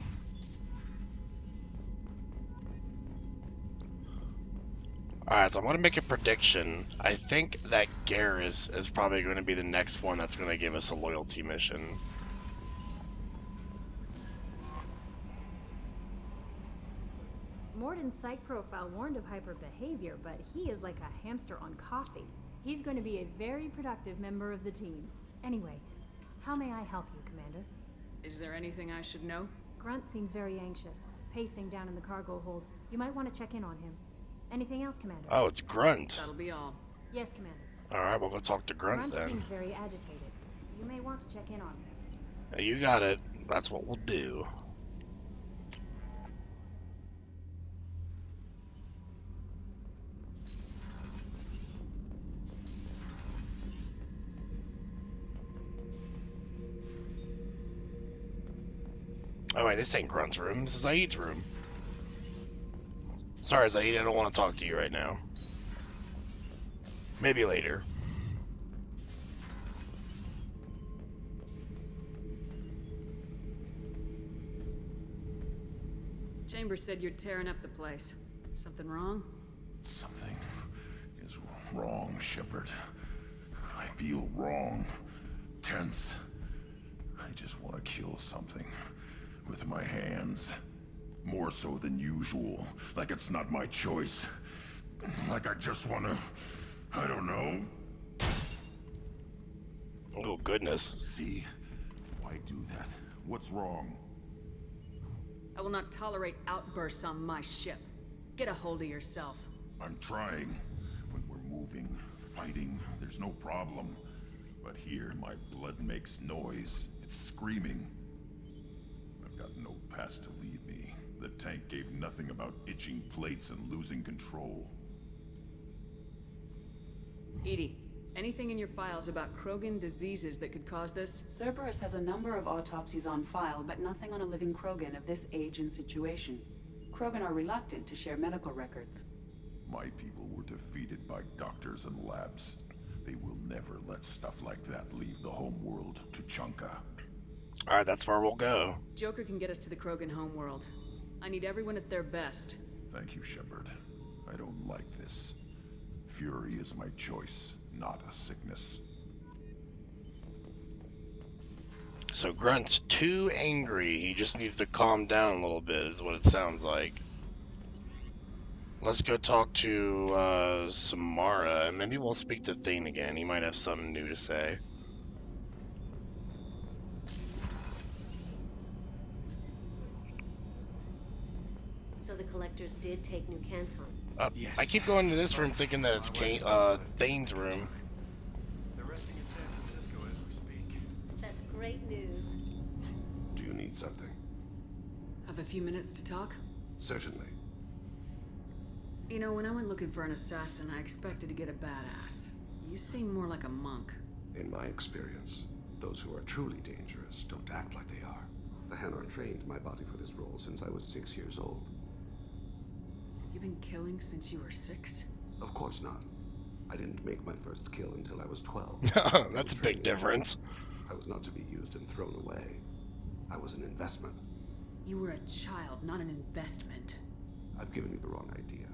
Alright, so I'm going to make a prediction. I think that Garrus is probably going to be the next one that's going to give us a loyalty mission. Morden's psych profile warned of hyper behavior, but he is like a hamster on coffee. He's going to be a very productive member of the team. Anyway, how may I help you, Commander? Is there anything I should know? Grunt seems very anxious, pacing down in the cargo hold. You might want to check in on him. Anything else, Commander? Oh, it's Grunt. That'll be all. Yes, Commander. Alright, we'll go talk to Grunt then. Seems very agitated. You may want to check in on him. You got it. That's what we'll do. Oh wait, this ain't Grunt's room. This is Zaid's room. Sorry, Zaid, I don't want to talk to you right now. Maybe later. Chambers said you're tearing up the place. Something wrong? Something is wrong, Shepard. I feel wrong. Tense. I just want to kill something. With my hands. More so than usual. Like it's not my choice. Like I just want to... I don't know. Oh, goodness. See? Why do that? What's wrong? I will not tolerate outbursts on my ship. Get a hold of yourself. I'm trying. When we're moving, fighting, there's no problem. But here, my blood makes noise. It's screaming. I've got no past to lead me. The tank gave nothing about itching plates and losing control. Edie, anything in your files about Krogan diseases that could cause this? Cerberus has a number of autopsies on file, but nothing on a living Krogan of this age and situation. Krogan are reluctant to share medical records. My people were defeated by doctors and labs. They will never let stuff like that leave the homeworld to Chunka. Alright, that's where we'll go. Joker can get us to the Krogan homeworld. I need everyone at their best. Thank you, Shepard. I don't like this. Fury is my choice, not a sickness. So Grunt's too angry. He just needs to calm down a little bit, is what it sounds like. Let's go talk to Samara, and maybe we'll speak to Thane again. He might have something new to say. So the collectors did take New Canton. Yes. I keep going to this room thinking that it's Thane's room. great news. Do you need something? Have a few minutes to talk? Certainly. You know, when I went looking for an assassin, I expected to get a badass. You seem more like a monk. In my experience, those who are truly dangerous don't act like they are. The Hanar trained my body for this role since I was 6 years old. You've been killing since you were 6? Of course not. I didn't make my first kill until I was 12. That's a big difference. I was not to be used and thrown away. I was an investment. You were a child, not an investment. I've given you the wrong idea.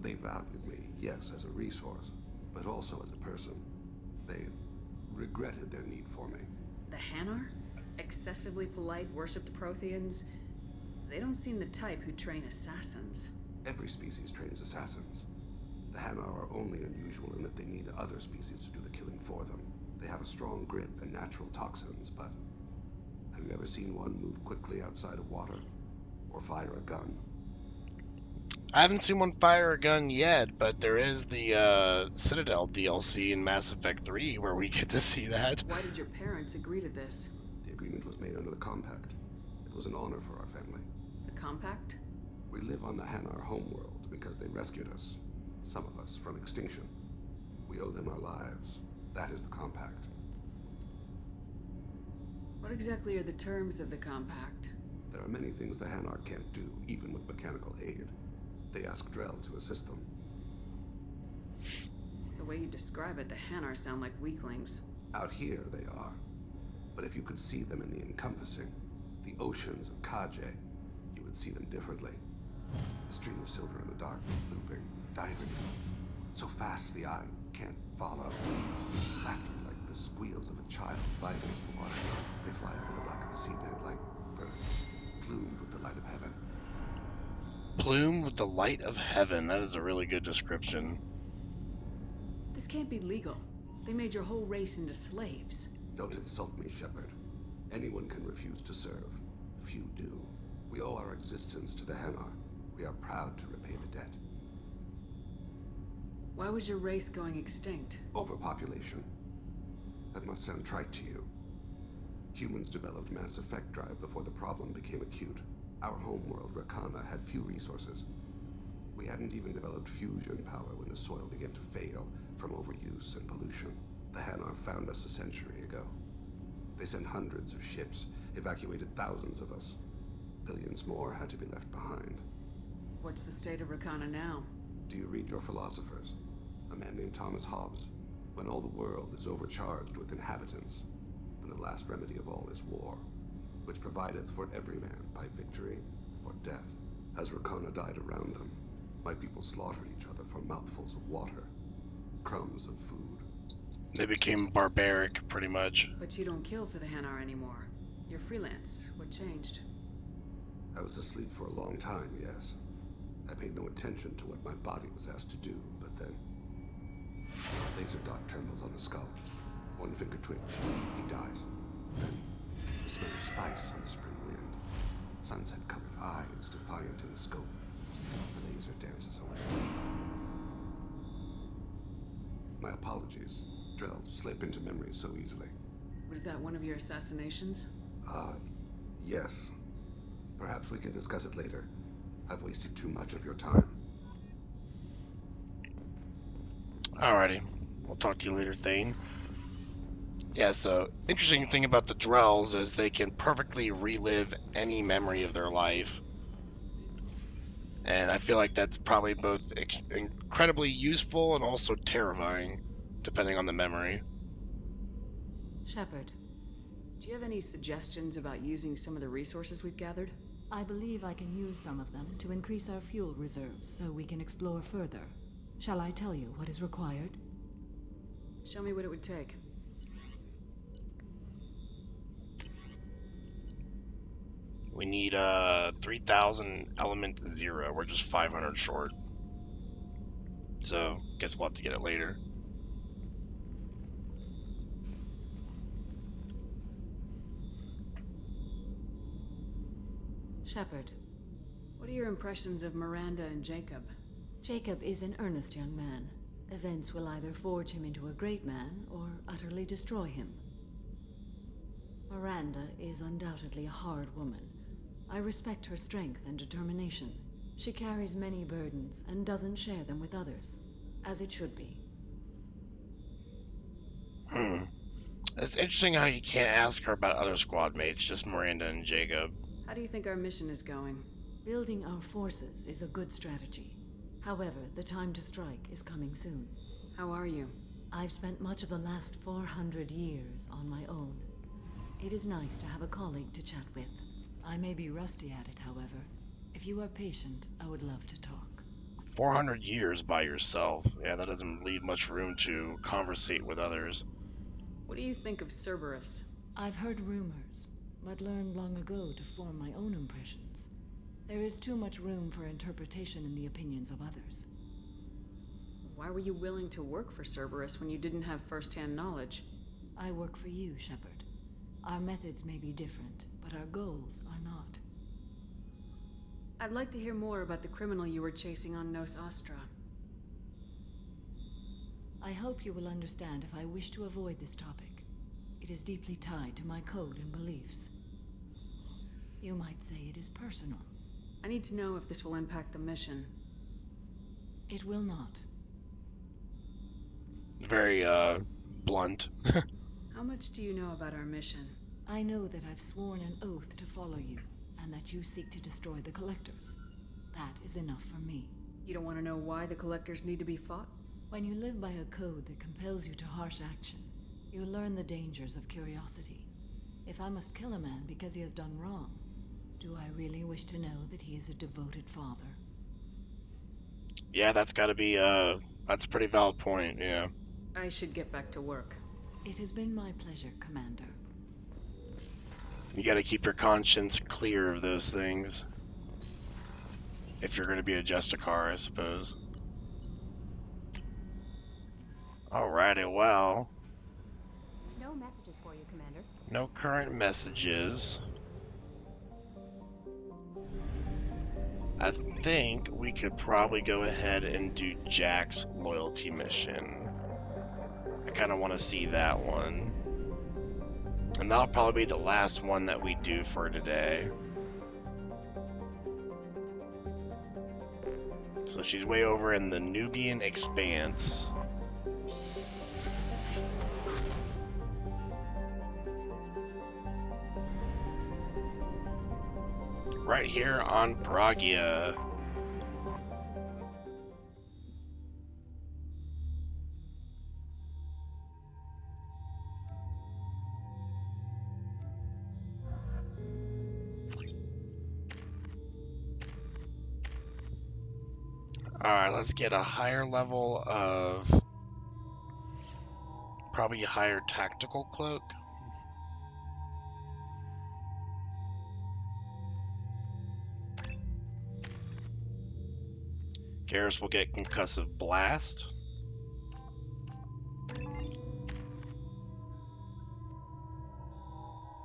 They valued me, yes, as a resource, but also as a person. They regretted their need for me. The Hanar? Excessively polite, worship the Protheans? They don't seem the type who train assassins. Every species trains assassins. The Hanar are only unusual in that they need other species to do the killing for them. They have a strong grip and natural toxins, but have you ever seen one move quickly outside of water? Or fire a gun? I haven't seen one fire a gun yet, but there is the Citadel DLC in Mass Effect 3 where we get to see that. Why did your parents agree to this? The agreement was made under the Compact. It was an honor for our family. The Compact? We live on the Hanar homeworld because they rescued us, some of us, from extinction. We owe them our lives. That is the Compact. What exactly are the terms of the Compact? There are many things the Hanar can't do, even with mechanical aid. They ask Drell to assist them. The way you describe it, the Hanar sound like weaklings. Out here, they are. But if you could see them in the encompassing, the oceans of Kaje, you would see them differently. A stream of silver in the dark, looping, diving. So fast the eye can't follow. Laughter like the squeals of a child vibrates the water. They fly over the back of the seabed like birds, plumed with the light of heaven. Plume with the light of heaven. That is a really good description. This can't be legal. They made your whole race into slaves. Don't insult me, Shepard. Anyone can refuse to serve. Few do. We owe our existence to the Hanar. We are proud to repay the debt. Why was your race going extinct? Overpopulation. That must sound trite to you. Humans developed mass effect drive before the problem became acute. Our homeworld, Rakana, had few resources. We hadn't even developed fusion power when the soil began to fail from overuse and pollution. The Hanar found us a century ago. They sent hundreds of ships, evacuated thousands of us. Billions more had to be left behind. What's the state of Rakana now? Do you read your philosophers? A man named Thomas Hobbes. When all the world is overcharged with inhabitants, then the last remedy of all is war, which provideth for every man by victory or death. As Rakana died around them, my people slaughtered each other for mouthfuls of water, crumbs of food. They became barbaric, pretty much. But you don't kill for the Hanar anymore. You're freelance. What changed? I was asleep for a long time, yes. I paid no attention to what my body was asked to do, but then... a laser dot trembles on the skull. One finger twitch. He dies. Then, the smell of spice on the spring wind. Sunset-colored eyes defiant in the scope. The laser dances away. My apologies. Drell slip into memory so easily. Was that one of your assassinations? Yes. Perhaps we can discuss it later. I've wasted too much of your time. Alrighty. We'll talk to you later, Thane. Yeah, so, interesting thing about the Drells is they can perfectly relive any memory of their life. And I feel like that's probably both incredibly useful and also terrifying, depending on the memory. Shepard, do you have any suggestions about using some of the resources we've gathered? I believe I can use some of them to increase our fuel reserves so we can explore further. Shall I tell you what is required? Show me what it would take. We need 3,000 element 0. We're just 500 short. So, guess we'll have to get it later. Shepard. What are your impressions of Miranda and Jacob? Jacob is an earnest young man. Events will either forge him into a great man or utterly destroy him. Miranda is undoubtedly a hard woman. I respect her strength and determination. She carries many burdens and doesn't share them with others, as it should be. It's interesting how you can't ask her about other squad mates, just Miranda and Jacob. How do you think our mission is going? Building our forces is a good strategy. However, the time to strike is coming soon. How are you? I've spent much of the last 400 years on my own. It is nice to have a colleague to chat with. I may be rusty at it, however. If you are patient, I would love to talk. 400 years by yourself. Yeah, that doesn't leave much room to conversate with others. What do you think of Cerberus? I've heard rumors, but learned long ago to form my own impressions. There is too much room for interpretation in the opinions of others. Why were you willing to work for Cerberus when you didn't have first-hand knowledge? I work for you, Shepard. Our methods may be different, but our goals are not. I'd like to hear more about the criminal you were chasing on Nos Astra. I hope you will understand if I wish to avoid this topic. It is deeply tied to my code and beliefs. You might say it is personal. I need to know if this will impact the mission. It will not. Very, blunt. How much do you know about our mission? I know that I've sworn an oath to follow you, and that you seek to destroy the Collectors. That is enough for me. You don't want to know why the Collectors need to be fought? When you live by a code that compels you to harsh action, you learn the dangers of curiosity. If I must kill a man because he has done wrong, do I really wish to know that he is a devoted father? Yeah, that's gotta be, that's a pretty valid point, yeah. I should get back to work. It has been my pleasure, Commander. You gotta keep your conscience clear of those things. If you're gonna be a Justicar, I suppose. Alrighty, well. No messages for you, Commander. No current messages. I think we could probably go ahead and do Jack's loyalty mission. I kind of want to see that one. And that'll probably be the last one that we do for today. So she's way over in the Nubian Expanse. Right here on Pragia. Alright, let's get a higher level of probably a higher tactical cloak. Garrus will get concussive blast.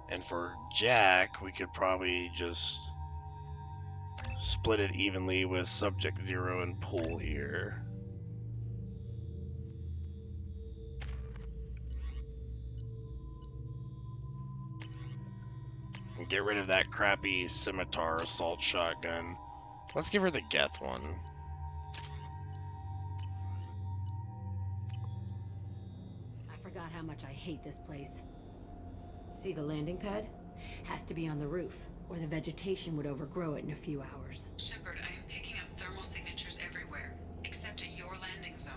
And for Jack, we could probably just split it evenly with Subject 0 and Pool here. And get rid of that crappy Scimitar assault shotgun. Let's give her the Geth one. I forgot how much I hate this place. See the landing pad? Has to be on the roof, or the vegetation would overgrow it in a few hours. Shepard, I am picking up thermal signatures everywhere, except at your landing zone.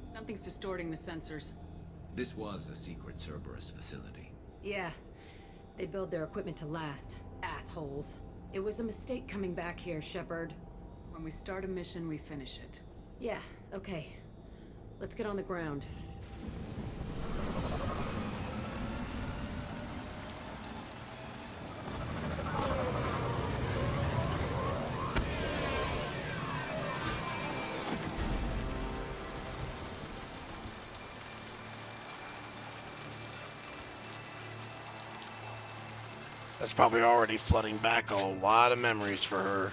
Something's distorting the sensors. This was a secret Cerberus facility. Yeah, they build their equipment to last. Assholes. It was a mistake coming back here, Shepard. When we start a mission, we finish it. Yeah, okay. Let's get on the ground. That's probably already flooding back a lot of memories for her.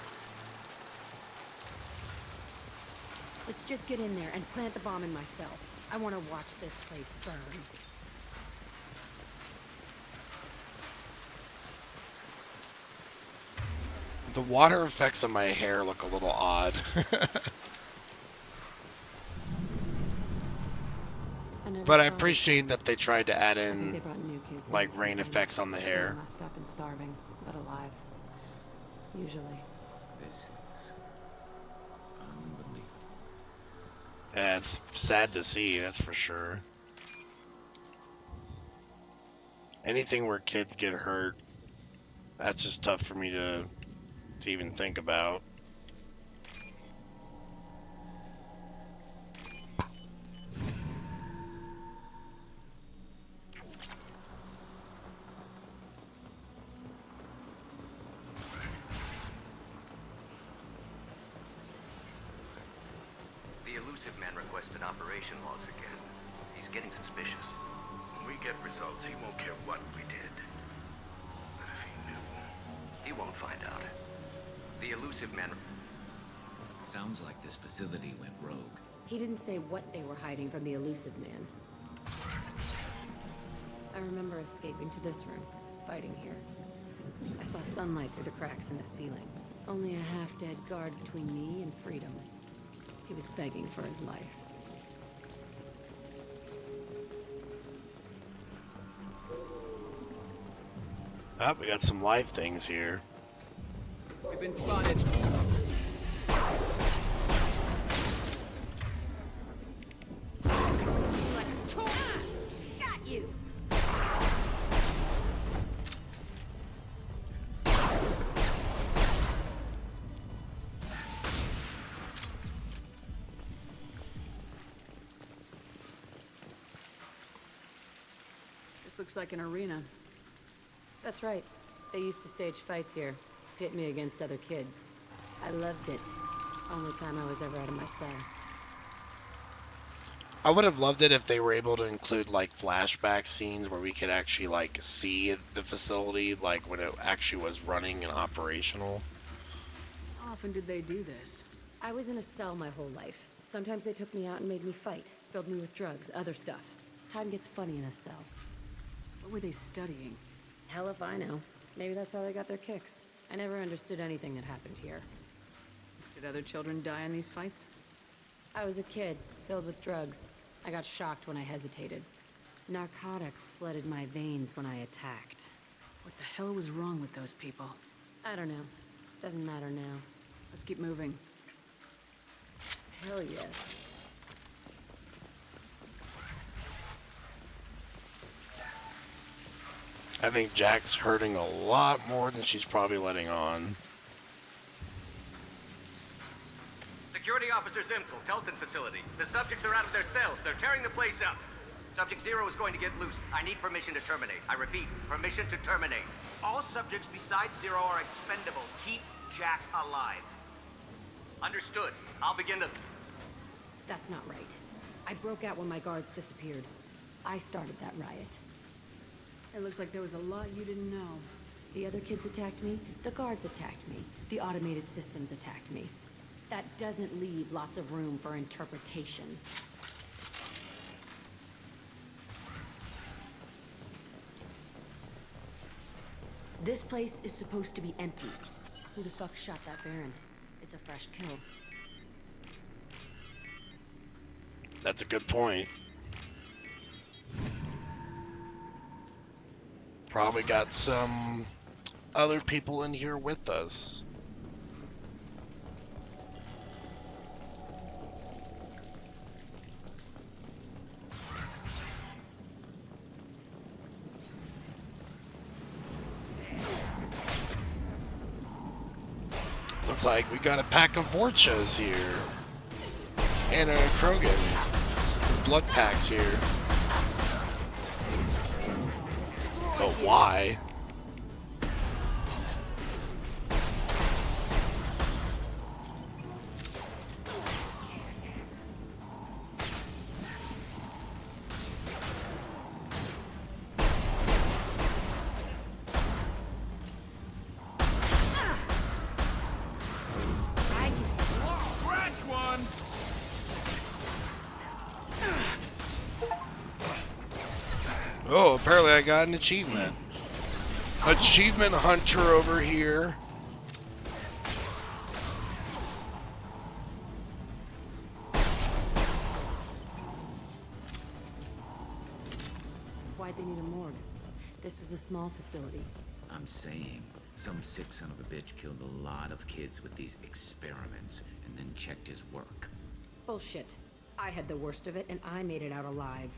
Let's just get in there and plant the bomb in myself. I want to watch this place burn. The water effects on my hair look a little odd. But I appreciate that they tried to add in like rain effects on the hair. Messed up and starving, but alive. Usually. This is unbelievable. Yeah, it's sad to see, that's for sure. Anything where kids get hurt, that's just tough for me to even think about. The elusive man requested operation logs again. He's getting suspicious. When we get results, he won't care what we did. But if he knew, he won't find out. The elusive man... Sounds like this facility went rogue. He didn't say what they were hiding from the elusive man. I remember escaping to this room, fighting here. I saw sunlight through the cracks in the ceiling. Only a half-dead guard between me and freedom. He was begging for his life. Oh, we got some live things here. We've been spotted. Got you! This looks like an arena. That's right. They used to stage fights here. Pit me against other kids. I loved it. Only time I was ever out of my cell. I would have loved it if they were able to include like flashback scenes where we could actually like see the facility like when it actually was running and operational. How often did they do this? I was in a cell my whole life. Sometimes they took me out and made me fight. Filled me with drugs, other stuff. Time gets funny in a cell. What were they studying? Hell if I know. Maybe that's how they got their kicks. I never understood anything that happened here. Did other children die in these fights? I was a kid, filled with drugs. I got shocked when I hesitated. Narcotics flooded my veins when I attacked. What the hell was wrong with those people? I don't know. Doesn't matter now. Let's keep moving. Hell yes. I think Jack's hurting a lot more than she's probably letting on. Security Officer Zimkel, Telton facility. The subjects are out of their cells. They're tearing the place up. Subject Zero is going to get loose. I need permission to terminate. I repeat, permission to terminate. All subjects besides Zero are expendable. Keep Jack alive. Understood. I'll begin to... That's not right. I broke out when my guards disappeared. I started that riot. It looks like there was a lot you didn't know. The other kids attacked me. The guards attacked me. The automated systems attacked me. That doesn't leave lots of room for interpretation. This place is supposed to be empty. Who the fuck shot that Baron? It's a fresh kill. That's a good point. Probably got some other people in here with us. Looks like we got a pack of Vorchas here. And a Krogan. Blood packs here. But why? Oh, apparently I got an achievement. Achievement hunter over here. Why'd they need a morgue? This was a small facility. I'm saying, some sick son of a bitch killed a lot of kids with these experiments and then checked his work. Bullshit. I had the worst of it, and I made it out alive.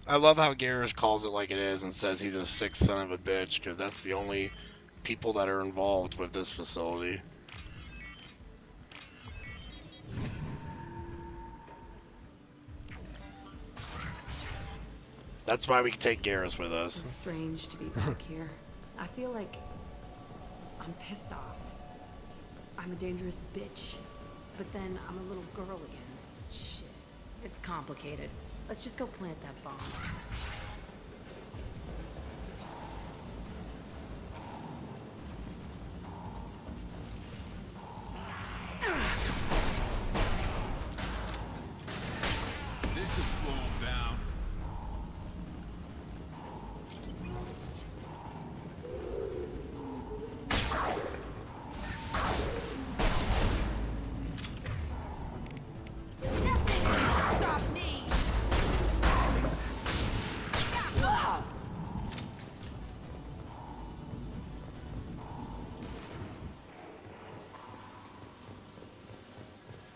I love how Garrus calls it like it is and says he's a sick son of a bitch, because that's the only people that are involved with this facility. That's why we can take Garrus with us. It's strange to be back here. I feel like I'm pissed off. I'm a dangerous bitch. But then I'm a little girl again. Shit. It's complicated. Let's just go plant that bomb. This is blown down. Stop me!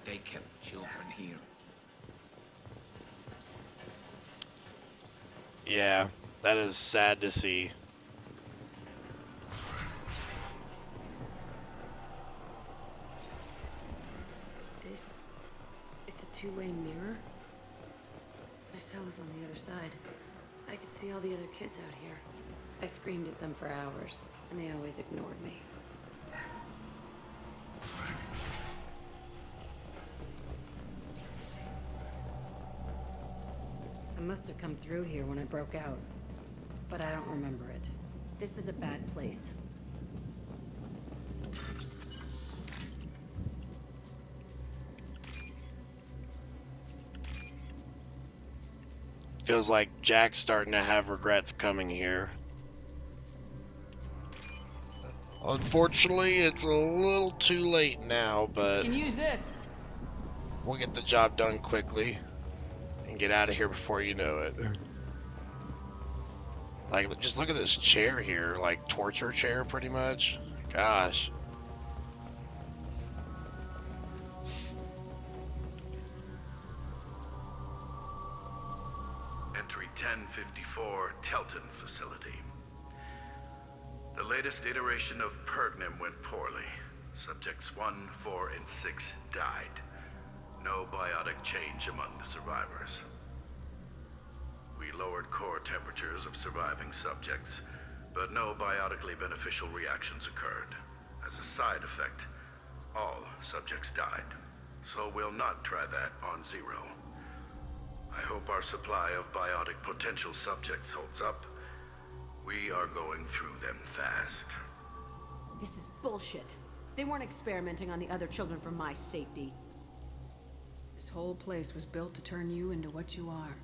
They kept children here. Yeah, that is sad to see. It's a two-way mirror. My cell is on the other side. I could see all the other kids out here. I screamed at them for hours, and they always ignored me. I must have come through here when I broke out, but I don't remember it. This is a bad place. Feels like Jack's starting to have regrets coming here. Unfortunately, it's a little too late now, but Can use this. we'll get the job done quickly and get out of here before you know it. Like, just look at this chair here, like torture chair pretty much. Gosh. Entry 1054, Telton Facility. The latest iteration of Pergnim went poorly. Subjects 1, 4, and 6 died. No biotic change among the survivors. We lowered core temperatures of surviving subjects, but no biotically beneficial reactions occurred. As a side effect, all subjects died. So we'll not try that on Zero. I hope our supply of biotic potential subjects holds up. We are going through them fast. This is bullshit. They weren't experimenting on the other children for my safety. This whole place was built to turn you into what you are.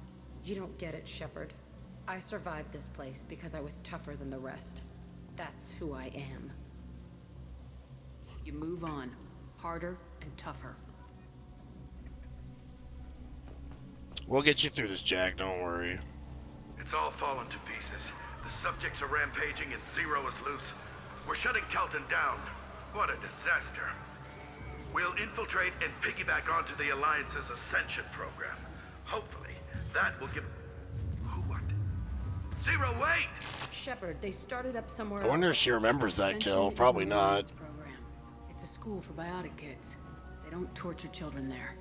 You don't get it, Shepard. I survived this place because I was tougher than the rest. That's who I am. You move on. Harder and tougher. We'll get you through this, Jack, don't worry. It's all fallen to pieces. The subjects are rampaging and Zero is loose. We're shutting Telton down. What a disaster. We'll infiltrate and piggyback onto the Alliance's Ascension program. Hopefully, that will give... What? Zero, wait! Shepard, they started up somewhere I wonder if else. she remembers that Ascension kill. is Probably an not. alliance program. It's a school for biotic kids. They don't torture children there.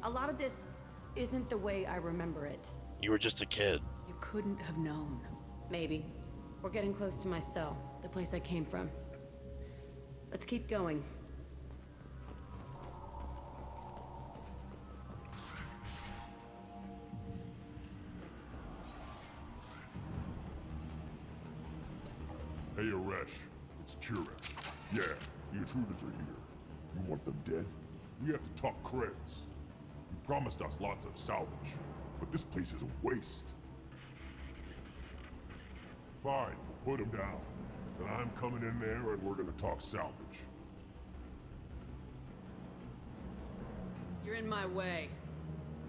A lot of this isn't the way I remember it. You were just a kid. You couldn't have known. Maybe. We're getting close to my cell, the place I came from. Let's keep going. Hey, Aresh. It's Kira. Yeah, the intruders are here. You want them dead? We have to talk credits. You promised us lots of salvage, but this place is a waste. Fine, put them down. Then I'm coming in there and we're gonna talk salvage. You're in my way.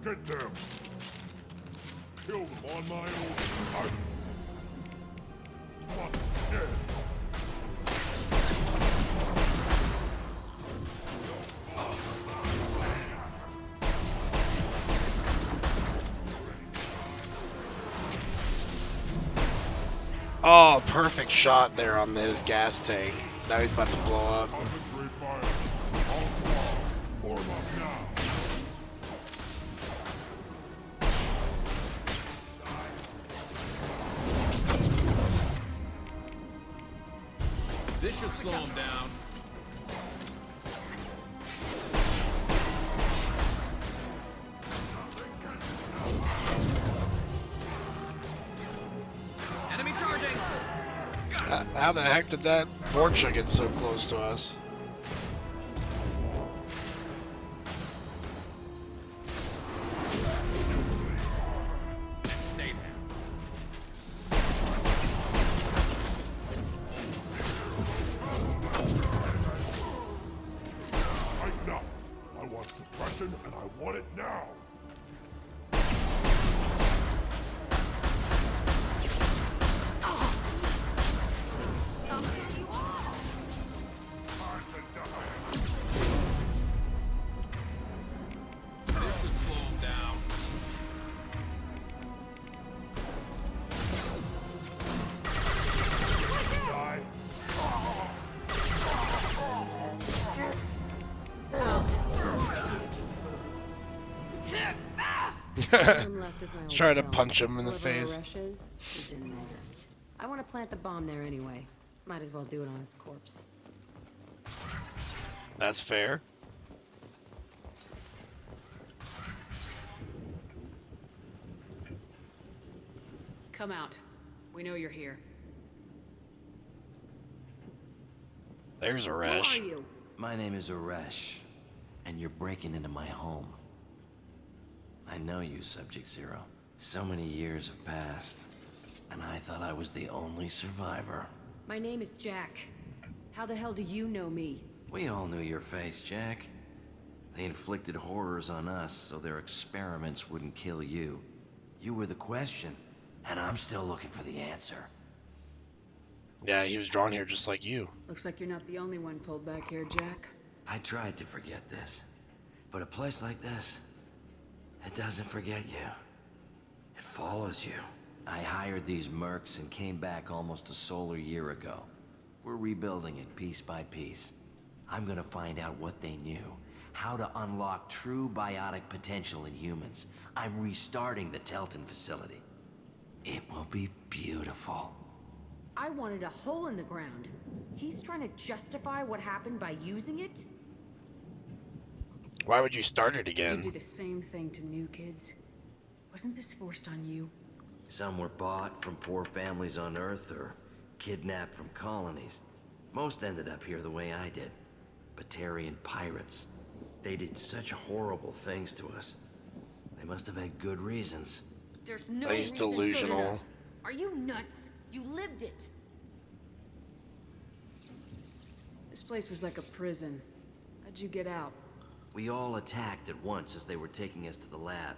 Get them! Kill them on my own time! Fuck death! Oh, perfect shot there on his gas tank. Now he's about to blow up. This should slow him down. Enemy charging! How the heck did that Borgia get so close to us? And stay there. Right now! I want suppression, and I want it now! This should slow him down. He's trying to punch him in the face. Is in there. I want to plant the bomb there anyway. Might as well do it on his corpse. That's fair. Come out. We know you're here. There's Aresh. Who are you? My name is Aresh, and you're breaking into my home. I know you, Subject Zero. So many years have passed, and I thought I was the only survivor. My name is Jack. How the hell do you know me? We all knew your face, Jack. They inflicted horrors on us so their experiments wouldn't kill you. You were the question, and I'm still looking for the answer. Yeah, he was drawn here just like you. Looks like you're not the only one pulled back here, Jack. I tried to forget this, but a place like this, it doesn't forget you. It follows you. I hired these mercs and came back almost a solar year ago. We're rebuilding it piece by piece. I'm gonna find out what they knew, how to unlock true biotic potential in humans. I'm restarting the Telton facility. It will be beautiful. I wanted a hole in the ground. He's trying to justify what happened by using it? Why would you start it You again? do the same thing to new kids. Wasn't this forced on you? Some were bought from poor families on Earth or kidnapped from colonies. Most ended up here the way I did. Batarian pirates. They did such horrible things to us. They must have had good reasons. There's no He's reason delusional. good enough. Are you nuts? You lived it. This place was like a prison. How'd you get out? We all attacked at once as they were taking us to the lab.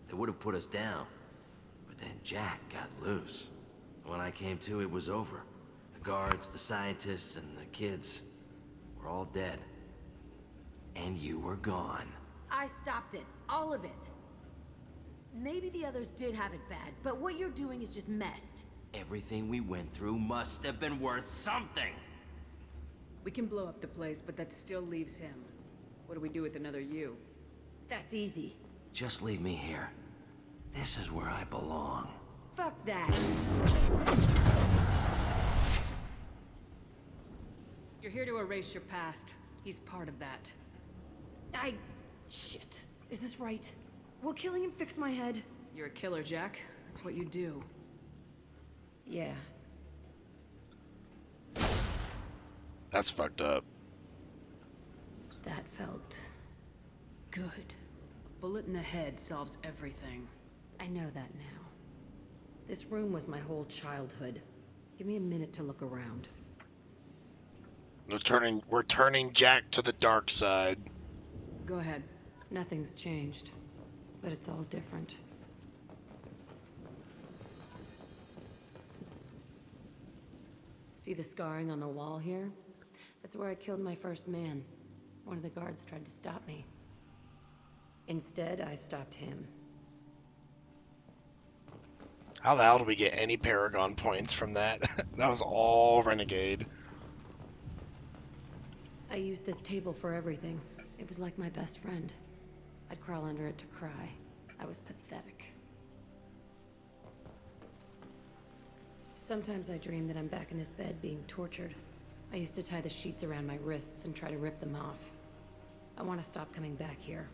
They would have put us down. But then Jack got loose. When I came to, it was over. The guards, the scientists, and the kids were all dead. And you were gone. I stopped it. All of it. Maybe the others did have it bad, but what you're doing is just messed. Everything we went through must have been worth something. We can blow up the place, but that still leaves him. What do we do with another you? That's easy. Just leave me here. This is where I belong. Fuck that. You're here to erase your past. He's part of that. Shit. Is this right? Will killing him fix my head? You're a killer, Jack. That's what you do. Yeah. That's fucked up. That felt good. A bullet in the head solves everything. I know that now. This room was my whole childhood. Give me a minute to look around. We're turning Jack to the dark side. Go ahead. Nothing's changed. but it's all different. See the scarring on the wall here? That's where I killed my first man. One of the guards tried to stop me. Instead, I stopped him. How the hell did we get any Paragon points from that? That was all Renegade. I used this table for everything. It was like my best friend. I'd crawl under it to cry. I was pathetic. Sometimes I dream that I'm back in this bed being tortured. I used to tie the sheets around my wrists and try to rip them off. I want to stop coming back here.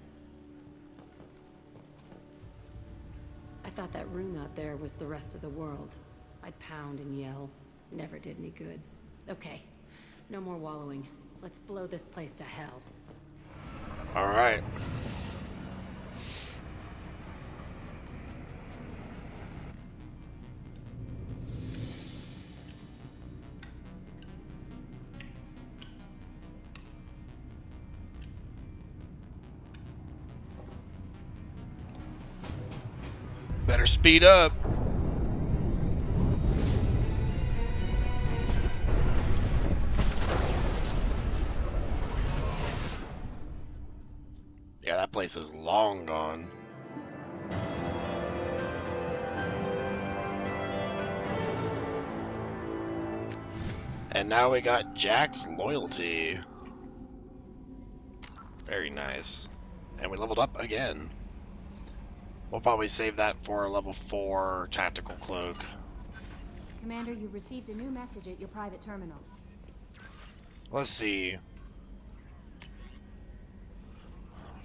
I thought that room out there was the rest of the world. I'd pound and yell. Never did any good. Okay, no more wallowing. Let's blow this place to hell. All right. Better speed up. Yeah, that place is long gone. And now we got Jack's loyalty. Very nice. And we leveled up again. We'll probably save that for a level 4 tactical cloak. Commander, you've received a new message at your private terminal. Let's see.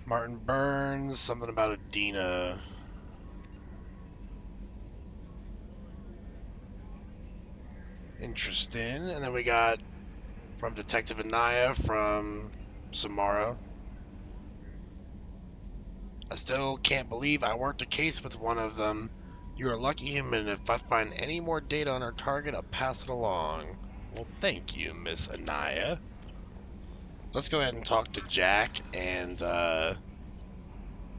Martin Burns, something about Adina. Interesting. And then we got from Detective Anaya from Samara. I still can't believe I worked a case with one of them. You are lucky human. If I find any more data on our target, I'll pass it along. Well, thank you, Miss Anaya. Let's go ahead and talk to Jack and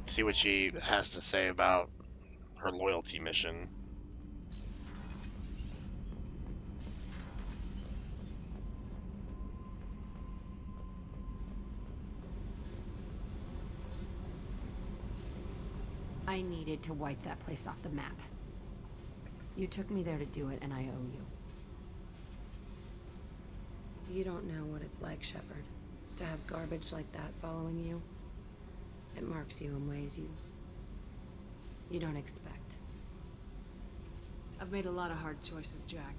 see what she has to say about her loyalty mission. I needed to wipe that place off the map. You took me there to do it, and I owe you. You don't know what it's like, Shepard, to have garbage like that following you. It marks you in ways you don't expect. I've made a lot of hard choices, Jack.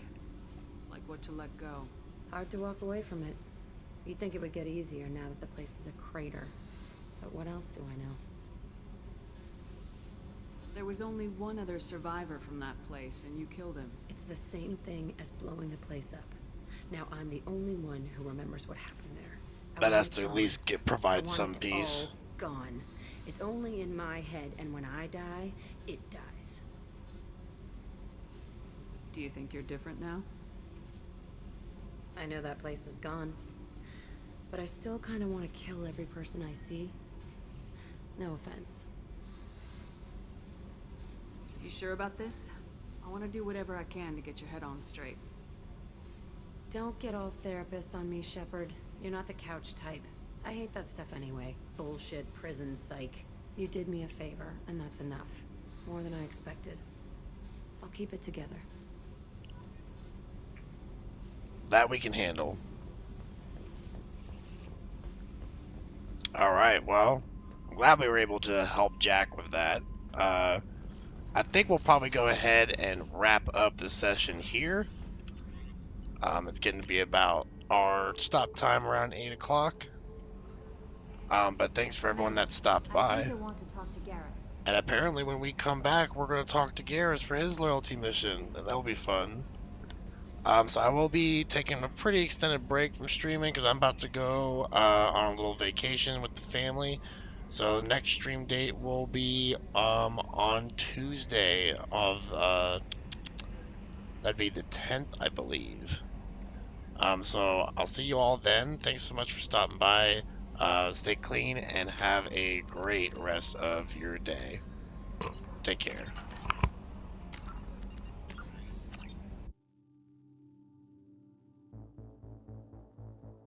Like what to let go. Hard to walk away from it. You'd think it would get easier now that the place is a crater. But what else do I know? There was only one other survivor from that place, and you killed him. It's the same thing as blowing the place up. Now I'm the only one who remembers what happened there. That has to at least provide some it peace. All gone. It's only in my head, and when I die, it dies. Do you think you're different now? I know that place is gone. But I still kind of want to kill every person I see. No offense. You sure about this? I want to do whatever I can to get your head on straight. Don't get all therapist on me, Shepard. You're not the couch type. I hate that stuff anyway. Bullshit, prison, psych. You did me a favor, and that's enough. More than I expected. I'll keep it together. That we can handle. Alright, well, I'm glad we were able to help Jack with that. I think we'll probably go ahead and wrap up the session here. It's getting to be about our stop time around 8 o'clock. But thanks for everyone that stopped I by. think you'll want to talk to Garrus. And apparently when we come back, we're going to talk to Garrus for his loyalty mission. And that'll be fun. So I will be taking a pretty extended break from streaming because I'm about to go on a little vacation with the family. So next stream date will be on Tuesday of that'd be the 10th, I believe. So I'll see you all then. Thanks so much for stopping by. Stay clean and have a great rest of your day. Take care.